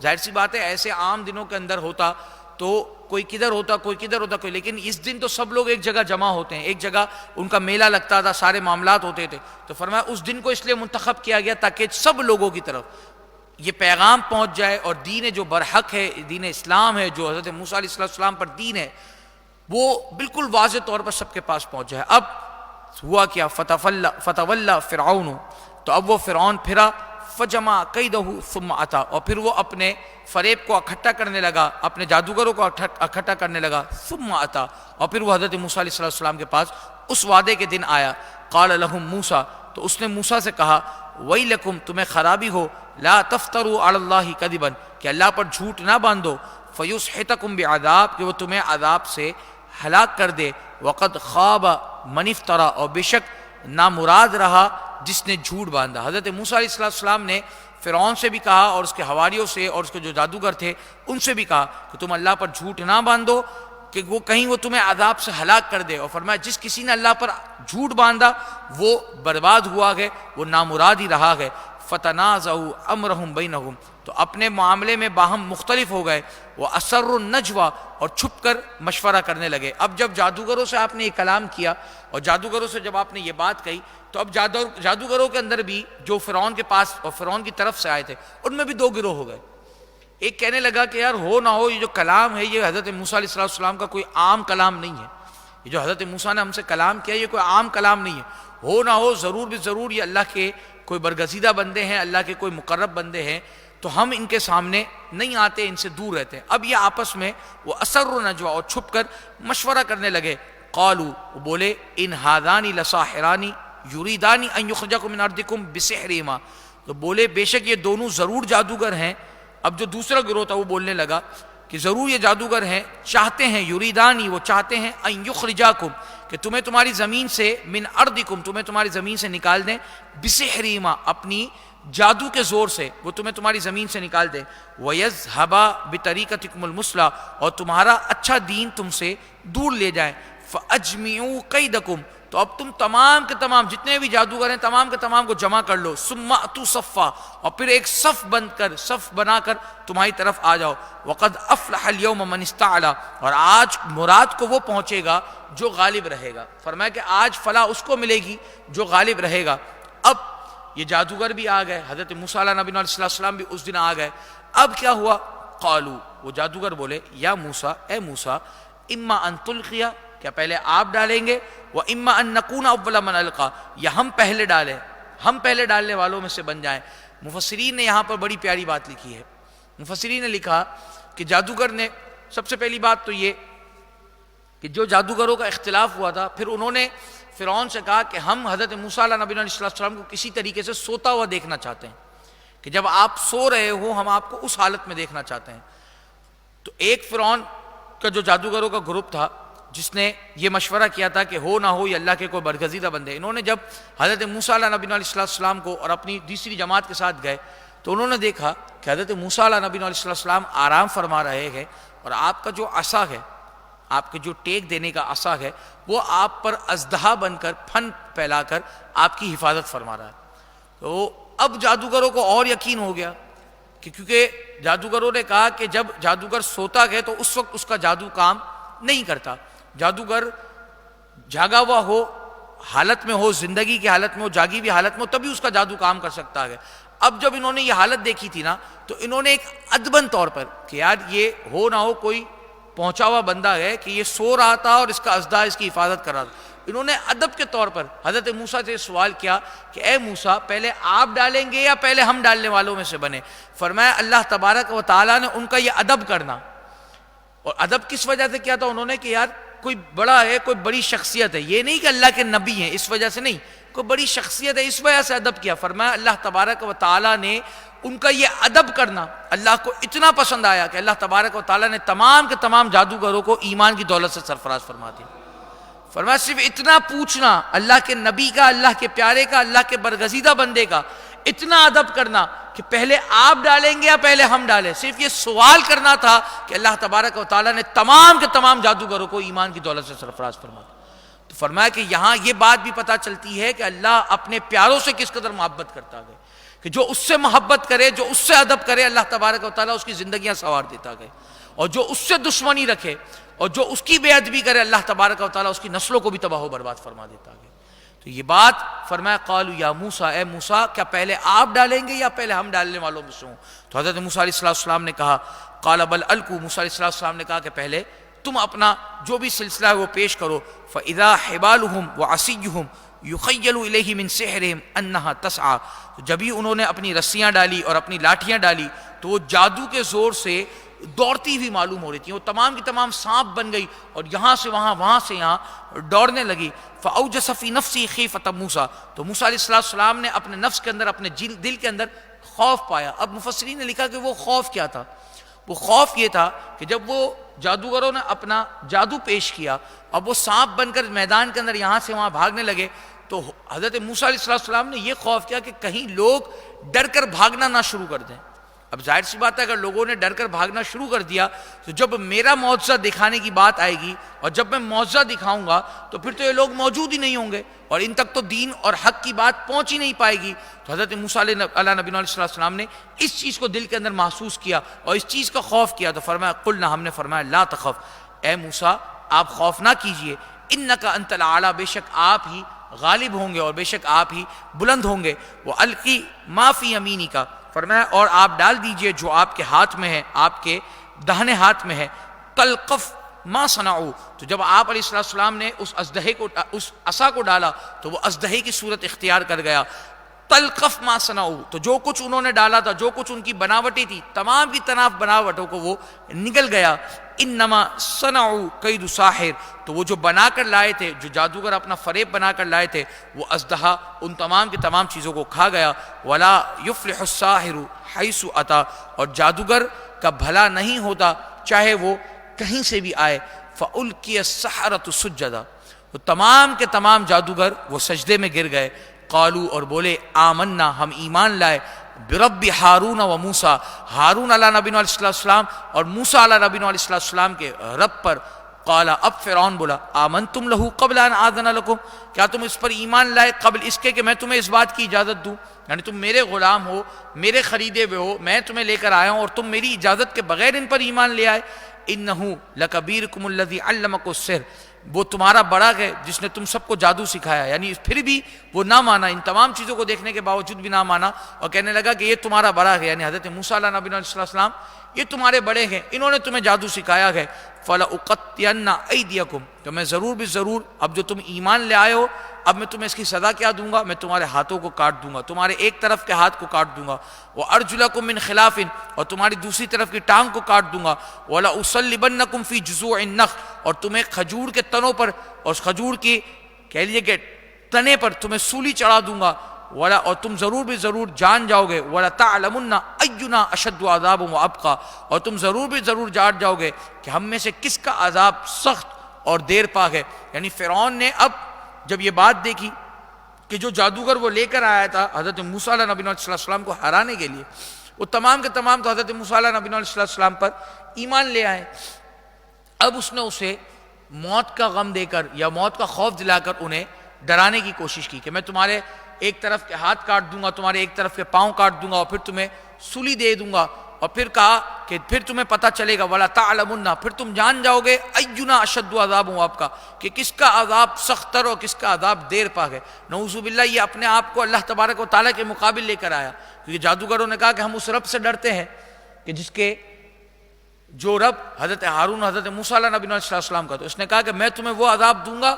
S1: ظاہر سی بات ہے ایسے عام دنوں کے اندر ہوتا تو کوئی کدھر ہوتا، کوئی کدھر ہوتا، کوئی، لیکن اس دن تو سب لوگ ایک جگہ جمع ہوتے ہیں، ایک جگہ ان کا میلہ لگتا تھا، سارے معاملات ہوتے تھے۔ تو فرمایا اس دن کو اس لیے منتخب کیا گیا تاکہ سب لوگوں کی طرف یہ پیغام پہنچ جائے، اور دین جو برحق ہے، دین اسلام ہے، جو حضرت موسیٰ علیہ السلام پر دین ہے، وہ بالکل واضح طور پر سب کے پاس پہنچ جائے۔ اب ہوا کیا؟ فتولی فرعون، تو اب وہ فرعون پھرا، فجمع کیدہ ثم اتی، اور پھر وہ اپنے فریب کو اکٹھا کرنے لگا، اپنے جادوگروں کو اکٹھا کرنے لگا، ثم اتی، اور پھر وہ حضرت موسیٰ علیہ السلام کے پاس اس وعدے کے دن آیا۔ قال لهم موسیٰ، تو اس نے موسیٰ سے کہا ویلکم، تمہیں خرابی ہو، لا تفتروا علی اللہ کذبا، کہ اللہ پر جھوٹ نہ باندھو، فیسحتکم بعذاب، کہ وہ تمہیں عذاب سے ہلاک کر دے، وقد خاب من افترا، اور بے شک نامراد رہا جس نے جھوٹ باندھا۔ حضرت موسیٰ علیہ السلام نے فرعون سے بھی کہا اور اس کے حواریوں سے اور اس کے جو جادوگر تھے ان سے بھی کہا کہ تم اللہ پر جھوٹ نہ باندھو کہ وہ کہیں وہ تمہیں عذاب سے ہلاک کر دے، اور فرمایا جس کسی نے اللہ پر جھوٹ باندھا وہ برباد ہوا گئے، وہ نامراد ہی رہا گئے۔ فتنازعوا امرهم بینہم، تو اپنے معاملے میں باہم مختلف ہو گئے، وہ اسروا النجوى، اور چھپ کر مشورہ کرنے لگے۔ اب جب جادوگروں سے آپ نے یہ کلام کیا اور جادوگروں سے جب آپ نے یہ بات کہی تو اب جادوگروں کے اندر بھی جو فرعون کے پاس اور فرعون کی طرف سے آئے تھے ان میں بھی دو گروہ ہو گئے۔ ایک کہنے لگا کہ یار ہو نہ ہو یہ جو کلام ہے یہ حضرت موسیٰ علیہ السلام کا کوئی عام کلام نہیں ہے، یہ جو حضرت موسیٰ نے ہم سے کلام کیا یہ کوئی عام کلام نہیں ہے، ہو نہ ہو ضرور بھی ضرور یہ اللہ کے کوئی برگزیدہ بندے ہیں، اللہ کے کوئی مقرب بندے ہیں، تو ہم ان کے سامنے نہیں آتے، ان سے دور رہتے ہیں۔ اب یہ آپس میں وہ اسروا نجوى، اور چھپ کر مشورہ کرنے لگے۔ قالوا، وہ بولے ان ھذان لساحران یریدان ان یخرجکم من ارضکم بسحرہما، تو بولے بے شک یہ دونوں ضرور جادوگر ہیں۔ اب جو دوسرا گروہ تھا وہ بولنے لگا کہ ضرور یہ جادوگر ہیں، چاہتے ہیں، یریدانی وہ چاہتے ہیں، ان یخرجکم کہ تمہیں تمہاری زمین سے، من ارضکم تمہیں تمہاری زمین سے نکال دیں، بسحرہما اپنی جادو کے زور سے وہ تمہیں تمہاری زمین سے نکال دیں، وَيَذْهَبَا بِطَرِيقَتِكُمُ الْمُثْلَىٰ اور تمہارا اچھا دین تم سے دور لے جائیں، فَأَجْمِعُوا قَيْدَكُمْ تو اب تم تمام کے تمام جتنے بھی جادوگر ہیں تمام کے تمام کو جمع کر لو، ثُمَّ أَتُوا صَفًّا اور پھر ایک صف بنا کر تمہاری طرف آ جاؤ، وَقَدْ أَفْلَحَ الْيَوْمَ مَنِ اسْتَعْلَىٰ اور آج مراد کو وہ پہنچے گا جو غالب رہے گا، فرمایا کہ آج فلاح اس کو ملے گی جو غالب رہے گا۔ اب یہ جادوگر بھی آ گئے، حضرت موسیٰ علیہ نبی علیہ السلام بھی اس دن آ گئے۔ اب کیا ہوا؟ قالوا وہ جادوگر بولے یا موسیٰ، اے موسیٰ، اما ان تلقی کیا پہلے آپ ڈالیں گے، واما ان نکون اول من القی یا ہم پہلے ڈالیں، ہم پہلے ڈالنے والوں میں سے بن جائیں۔ مفسرین نے یہاں پر بڑی پیاری بات لکھی ہے، مفسرین نے لکھا کہ جادوگر نے سب سے پہلی بات تو یہ کہ جو جادوگروں کا اختلاف ہوا تھا، پھر انہوں نے فرعون سے کہا کہ ہم حضرت موسیٰ علیہ نبی علیہ السلام کو کسی طریقے سے سوتا ہوا دیکھنا چاہتے ہیں، کہ جب آپ سو رہے ہو ہم آپ کو اس حالت میں دیکھنا چاہتے ہیں۔ تو ایک فرعون کا جو جادوگروں کا گروپ تھا جس نے یہ مشورہ کیا تھا کہ ہو نہ ہو یہ اللہ کے کوئی برگزیدہ بندے، انہوں نے جب حضرت موسیٰ علیہ نبی علیہ السلام کو اور اپنی دوسری جماعت کے ساتھ گئے تو انہوں نے دیکھا کہ حضرت موسیٰ علیہ نبی علیہ السلام آرام فرما رہے ہیں اور آپ کا جو عصا ہے، آپ کے جو ٹیک دینے کا عصا ہے، وہ آپ پر اژدہا بن کر پھن پھیلا کر آپ کی حفاظت فرما رہا ہے۔ تو اب جادوگروں کو اور یقین ہو گیا کہ کیونکہ جادوگروں نے کہا کہ جب جادوگر سوتا ہے تو اس وقت اس کا جادو کام نہیں کرتا، جادوگر جاگا ہوا ہو، حالت میں ہو، زندگی کی حالت میں ہو، جاگی ہوئی حالت میں ہو، تبھی اس کا جادو کام کر سکتا ہے۔ اب جب انہوں نے یہ حالت دیکھی تھی نا تو انہوں نے ایک ادبن طور پر کہ یار یہ ہو نہ ہو کوئی پہنچا ہوا بندہ ہے کہ یہ سو رہا تھا اور اس کا اژدہا اس کی حفاظت کر رہا تھا، انہوں نے ادب کے طور پر حضرت موسیٰ سے سوال کیا کہ اے موسیٰ پہلے آپ ڈالیں گے یا پہلے ہم ڈالنے والوں میں سے بنے؟ فرمایا اللہ تبارک و تعالیٰ نے ان کا یہ ادب کرنا، اور ادب کس وجہ سے کیا تھا انہوں نے کہ یار کوئی بڑا ہے، کوئی بڑی شخصیت ہے، یہ نہیں کہ اللہ کے نبی ہیں اس وجہ سے نہیں، کوئی بڑی شخصیت ہے اس وجہ سے ادب کیا۔ فرمایا اللہ تبارک و تعالیٰ نے ان کا یہ ادب کرنا اللہ کو اتنا پسند آیا کہ اللہ تبارک و تعالیٰ نے تمام کے تمام جادوگروں کو ایمان کی دولت سے سرفراز فرما دیا۔ فرمایا صرف اتنا پوچھنا اللہ کے نبی کا، اللہ کے پیارے کا، اللہ کے برگزیدہ بندے کا اتنا ادب کرنا کہ پہلے آپ ڈالیں گے یا پہلے ہم ڈالیں، صرف یہ سوال کرنا تھا کہ اللہ تبارک و تعالیٰ نے تمام کے تمام جادوگروں کو ایمان کی دولت سے سرفراز فرما دیا۔ تو فرمایا کہ یہاں یہ بات بھی پتہ چلتی ہے کہ اللہ اپنے پیاروں سے کس قدر محبت کرتا ہے کہ جو اس سے محبت کرے، جو اس سے ادب کرے، اللہ تبارک و تعالیٰ اس کی زندگیاں سنوار دیتا ہے، اور جو اس سے دشمنی رکھے اور جو اس کی بے ادبی کرے اللہ تبارک و تعالیٰ اس کی نسلوں کو بھی تباہ و برباد فرما دیتا ہے۔ تو یہ بات فرمایا قالوا یا موسیٰ، اے موسیٰ کیا پہلے آپ ڈالیں گے یا پہلے ہم ڈالنے والوں میں سے ہوں؟ تو حضرت موسیٰ علیہ السلام نے کہا قال بل القوا، موسیٰ علیہ السلام نے کہا کہ پہلے تم اپنا جو بھی سلسلہ ہے وہ پیش کرو۔ فَإِذَا حِبَالُهُمْ وَعَصِيُّهُمْ يُخَيَّلُ إِلَيْهِ مِنْ سِحْرِهِمْ أَنَّهَا تَسْعَىٰ، تو جب ہی انہوں نے اپنی رسیاں ڈالی اور اپنی لاٹھیاں ڈالی تو وہ جادو کے زور سے دوڑتی ہوئی معلوم ہو رہی تھی، وہ تمام کی تمام سانپ بن گئی اور یہاں سے وہاں، وہاں سے یہاں دوڑنے لگی۔ فَأَوْجَسَ فِي نَفْسِهِ خِيفَةَ موسیٰ، تو موسیٰ علیہ السلام نے اپنے نفس کے اندر، اپنے دل کے اندر خوف پایا۔ اب مفسرین نے لکھا کہ وہ خوف کیا تھا؟ وہ خوف یہ تھا کہ جب وہ جادوگروں نے اپنا جادو پیش کیا، اب وہ سانپ بن کر میدان کے اندر یہاں سے وہاں بھاگنے لگے، تو حضرت موسیٰ علیہ السلام نے یہ خوف کیا کہ کہیں لوگ ڈر کر بھاگنا نہ شروع کر دیں۔ اب ظاہر سی بات ہے اگر لوگوں نے ڈر کر بھاگنا شروع کر دیا تو جب میرا معجزہ دکھانے کی بات آئے گی اور جب میں معجزہ دکھاؤں گا تو پھر تو یہ لوگ موجود ہی نہیں ہوں گے اور ان تک تو دین اور حق کی بات پہنچ ہی نہیں پائے گی۔ تو حضرت موسیٰ علیہ نبی علیہ السلام نے اس چیز کو دل کے اندر محسوس کیا اور اس چیز کا خوف کیا، تو فرمایا قلنا، ہم نے فرمایا لا تخف، اے موسیٰ آپ خوف نہ کیجئے، انک انت الاعلی، بے شک آپ ہی غالب ہوں گے اور بے شک آپ ہی بلند ہوں گے۔ وَأَلْقِ مَا فِي يَمِينِكَ، فرمایا اور آپ ڈال دیجئے جو آپ کے ہاتھ میں ہے، آپ کے دہنے ہاتھ میں ہے۔ تلقف ما صنعوا، تو جب آپ علیہ السلام نے اس اژدہے کو، اس عصا کو ڈالا تو وہ اژدہے کی صورت اختیار کر گیا۔ تلقف ما صنعوا، تو جو کچھ انہوں نے ڈالا تھا، جو کچھ ان کی بناوٹیں تھی، تمام کی تمام بناوٹوں کو وہ نگل گیا۔ انما صنعوا کید ساحر، تو وہ جو بنا کر لائے تھے، جو جادوگر اپنا فریب بنا کر لائے تھے، وہ اژدہا ان تمام کی تمام چیزوں کو کھا گیا۔ ولا یفلح الساحر حیث اتی، اور جادوگر کا بھلا نہیں ہوتا چاہے وہ کہیں سے بھی آئے۔ فألقی السحرۃ سجدا، وہ تمام کے تمام جادوگر وہ سجدے میں گر گئے۔ قالوا، اور بولے آمنا، ہم ایمان لائے، برب ہارون و موسیٰ، ہارون علیہ نبی علیہ السلام اور موسیٰ علیہ نبی علیہ السلام کے رب پر۔ قال، اب فرعون بولا آمنتم لہ قبل ان آذن لکم، کیا تم اس پر ایمان لائے قبل اس کے کہ میں تمہیں اس بات کی اجازت دوں؟ یعنی تم میرے غلام ہو، میرے خریدے ہوئے ہو، میں تمہیں لے کر آیا ہوں اور تم میری اجازت کے بغیر ان پر ایمان لے آئے؟ انہ لکبیرکم الذی علمکم السحر، وہ تمہارا بڑا ہے جس نے تم سب کو جادو سکھایا۔ یعنی پھر بھی وہ نہ مانا، ان تمام چیزوں کو دیکھنے کے باوجود بھی نہ مانا اور کہنے لگا کہ یہ تمہارا بڑا ہے، یعنی حضرت موسیٰ علیہ نبی علیہ السلام، یہ تمہارے بڑے ہیں، انہوں نے تمہیں جادو سکھایا ہے۔ فَلَأُقَطِّعَنَّ أَيْدِيَكُمْ، تو میں ضرور بھی ضرور، اب جو تم ایمان لے آئے ہو، اب میں تمہیں اس کی سزا کیا دوں گا؟ میں تمہارے ہاتھوں کو کاٹ دوں گا، تمہارے ایک طرف کے ہاتھ کو کاٹ دوں گا۔ وَأَرْجُلَكُم مِّن خِلَافٍ، اور تمہاری دوسری طرف کی ٹانگ کو کاٹ دوں گا۔ وَلَأُصَلِّبَنَّكُمْ فِي جُذُوعِ النَّخْلِ، اور تمہیں کھجور کے تنوں پر اور کھجور کی کہہ لیجیے کہ تنے پر تمہیں سولی چڑھا دوں گا۔ ولا اور تم ضرور بھی ضرور جان جاؤ گے وَلَتَعْلَمُنَّ أَيُّنَا أَشَدُّ عَذَابًا وَأَبْقَىٰ اور تم ضرور بھی ضرور جان جاؤ گے کہ ہم میں سے کس کا عذاب سخت اور دیر پا ہے. یعنی فرعون نے اب جب یہ بات دیکھی کہ جو جادوگر وہ لے کر آیا تھا حضرت موسیٰ علیہ نبی علیہ السلام کو ہرانے کے لیے، وہ تمام کے تمام تو حضرت موسیٰ علیہ نبی علیہ السلام پر ایمان لے آئے. اب اس نے اسے موت کا غم دے کر یا موت کا خوف دلا کر انہیں ڈرانے کی کوشش کی کہ میں تمہارے ایک طرف کے ہاتھ کاٹ دوں گا، تمہارے ایک طرف کے پاؤں کاٹ دوں گا، اور پھر تمہیں سولی دے دوں گا، اور پھر کہا کہ پھر تمہیں پتہ چلے گا وَلَتَعْلَمُنَّ پھر تم جان جاؤ گے أَيُّنَا أَشَدُّ عَذَابًا وَأَبْقَىٰ کہ کس کا عذاب سخت تر اور کس کا عذاب دیر پا ہے. نعوذ باللہ یہ اپنے آپ کو اللہ تبارک و تعالیٰ کے مقابل لے کر آیا، کیونکہ جادوگروں نے کہا کہ ہم اس رب سے ڈرتے ہیں کہ جس کے جو رب حضرت ہارون حضرت موسیٰ علیہ نبی علیہ السلام کا، تو اس نے کہا کہ میں تمہیں وہ عذاب دوں گا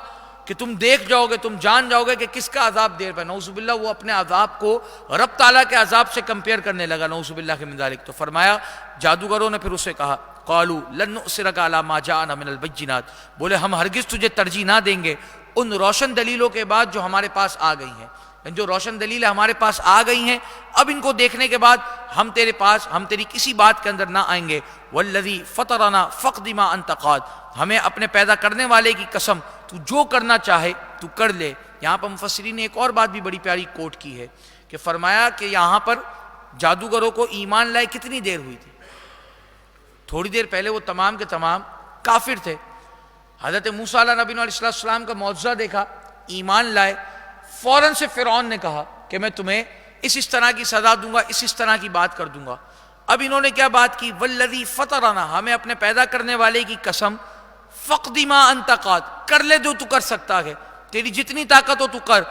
S1: کہ تم دیکھ جاؤ گے، تم جان جاؤ گے کہ کس کا عذاب دیر پہ. نعوذ باللہ وہ اپنے عذاب کو رب تعالیٰ کے عذاب سے کمپیئر کرنے لگا. نعوذ باللہ من ذالک. تو فرمایا جادوگروں نے پھر اسے کہا قالوا لن نؤثرك على ما جاءنا من البينات بولے ہم ہرگز تجھے ترجیح نہ دیں گے ان روشن دلیلوں کے بعد جو ہمارے پاس آ گئی ہیں. جو روشن دلیلیں ہمارے پاس آ گئی ہیں اب ان کو دیکھنے کے بعد ہم تیرے پاس ہم تیری کسی بات کے اندر نہ آئیں گے. والذی فطرنا فاقض ما انت قاض ہمیں اپنے پیدا کرنے والے کی قسم تو جو کرنا چاہے تو کر لے. یہاں پر مفسرین نے ایک اور بات بھی بڑی پیاری کوٹ کی ہے کہ فرمایا کہ یہاں پر جادوگروں کو ایمان لائے کتنی دیر ہوئی تھی؟ تھوڑی دیر پہلے وہ تمام کے تمام کافر تھے. حضرت موسیٰ علیہ نبی علیہ السلام کا معجزہ دیکھا، ایمان لائے، فوراً سے فرعون نے کہا کہ میں تمہیں اس طرح کی سزا دوں گا، اس طرح کی بات کر دوں گا. اب انہوں نے کیا بات کی؟ والذی فطرنا ہمیں اپنے پیدا کرنے والے کی قسم فاقض ما انت قاض کر لے جو تو کر سکتا ہے، تیری جتنی طاقت ہو تو کر.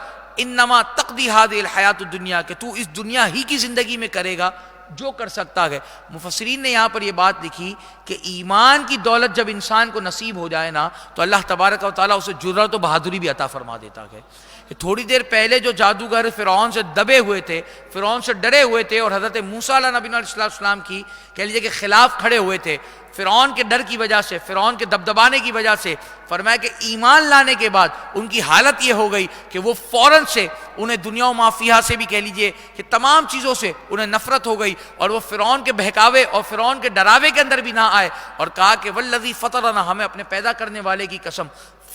S1: انما تقضی هذه الحیات الدنیا کہ تو اس دنیا ہی کی زندگی میں کرے گا جو کر سکتا ہے. مفسرین نے یہاں پر یہ بات لکھی کہ ایمان کی دولت جب انسان کو نصیب ہو جائے نا تو اللہ تبارک و تعالیٰ اسے جرأت و بہادری بھی عطا فرما دیتا ہے. کہ تھوڑی دیر پہلے جو جادوگر فرعون سے دبے ہوئے تھے، فرعون سے ڈرے ہوئے تھے اور حضرت موسیٰ علیہ نبی علیہ السلام کی کہہ لیجیے کہ خلاف کھڑے ہوئے تھے، فرعون کے ڈر کی وجہ سے، فرعون کے دبدبانے کی وجہ سے، فرمایا کہ ایمان لانے کے بعد ان کی حالت یہ ہو گئی کہ وہ فوراً سے انہیں دنیا و مافیہ سے بھی کہہ لیجئے کہ تمام چیزوں سے انہیں نفرت ہو گئی، اور وہ فرعون کے بہکاوے اور فرعون کے ڈراوے کے اندر بھی نہ آئے، اور کہا کہ والذی فطرنا ہمیں اپنے پیدا کرنے والے کی قسم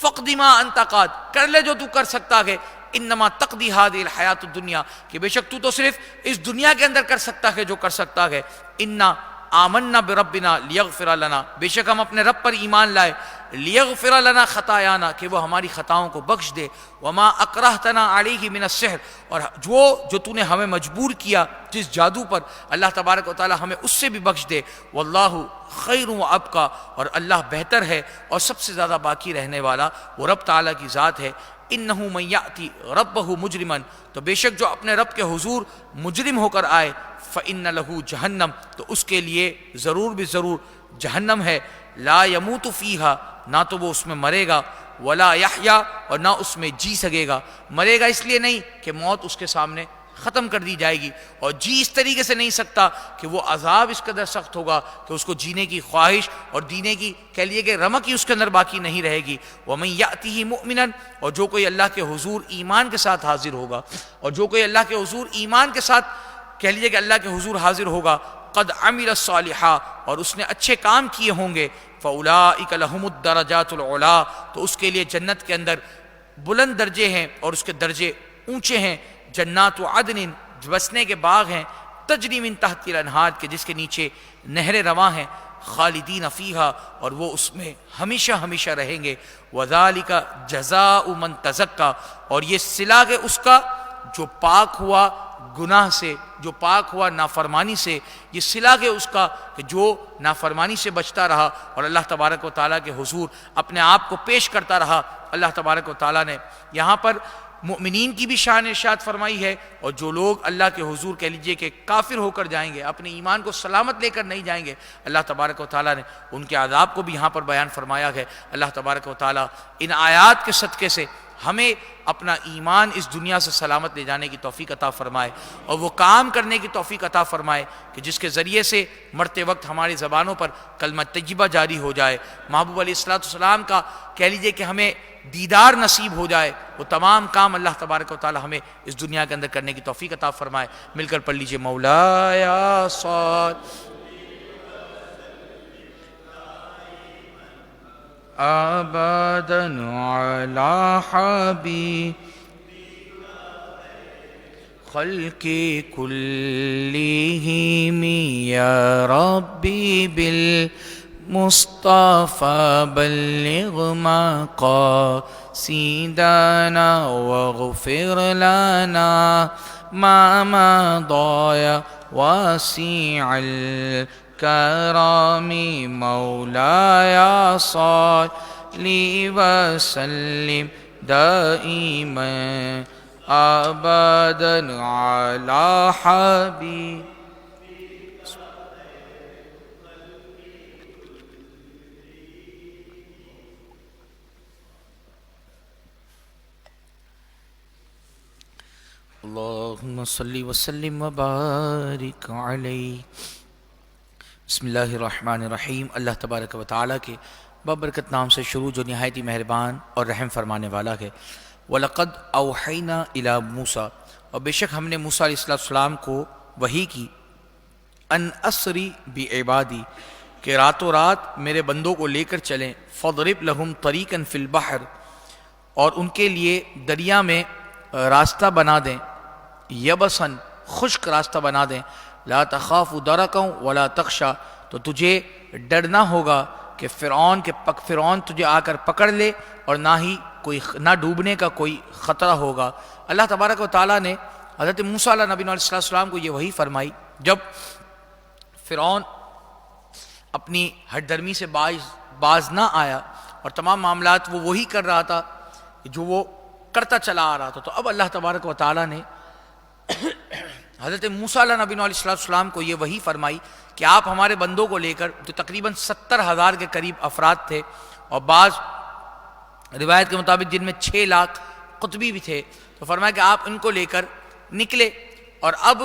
S1: فاقض ما انت قاض کر لے جو تو کر سکتا ہے. انما تقضی هذه الحیات الدنیا کہ بے شک تو صرف اس دنیا کے اندر کر سکتا ہے جو کر سکتا ہے. انا آمنا بربنا لیغفر لنا بے شک ہم اپنے رب پر ایمان لائے، لیغفر لنا خطایانا کہ وہ ہماری خطاؤں کو بخش دے، وما اکرہتنا علیہ من السحر اور جو تو نے ہمیں مجبور کیا جس جادو پر اللہ تبارک و تعالی ہمیں اس سے بھی بخش دے. واللہ خیر و ابقا اور اللہ بہتر ہے اور سب سے زیادہ باقی رہنے والا وہ رب تعالیٰ کی ذات ہے. انہ من یأتی ربہ مجرما تو بے شک جو اپنے رب کے حضور مجرم ہو کر آئے، فإن لہ جہنم تو اس کے لیے ضرور بھی ضرور جہنم ہے. لا یموت فیہا نہ تو وہ اس میں مرے گا، ولا یحیا اور نہ اس میں جی سکے گا. مرے گا اس لیے نہیں کہ موت اس کے سامنے ختم کر دی جائے گی، اور جی اس طریقے سے نہیں سکتا کہ وہ عذاب اس قدر سخت ہوگا کہ اس کو جینے کی خواہش اور دینے کی کہہ لیے کہ رمق ہی اس کے اندر باقی نہیں رہے گی. وَمَن يَأْتِهِ مُؤْمِنًا اور جو کوئی اللہ کے حضور ایمان کے ساتھ حاضر ہوگا، اور جو کوئی اللہ کے حضور ایمان کے ساتھ کہہ لیجیے کہ اللہ کے حضور حاضر ہوگا، قد عمل الصالحات اور اس نے اچھے کام کیے ہوں گے، فَأُولَٰئِكَ لَهُمُ الدَّرَجَاتُ الْعُلَىٰ تو اس کے لیے جنت کے اندر بلند درجے ہیں اور اس کے درجے اونچے ہیں. جنات عدن بسنے کے باغ ہیں، تجری من تحت الانہار کے جس کے نیچے نہریں رواں ہیں، خالدین فیہا اور وہ اس میں ہمیشہ ہمیشہ رہیں گے. وذالک جزاء من تزکا اور یہ صلہ ہے اس کا جو پاک ہوا گناہ سے، جو پاک ہوا نافرمانی سے. یہ صلہ ہے اس کا کہ جو نافرمانی سے بچتا رہا اور اللہ تبارک و تعالیٰ کے حضور اپنے آپ کو پیش کرتا رہا. اللہ تبارک و تعالیٰ نے یہاں پر مؤمنین کی بھی شان ارشاد فرمائی ہے، اور جو لوگ اللہ کے حضور کہہ لیجئے کہ کافر ہو کر جائیں گے، اپنے ایمان کو سلامت لے کر نہیں جائیں گے، اللہ تبارک و تعالیٰ نے ان کے عذاب کو بھی یہاں پر بیان فرمایا ہے. اللہ تبارک و تعالیٰ ان آیات کے صدقے سے ہمیں اپنا ایمان اس دنیا سے سلامت لے جانے کی توفیق عطا فرمائے، اور وہ کام کرنے کی توفیق عطا فرمائے کہ جس کے ذریعے سے مرتے وقت ہماری زبانوں پر کلمہ طیبہ جاری ہو جائے، محبوب علیہ السلام کا کہہ لیجئے کہ ہمیں دیدار نصیب ہو جائے، وہ تمام کام اللہ تبارک و تعالی ہمیں اس دنیا کے اندر کرنے کی توفیق عطا فرمائے۔ مل کر پڑھ لیجئے مولایا صل ابدا علی حبیب خلق کلہم یا ربی بالمصطفى بلغ مقاصدنا واغفر لنا ما مضى واسع الكرم مولاي صل وسلم دائما ابدا على حبيب اللہم صلی وسلم وبارک علیہ۔ بسم اللہ الرحمن الرحیم۔ اللہ تبارک و تعالیٰ کے بابرکت نام سے شروع جو نہایت ہی مہربان اور رحم فرمانے والا ہے۔ وَلَقَدْ أَوْحَيْنَا إِلَى مُوسَىٰ، اور بے شک ہم نے موسیٰ علیہ السلام کو وحی کی، ان اسری بعبادی، کہ راتوں رات میرے بندوں کو لے کر چلیں، فَضْرِبْ لَهُمْ طَرِيقًا فِي الْبَحْرِ، اور ان کے لیے دریا میں راستہ بنا دیں، یبسن خشک راستہ بنا دیں، لا تخاف درکا ولا تخشا، تو تجھے ڈرنا ہوگا کہ فرعون تجھے آ کر پکڑ لے، اور نہ ڈوبنے کا کوئی خطرہ ہوگا۔ اللہ تبارک و تعالیٰ نے حضرت موسیٰ علیہ نبی علیہ السلام کو یہ وحی فرمائی جب فرعون اپنی ہٹ درمی سے باز نہ آیا اور تمام معاملات وہ وہی کر رہا تھا جو وہ کرتا چلا آ رہا تھا، تو اب اللہ تبارک و تعالیٰ نے حضرت موسیٰ علیہ نبی علیہ السلام کو یہ وحی فرمائی کہ آپ ہمارے بندوں کو لے کر، جو تقریباً 70,000 کے قریب افراد تھے، اور بعض روایت کے مطابق جن میں 6 لاکھ قطبی بھی تھے، تو فرمایا کہ آپ ان کو لے کر نکلے، اور اب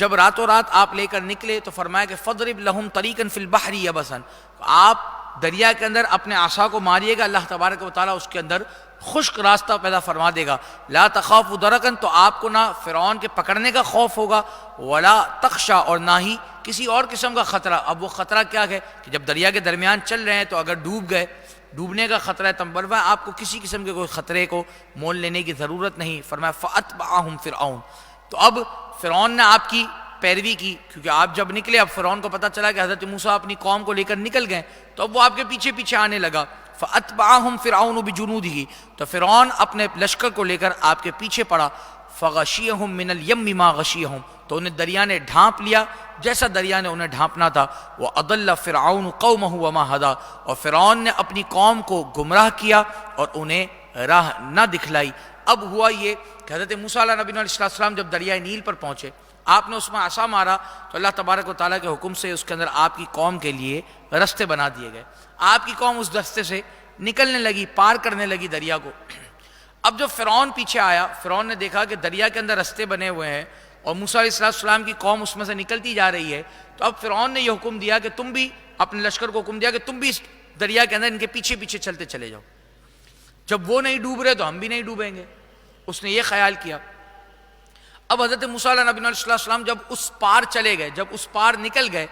S1: جب راتوں رات آپ لے کر نکلے تو فرمایا کہ فَضْرِبْ لَهُمْ طَرِيقًا فِي الْبَحْرِ يَبَسًا، آپ دریا کے اندر اپنے عصا کو ماریے گا، اللہ تبارک و تعالیٰ اس کے اندر خشک راستہ پیدا فرما دے گا، لا تخاف درکن، تو آپ کو نہ فرعون کے پکڑنے کا خوف ہوگا، ولا تخشا، اور نہ ہی کسی اور قسم کا خطرہ۔ اب وہ خطرہ کیا ہے کہ جب دریا کے درمیان چل رہے ہیں تو اگر ڈوب گئے، ڈوبنے کا خطرہ ہے، تم بروا آپ کو کسی قسم کے کوئی خطرے کو مول لینے کی ضرورت نہیں۔ فرمایا فَأَتْبَعَهُمْ فِرْعَوْنُ، تو اب فرعون نے آپ کی پیروی کی، کیونکہ آپ جب نکلے، اب فرعون کو پتہ چلا کہ حضرت موسیٰ اپنی قوم کو لے کر نکل گئے، تو اب وہ آپ کے پیچھے پیچھے آنے لگا۔ فَأَتْبَعَهُمْ فِرْعَوْنُ بِجُنُودِهِ، تو فرعون اپنے لشکر کو لے کر آپ کے پیچھے پڑا۔ فَغَشِيَهُمْ مِنَ الْيَمِّ مَا غَشِيَهُمْ، تو انہیں دریا نے ڈھانپ لیا جیسا دریا نے انہیں ڈھانپنا تھا۔ وَأَضَلَّ فِرْعَوْنُ قَوْمَهُ وَمَا هَدَىٰ، اور فرعون نے اپنی قوم کو گمراہ کیا اور انہیں راہ نہ دکھلائی۔ اب ہوا یہ کہ حضرت موسیٰ علیہ نبی علیہ السلام جب دریائے نیل پر پہنچے، آپ نے اس میں عصا مارا تو اللہ تبارک و تعالیٰ کے حکم سے اس کے اندر آپ کی قوم کے لیے رستے بنا دیے گئے۔ آپ کی قوم اس رستے سے نکلنے لگی، پار کرنے لگی دریا کو۔ اب جب فرعون پیچھے آیا، فرعون نے دیکھا کہ دریا کے اندر رستے بنے ہوئے ہیں اور موسیٰ علیہ السلام کی قوم اس میں سے نکلتی جا رہی ہے، تو اب فرعون نے یہ حکم دیا کہ تم بھی اپنے لشکر کو حکم دیا کہ تم بھی اس دریا کے اندر ان کے پیچھے پیچھے چلتے چلے جاؤ، جب وہ نہیں ڈوب رہے تو ہم بھی نہیں ڈوبیں گے۔ اس نے یہ خیال کیا۔ اب حضرت موسیٰ علیہ نبی علیہ السلام جب اس پار چلے گئے، جب اس پار نکل گئے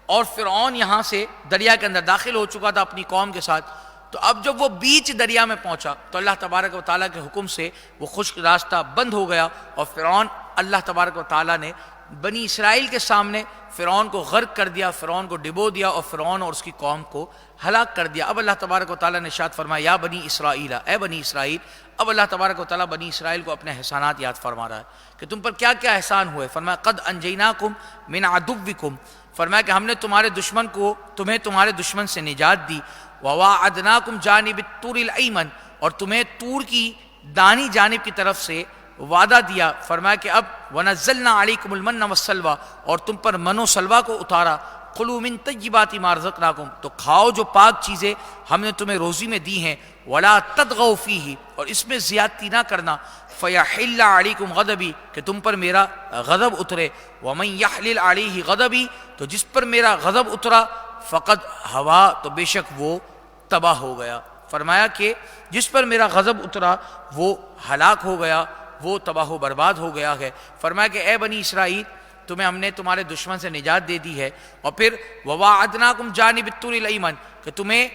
S1: اور فرعون یہاں سے دریا کے اندر داخل ہو چکا تھا اپنی قوم کے ساتھ، تو اب جب وہ بیچ دریا میں پہنچا تو اللہ تبارک و تعالیٰ کے حکم سے وہ خشک راستہ بند ہو گیا، اور فرعون، اللہ تبارک و تعالیٰ نے بنی اسرائیل کے سامنے فرعون کو غرق کر دیا، فرعون کو ڈبو دیا، اور فرعون اور اس کی قوم کو ہلاک کر دیا۔ اب اللہ تبارک و تعالیٰ نے ارشاد فرمایا یا بنی اسرائیل، اے بنی اسرائیل۔ اب اللہ تبارک و تعالیٰ بنی اسرائیل کو اپنے احسانات یاد فرما رہا ہے کہ تم پر کیا کیا احسان ہوئے۔ فرمایا قد انجیناکم من عدوکم، فرمایا کہ ہم نے تمہیں تمہارے دشمن سے نجات دی۔ وواعدناکم جانب الطور الایمن، اور تمہیں طور کی دانی جانب کی طرف سے وعدہ دیا۔ فرمایا کہ اب ونزلنا علیکم المن والسلوى، اور تم پر من و سلوہ کو اتارا۔ قلوا من طیبات ما رزقناکم، تو کھاؤ جو پاک چیزیں ہم نے تمہیں روزی میں دی ہیں، ولا تطغوا فیہ، اور اس میں زیادتی نہ کرنا، فیحل علیکم غضبی، کہ تم پر میرا غضب اترے، ومن یحلل علیہ غضبی، تو جس پر میرا غضب اترا، فقد ہوا، تو بے شک وہ تباہ ہو گیا۔ فرمایا کہ جس پر میرا غضب اترا وہ ہلاک ہو گیا، وہ تباہ و برباد ہو گیا ہے۔ فرمایا کہ اے بنی اسرائیل، تمہیں ہم نے تمہارے دشمن سے نجات دے دی ہے، اور پھر وواعدناکم جانب الطور الایمن، کہ تمہیں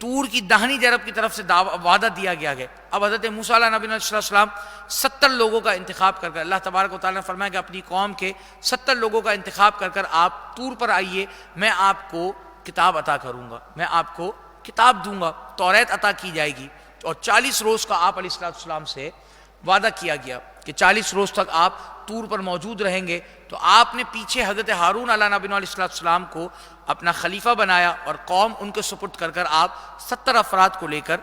S1: طور کی داہنی جانب کی طرف سے وعدہ دیا گیا ہے۔ اب حضرت موسیٰ علیہ نبی صلی اللہ علیہ وسلم 70 لوگوں کا انتخاب کر کر، اللہ تبارک و تعالیٰ نے فرمایا کہ اپنی قوم کے 70 لوگوں کا انتخاب کر کر آپ طور پر آئیے، میں آپ کو کتاب عطا کروں گا، میں آپ کو کتاب دوں گا، توریت عطا کی جائے گی۔ اور 40 روز کا آپ علیہ السلام سے وعدہ کیا گیا کہ 40 روز تک آپ طور پر موجود رہیں گے۔ تو آپ نے پیچھے حضرت ہارون علیہ نبی علیہ السلام کو اپنا خلیفہ بنایا، اور قوم ان کے سپرد کر کر آپ 70 افراد کو لے کر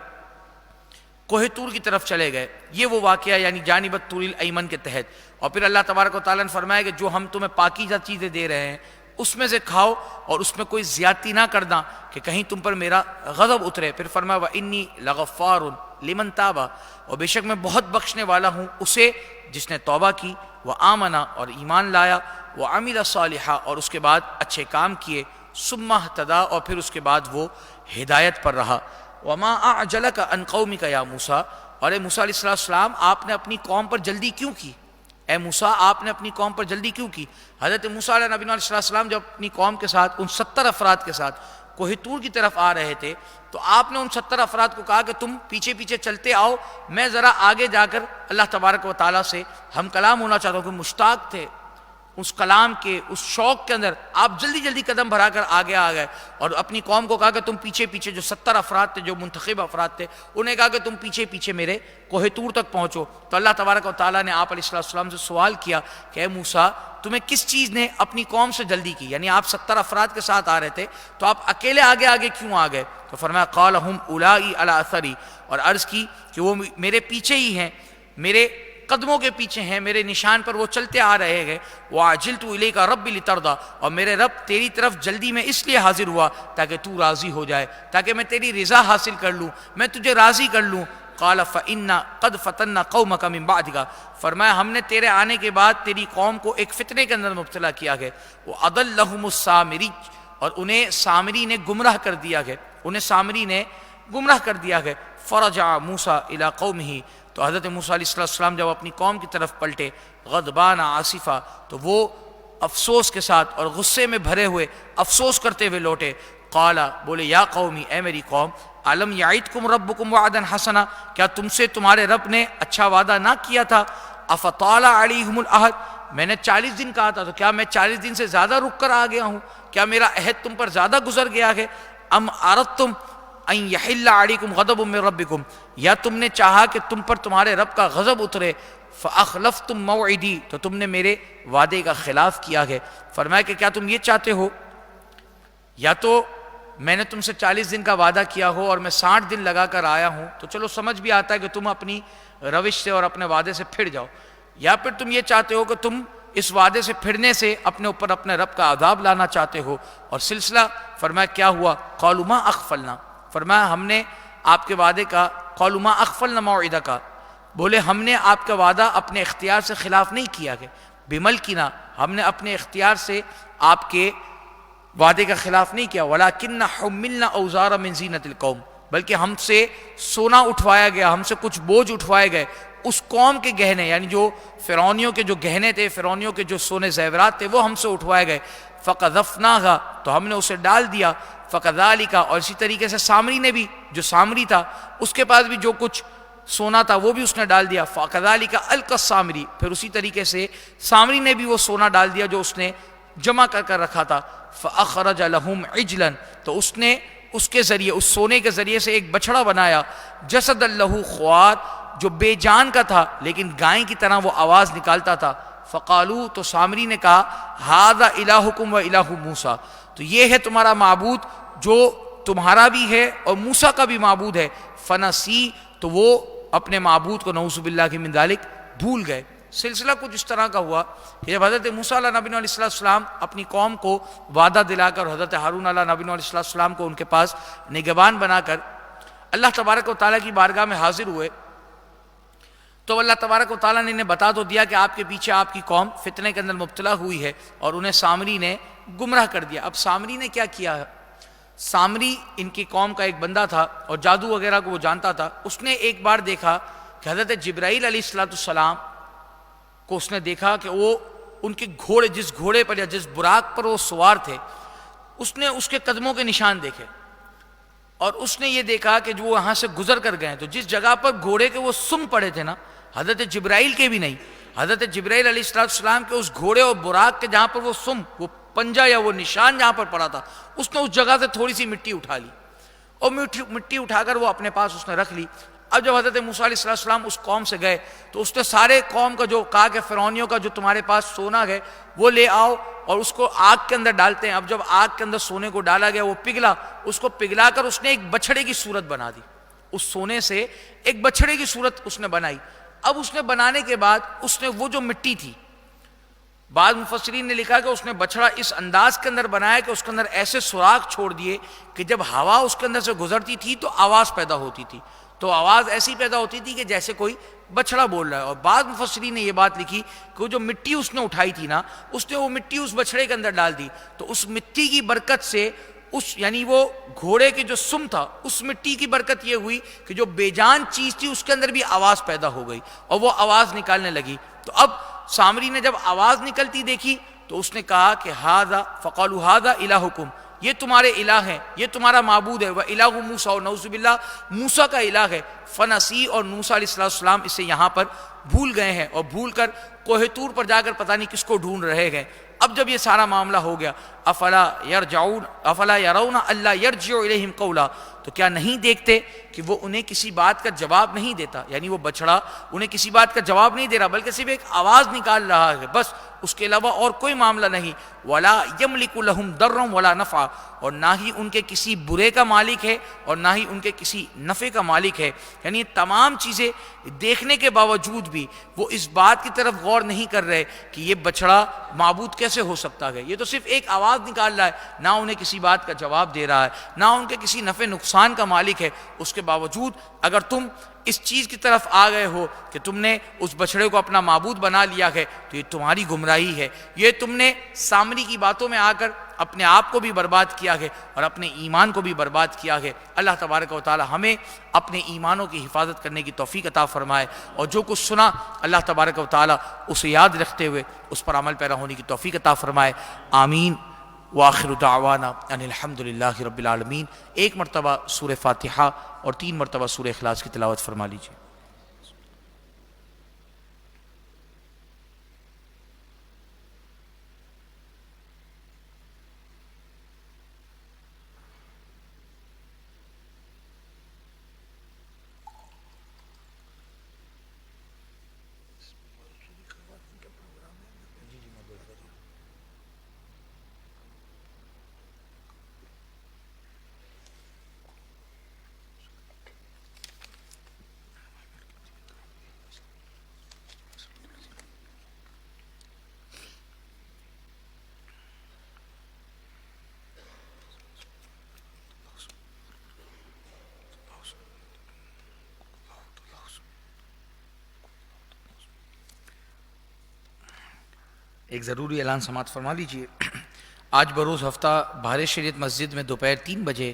S1: کوہ طور کی طرف چلے گئے۔ یہ وہ واقعہ یعنی جانب الطور الایمن کے تحت۔ اور پھر اللہ تبارک و تعالیٰ نے فرمایا کہ جو ہم تمہیں پاکیزہ چیزیں دے رہے ہیں اس میں سے کھاؤ، اور اس میں کوئی زیادتی نہ کرنا کہ کہیں تم پر میرا غضب اترے۔ پھر فرمایا وَإِنِّي لَغَفَّارٌ لِمَن تَابَ، اور بے شک میں بہت بخشنے والا ہوں اسے جس نے توبہ کی، وَآمَنَ، اور ایمان لایا، وَعَمِلَ صَالِحًا، اور اس کے بعد اچھے کام کیے، ثُمَّ اهْتَدَىٰ، اور پھر اس کے بعد وہ ہدایت پر رہا۔ وَمَا أَعْجَلَكَ عَنْ قَوْمِكَ يَا موسیٰ، اور اے موسیٰ علیہ السلام آپ نے اپنی قوم پر جلدی کیوں کی؟ اے موسیٰ آپ نے اپنی قوم پر جلدی کیوں کی؟ حضرت موسیٰ علیہ نبی علیہ السلام جب اپنی قوم کے ساتھ ان 70 افراد کے ساتھ کوہ طور کی طرف آ رہے تھے، تو آپ نے ان 70 افراد کو کہا کہ تم پیچھے پیچھے چلتے آؤ، میں ذرا آگے جا کر اللہ تبارک و تعالیٰ سے ہم کلام ہونا چاہتا ہوں، کہ مشتاق تھے اس کلام کے، اس شوق کے اندر آپ جلدی جلدی قدم بھرا کر آگے آ گئے، اور اپنی قوم کو کہا کہ تم پیچھے پیچھے، جو 70 افراد تھے جو منتخب افراد تھے انہیں کہا کہ تم پیچھے پیچھے میرے کوہ طور تک پہنچو۔ تو اللہ تبارک و تعالیٰ نے آپ علیہ السلام سے سوال کیا کہ اے موسیٰ تمہیں کس چیز نے اپنی قوم سے جلدی کی؟ یعنی آپ 70 افراد کے ساتھ آ رہے تھے تو آپ اکیلے آگے آگے کیوں آ گئے؟ تو فرمایا قال ہم اولائی علی اثری، اور عرض کی کہ وہ میرے پیچھے ہی ہیں، میرے قدموں کے پیچھے ہیں، میرے نشان پر وہ چلتے آ رہے ہیں۔ وَعَجِلْتُ إِلَيْكَ رَبِّ لِتَرْضَىٰ، اور میرے رب تیری طرف جلدی میں اس لیے حاضر ہوا تاکہ تو راضی ہو جائے، تاکہ میں تیری رضا حاصل کر لوں، میں تجھے راضی کر لوں۔ قَالَ فَإِنَّا قَدْ فَتَنَّا قَوْمَكَ مِن بَعْدِكَ، فرمایا ہم نے تیرے آنے کے بعد تیری قوم کو ایک فتنے کے اندر مبتلا کیا ہے۔ وَأَضَلَّهُمُ السَّامِرِيُّ، اور انہیں سامری نے گمراہ کر دیا ہے، انہیں سامری نے گمراہ کر دیا ہے۔ فَرَجَعَ مُوسَىٰ إِلَىٰ قَوْمِهِ، تو حضرت موسیٰ علیہ السلام جب اپنی قوم کی طرف پلٹے، غضبان آصفا، تو وہ افسوس کے ساتھ اور غصے میں بھرے ہوئے افسوس کرتے ہوئے لوٹے۔ قالا، بولے یا قومی، اے میری قوم، علم یعیدکم ربکم وعدا حسنا، کیا تم سے تمہارے رب نے اچھا وعدہ نہ کیا تھا؟ افطال علیہم العہد، میں نے 40 دن کہا تھا، تو کیا میں 40 دن سے زیادہ رک کر آ گیا ہوں؟ کیا میرا عہد تم پر زیادہ گزر گیا ہے؟ ام اردتم ان یحل علیکم غضب من ربکم، یا تم نے چاہا کہ تم پر تمہارے رب کا غضب اترے؟ فاخلفتم موعدی، تو تم نے میرے وعدے کا خلاف کیا ہے۔ فرمایا کہ کیا تم یہ چاہتے ہو یا تو میں نے تم سے 40 دن کا وعدہ کیا ہو اور میں 60 دن لگا کر آیا ہوں، تو چلو سمجھ بھی آتا ہے کہ تم اپنی روش سے اور اپنے وعدے سے پھر جاؤ، یا پھر تم یہ چاہتے ہو کہ تم اس وعدے سے پھرنے سے اپنے اوپر اپنے رب کا عذاب لانا چاہتے ہو۔ اور سلسلہ فرمایا کیا ہوا؟ قالوا ما اغفلنا، فرمایا ہم نے آپ کے وعدے کا، قالوا ما اغفلنا موعدک، بولے ہم نے آپ کا وعدہ اپنے اختیار سے خلاف نہیں کیا ہے، بملکنا، ہم نے اپنے اختیار سے آپ کے وعدے کا خلاف نہیں کیا، ولیکن حملنا اوزارا من زینت القوم، بلکہ ہم سے سونا اٹھوایا گیا، ہم سے کچھ بوجھ اٹھوائے گئے اس قوم کے گہنے، یعنی جو فرعونیوں کے جو گہنے تھے، فرعونیوں کے جو سونے زیورات تھے وہ ہم سے اٹھوائے گئے۔ فقذفناہا، تو ہم نے اسے ڈال دیا۔ فکذالک، اور اسی طریقے سے سامری نے بھی، جو سامری تھا اس کے پاس بھی جو کچھ سونا تھا وہ بھی اس نے ڈال دیا۔ فکذالک القی السامری، پھر اسی طریقے سے سامری نے بھی وہ سونا ڈال دیا جو اس نے جمع کر کر رکھا تھا۔ فاخرج لهم عجلا، تو اس نے اس کے ذریعے، اس سونے کے ذریعے سے ایک بچڑا بنایا، جسد له خوار، جو بے جان کا تھا لیکن گائے کی طرح وہ آواز نکالتا تھا۔ فقالو، تو سامری نے کہا ھذا الہکم و الہ موسیٰ، تو یہ ہے تمہارا معبود جو تمہارا بھی ہے اور موسیٰ کا بھی معبود ہے۔ فنسی، تو وہ اپنے معبود کو نعوذ باللہ من ذالک بھول گئے۔ سلسلہ کچھ اس طرح کا ہوا کہ جب حضرت موسیٰ علیہ نبی علیہ السلام اپنی قوم کو وعدہ دلا کر حضرت ہارون علیہ نبی علیہ السلام کو ان کے پاس نگہبان بنا کر اللہ تبارک و تعالیٰ کی بارگاہ میں حاضر ہوئے، تو اللہ تبارک و تعالیٰ نے انہیں بتا تو دیا کہ آپ کے پیچھے آپ کی قوم فتنے کے اندر مبتلا ہوئی ہے، اور انہیں سامری نے گمراہ کر دیا۔ اب سامری نے کیا کیا ہے؟ سامری ان کی قوم کا ایک بندہ تھا اور جادو وغیرہ کو وہ جانتا تھا۔ اس نے ایک بار دیکھا کہ حضرت جبرائیل علیہ السلام کو اس نے دیکھا کہ وہ ان کے گھوڑے، جس گھوڑے پر یا جس براق پر وہ سوار تھے، اس نے اس کے قدموں کے نشان دیکھے، اور اس نے یہ دیکھا کہ جو وہ وہاں سے گزر کر گئے، تو جس جگہ پر گھوڑے کے وہ سم پڑے تھے نا، حضرت جبرائیل کے بھی نہیں، حضرت جبرائیل علیہ السلام کے اس گھوڑے اور براق کے جہاں پر وہ سم، وہ پنجہ یا وہ نشان جہاں پر پڑا تھا، اس نے اس جگہ سے تھوڑی سی مٹی اٹھا لی، اور مٹی اٹھا کر وہ اپنے پاس اس نے رکھ لی۔ اب جب حضرت موسیٰ علیہ السلام اس قوم سے گئے تو اس نے سارے قوم کا جو کہا کہ فرعونیوں کا جو تمہارے پاس سونا ہے وہ لے آؤ اور اس کو آگ کے اندر ڈالتے ہیں۔ اب جب آگ کے اندر سونے کو ڈالا گیا وہ پگھلا، اس کو پگھلا کر اس نے ایک بچھڑے کی صورت بنا دی، اس سونے سے ایک بچھڑے کی صورت اس نے بنائی۔ اب اس نے بنانے کے بعد اس نے وہ جو مٹی تھی، بعض مفسرین نے لکھا کہ اس نے بچھڑا اس انداز کے اندر بنایا کہ اس کے اندر ایسے سوراخ چھوڑ دیے کہ جب ہوا اس کے اندر سے گزرتی تھی تو آواز پیدا ہوتی تھی، تو آواز ایسی پیدا ہوتی تھی کہ جیسے کوئی بچڑا بول رہا ہے۔ اور بعض مفسرین نے یہ بات لکھی کہ وہ جو مٹی اس نے اٹھائی تھی نا، اس نے وہ مٹی اس بچڑے کے اندر ڈال دی، تو اس مٹی کی برکت سے یعنی وہ گھوڑے کے جو سم تھا، اس مٹی کی برکت یہ ہوئی کہ جو بے جان چیز تھی اس کے اندر بھی آواز پیدا ہو گئی اور وہ آواز نکالنے لگی۔ تو اب سامری نے جب آواز نکلتی دیکھی تو اس نے کہا کہ ھذا فقالوا ھذا الہکم، یہ تمہارے الہ ہے، یہ تمہارا معبود ہے، وَإِلَٰهُ مُوسَىٰ، اور نعوذ باللہ موسیٰ کا الہ ہے۔ فنسی، اور موسیٰ علیہ السلام اسے یہاں پر بھول گئے ہیں اور بھول کر کوہ طور پر جا کر پتہ نہیں کس کو ڈھونڈ رہے ہیں۔ اب جب یہ سارا معاملہ ہو گیا، افلا یرون الا یرجع الیہم قولا، تو کیا نہیں دیکھتے کہ وہ انہیں کسی بات کا جواب نہیں دیتا، یعنی وہ بچڑا انہیں کسی بات کا جواب نہیں دے رہا بلکہ صرف ایک آواز نکال رہا ہے بس، اس کے علاوہ اور کوئی معاملہ نہیں۔ ولا یملک لہم ضرا ولا نفعا، اور نہ ہی ان کے کسی برے کا مالک ہے اور نہ ہی ان کے کسی نفع کا مالک ہے، یعنی تمام چیزیں دیکھنے کے باوجود بھی وہ اس بات کی طرف غور نہیں کر رہے کہ یہ بچڑا معبود کیسے ہو سکتا ہے، یہ تو صرف ایک آواز نکال رہا ہے، نہ انہیں کسی بات کا جواب دے رہا ہے، نہ ان کے کسی نفع نقصان کا مالک ہے۔ اس کے باوجود اگر تم اس چیز کی طرف آ گئے ہو کہ تم نے اس بچڑے کو اپنا معبود بنا لیا ہے تو یہ تمہاری گمراہی ہے، یہ تم نے سامری کی باتوں میں آ کر اپنے آپ کو بھی برباد کیا ہے اور اپنے ایمان کو بھی برباد کیا ہے۔ اللہ تبارک و تعالی ہمیں اپنے ایمانوں کی حفاظت کرنے کی توفیق عطا فرمائے، اور جو کچھ سنا اللہ تبارک و تعالی اسے یاد رکھتے ہوئے اس پر عمل پیرا ہونے کی توفیق عطا فرمائے۔ آمین۔ وآخر دعوانا ان الحمدللہ رب العالمین۔ ایک مرتبہ سورہ فاتحہ اور 3 مرتبہ سورہ اخلاص کی تلاوت فرما لیجیے۔ ایک ضروری اعلان سماعت فرما لیجیے۔ آج بروز ہفتہ بہار شریعت مسجد میں دوپہر 3 بجے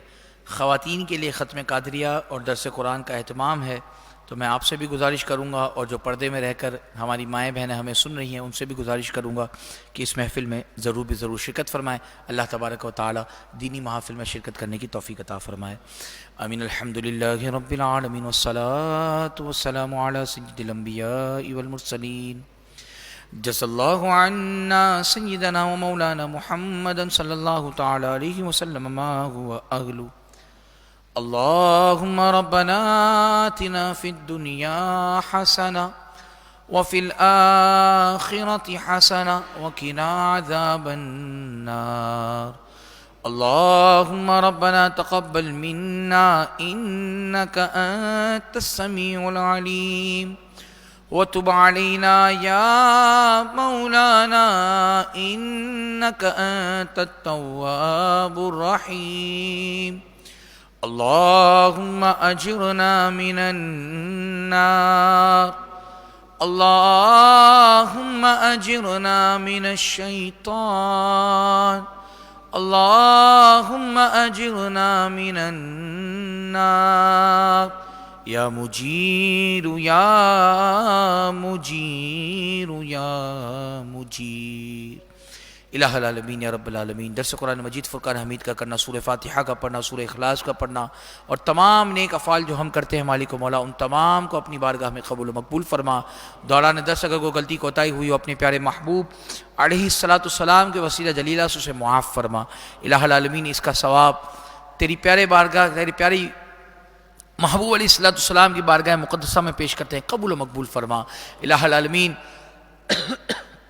S1: خواتین کے لیے ختم قادریہ اور درس قرآن کا اہتمام ہے، تو میں آپ سے بھی گزارش کروں گا اور جو پردے میں رہ کر ہماری مائیں بہنیں ہمیں سن رہی ہیں ان سے بھی گزارش کروں گا کہ اس محفل میں ضرور شرکت فرمائیں۔ اللہ تبارک و تعالی دینی محافل میں شرکت کرنے کی توفیق عطا فرمائے۔ آمین۔ الحمدللہ رب العالمین والصلاة والسلام علی سید الانبیاء والمرسلین۔ جزا اللہ عنا سیدنا و مولانا محمد صلی اللہ تعالی علیہ وسلم ما هو اہلو۔ اللہم ربنا آتنا فی الدنیا حسنہ وفی الآخرة حسنہ وقنا عذاب النار۔ اللہم ربنا تقبل منا انک انت السمیع العلیم وتب علينا يا مولانا إنك أنت التواب الرحيم اللهم أجرنا من النار اللهم أجرنا من الشيطان اللهم أجرنا من النار یا مجیر یا مجیر یا مجیر الہ العالمین یا رب العالمین۔ درس قرآن مجید فرقان حمید کا کرنا، سورہ فاتحہ کا پڑھنا، سورہ اخلاص کا پڑھنا، اور تمام نیک افعال جو ہم کرتے ہیں مالک و مولا ان تمام کو اپنی بارگاہ میں قبول و مقبول فرما۔ دوران درس اگر کوئی غلطی کوتاہی ہوئی ہو اپنے پیارے محبوب علیہ السلام کے وسیلہ جلیلہ سے اسے معاف فرما۔ الہ العالمین اس کا ثواب تیری پیارے بارگاہ، تیری پیاری محبوب علیہ السلام کی بارگاہ مقدسہ میں پیش کرتے ہیں، قبول و مقبول فرما۔ الہ العالمین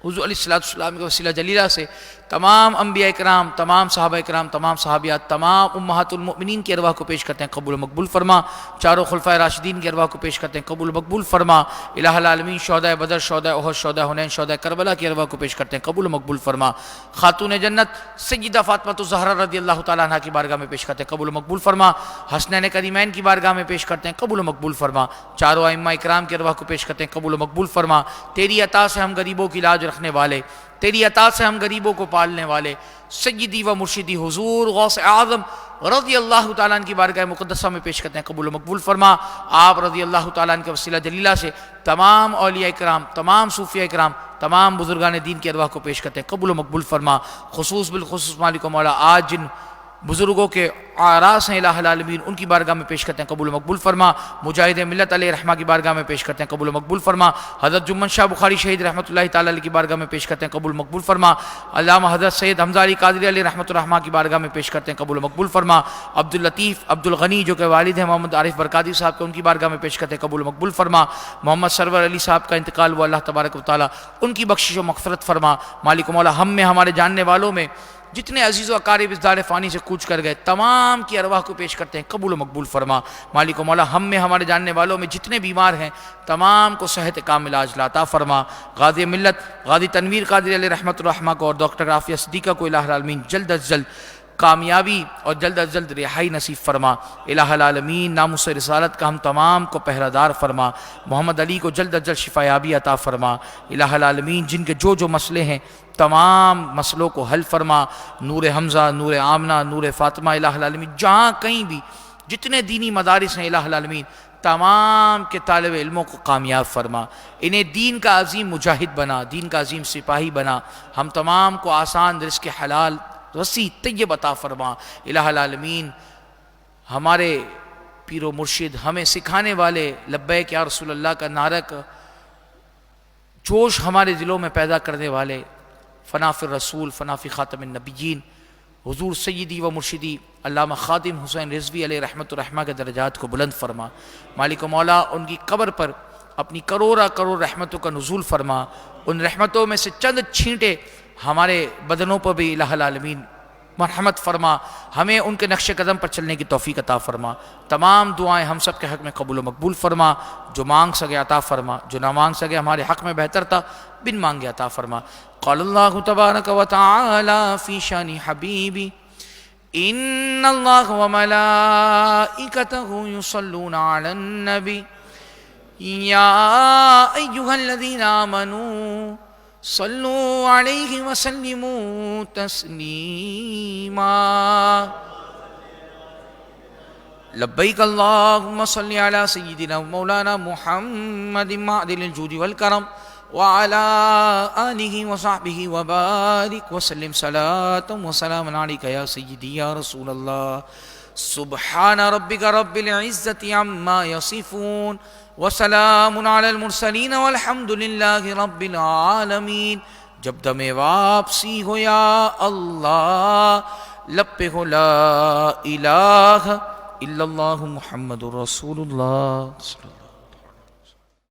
S1: حضور علیہ السلام کے وسیلہ جلیلہ سے تمام انبیاء کرام، تمام صحابہ کرام، تمام صحابیات، تمام امہات المؤمنین کی ارواح کو پیش کرتے ہیں، قبول و مقبول فرما۔ چاروں خلفائے راشدین کی ارواح کو پیش کرتے ہیں، قبول و مقبول فرما۔ الہ العالمین شہداء بدر، شہداء احد، شہداء حنین، شہداء کربلا کی ارواح کو پیش کرتے ہیں، قبول و مقبول فرما۔ خاتون جنت سیدہ فاطمہ الزہرا رضی اللہ تعالیٰ عنہ کی بارگاہ میں پیش کرتے ہیں، قبول و مقبول فرما۔ حسنین کریمین کی بارگاہ میں پیش کرتے ہیں، قبول و مقبول فرما۔ چاروں ائمہ اکرام کی ارواح کو پیش کرتے ہیں، قبول و مقبول فرما۔ تیری عطا سے ہم غریبوں کی لاج رکھنے والے، تیری عطا سے ہم غریبوں کو پالنے والے سیدی و مرشدی حضور غوث اعظم رضی اللہ تعالیٰ عنہ کی بارگاہ مقدسہ میں پیش کرتے ہیں، قبول و مقبول فرما۔ آپ رضی اللہ تعالیٰ عنہ کے وسیلہ جلیلہ سے تمام اولیاء کرام، تمام صوفیاء کرام، تمام بزرگان دین کی ارواح کو پیش کرتے ہیں، قبول و مقبول فرما۔ خصوص بالخصوص مالک و مولا آج جن بزرگوں کے اعراس ہیں الہ العالمین ان کی بارگاہ میں پیش کرتے ہیں، قبول و مقبول فرما۔ مجاہد ملت علیہ رحمہ کی بارگاہ میں پیش کرتے ہیں، قبول و مقبول فرما۔ حضرت جمن شاہ بخاری شہید رحمۃ اللہ تعالیٰ علیہ کی بارگاہ میں پیش کرتے ہیں، قبول و مقبول فرما۔ علامہ حضرت سید حمزہ علی قادری علیہ رحمۃ الرحمہ کی بارگاہ میں پیش کرتے ہیں، قبول و مقبول فرما۔ عبداللطیف عبدالغنی جو کہ والد ہیں محمد عارف برکاتی صاحب کے، ان کی بارگاہ میں پیش کرتے ہیں، قبول و مقبول فرما۔ محمد سرور علی صاحب کا انتقال ہوا، اللہ تبارک و تعالیٰ ان کی بخشش و مغفرت فرما۔ مالک و مولا ہم میں، ہمارے جاننے والوں میں جتنے عزیز و اقارب اس دار فانی سے کوچ کر گئے تمام کی ارواح کو پیش کرتے ہیں، قبول و مقبول فرما۔ مالک و مولا ہم میں، ہمارے جاننے والوں میں جتنے بیمار ہیں تمام کو صحت کامل عاجلہ عطا فرما۔ غازی ملت غازی تنویر قادری علیہ رحمۃ الرحمہ کو اور ڈاکٹر عافیہ صدیقہ کو الہ العالمین جلد از جلد کامیابی اور جلد از جلد رہائی نصیب فرما۔ الہ العالمین ناموس رسالت کا ہم تمام کو پہرہ دار فرما۔ محمد علی کو جلد از جلد شفا یابی عطا فرما۔ الہ العالمین جن کے جو مسئلے ہیں تمام مسئلوں کو حل فرما۔ نور حمزہ، نور آمنہ، نور فاطمہ، الہ العالمین جہاں کہیں بھی جتنے دینی مدارس ہیں الہ العالمین تمام کے طالب علموں کو کامیاب فرما، انہیں دین کا عظیم مجاہد بنا، دین کا عظیم سپاہی بنا۔ ہم تمام کو آسان رزق حلال وسیع طیب عطا فرما۔ الہ العالمین ہمارے پیر و مرشد ہمیں سکھانے والے لبیک یا رسول اللہ کا نعرہ کا جوش ہمارے دلوں میں پیدا کرنے والے فنا فی الرسول فنا فی خاتم النبیین حضور سیدی و مرشدی علامہ خادم حسین رضوی علیہ رحمۃ الرحمہ کے درجات کو بلند فرما۔ مالک و مولا ان کی قبر پر اپنی کروڑا کروڑ رحمتوں کا نزول فرما۔ ان رحمتوں میں سے چند چھینٹے ہمارے بدنوں پر بھی الہ العالمین مرحمت فرما، ہمیں ان کے نقش قدم پر چلنے کی توفیق عطا فرما۔ تمام دعائیں ہم سب کے حق میں قبول و مقبول فرما۔ جو مانگ سکے عطا فرما، جو نہ مانگ سکے ہمارے حق میں بہتر تھا بن مانگے عطا فرما۔ قال اللہ تبارک و تعالی فی شان حبیبی ان اللہ و ملائکتہ یصلون علی النبی یا ایہا الذین آمنوا صلوا علیہ وسلموا تسلیما۔ لبیک اللہم صلی علی سیدنا مولانا محمد معدن الجود والکرم وعلى آلہ وصحبہ وبارک وسلم صلاة وسلام علیک یا سیدی یا رسول اللہ۔ سبحان ربک رب العزت عما یصفون وسلام علی المرسلین والحمد للہ رب العالمین۔ جب دم واپسی ہو یا اللہ، لب پہ ہو لا الہ الا اللہ محمد رسول اللہ۔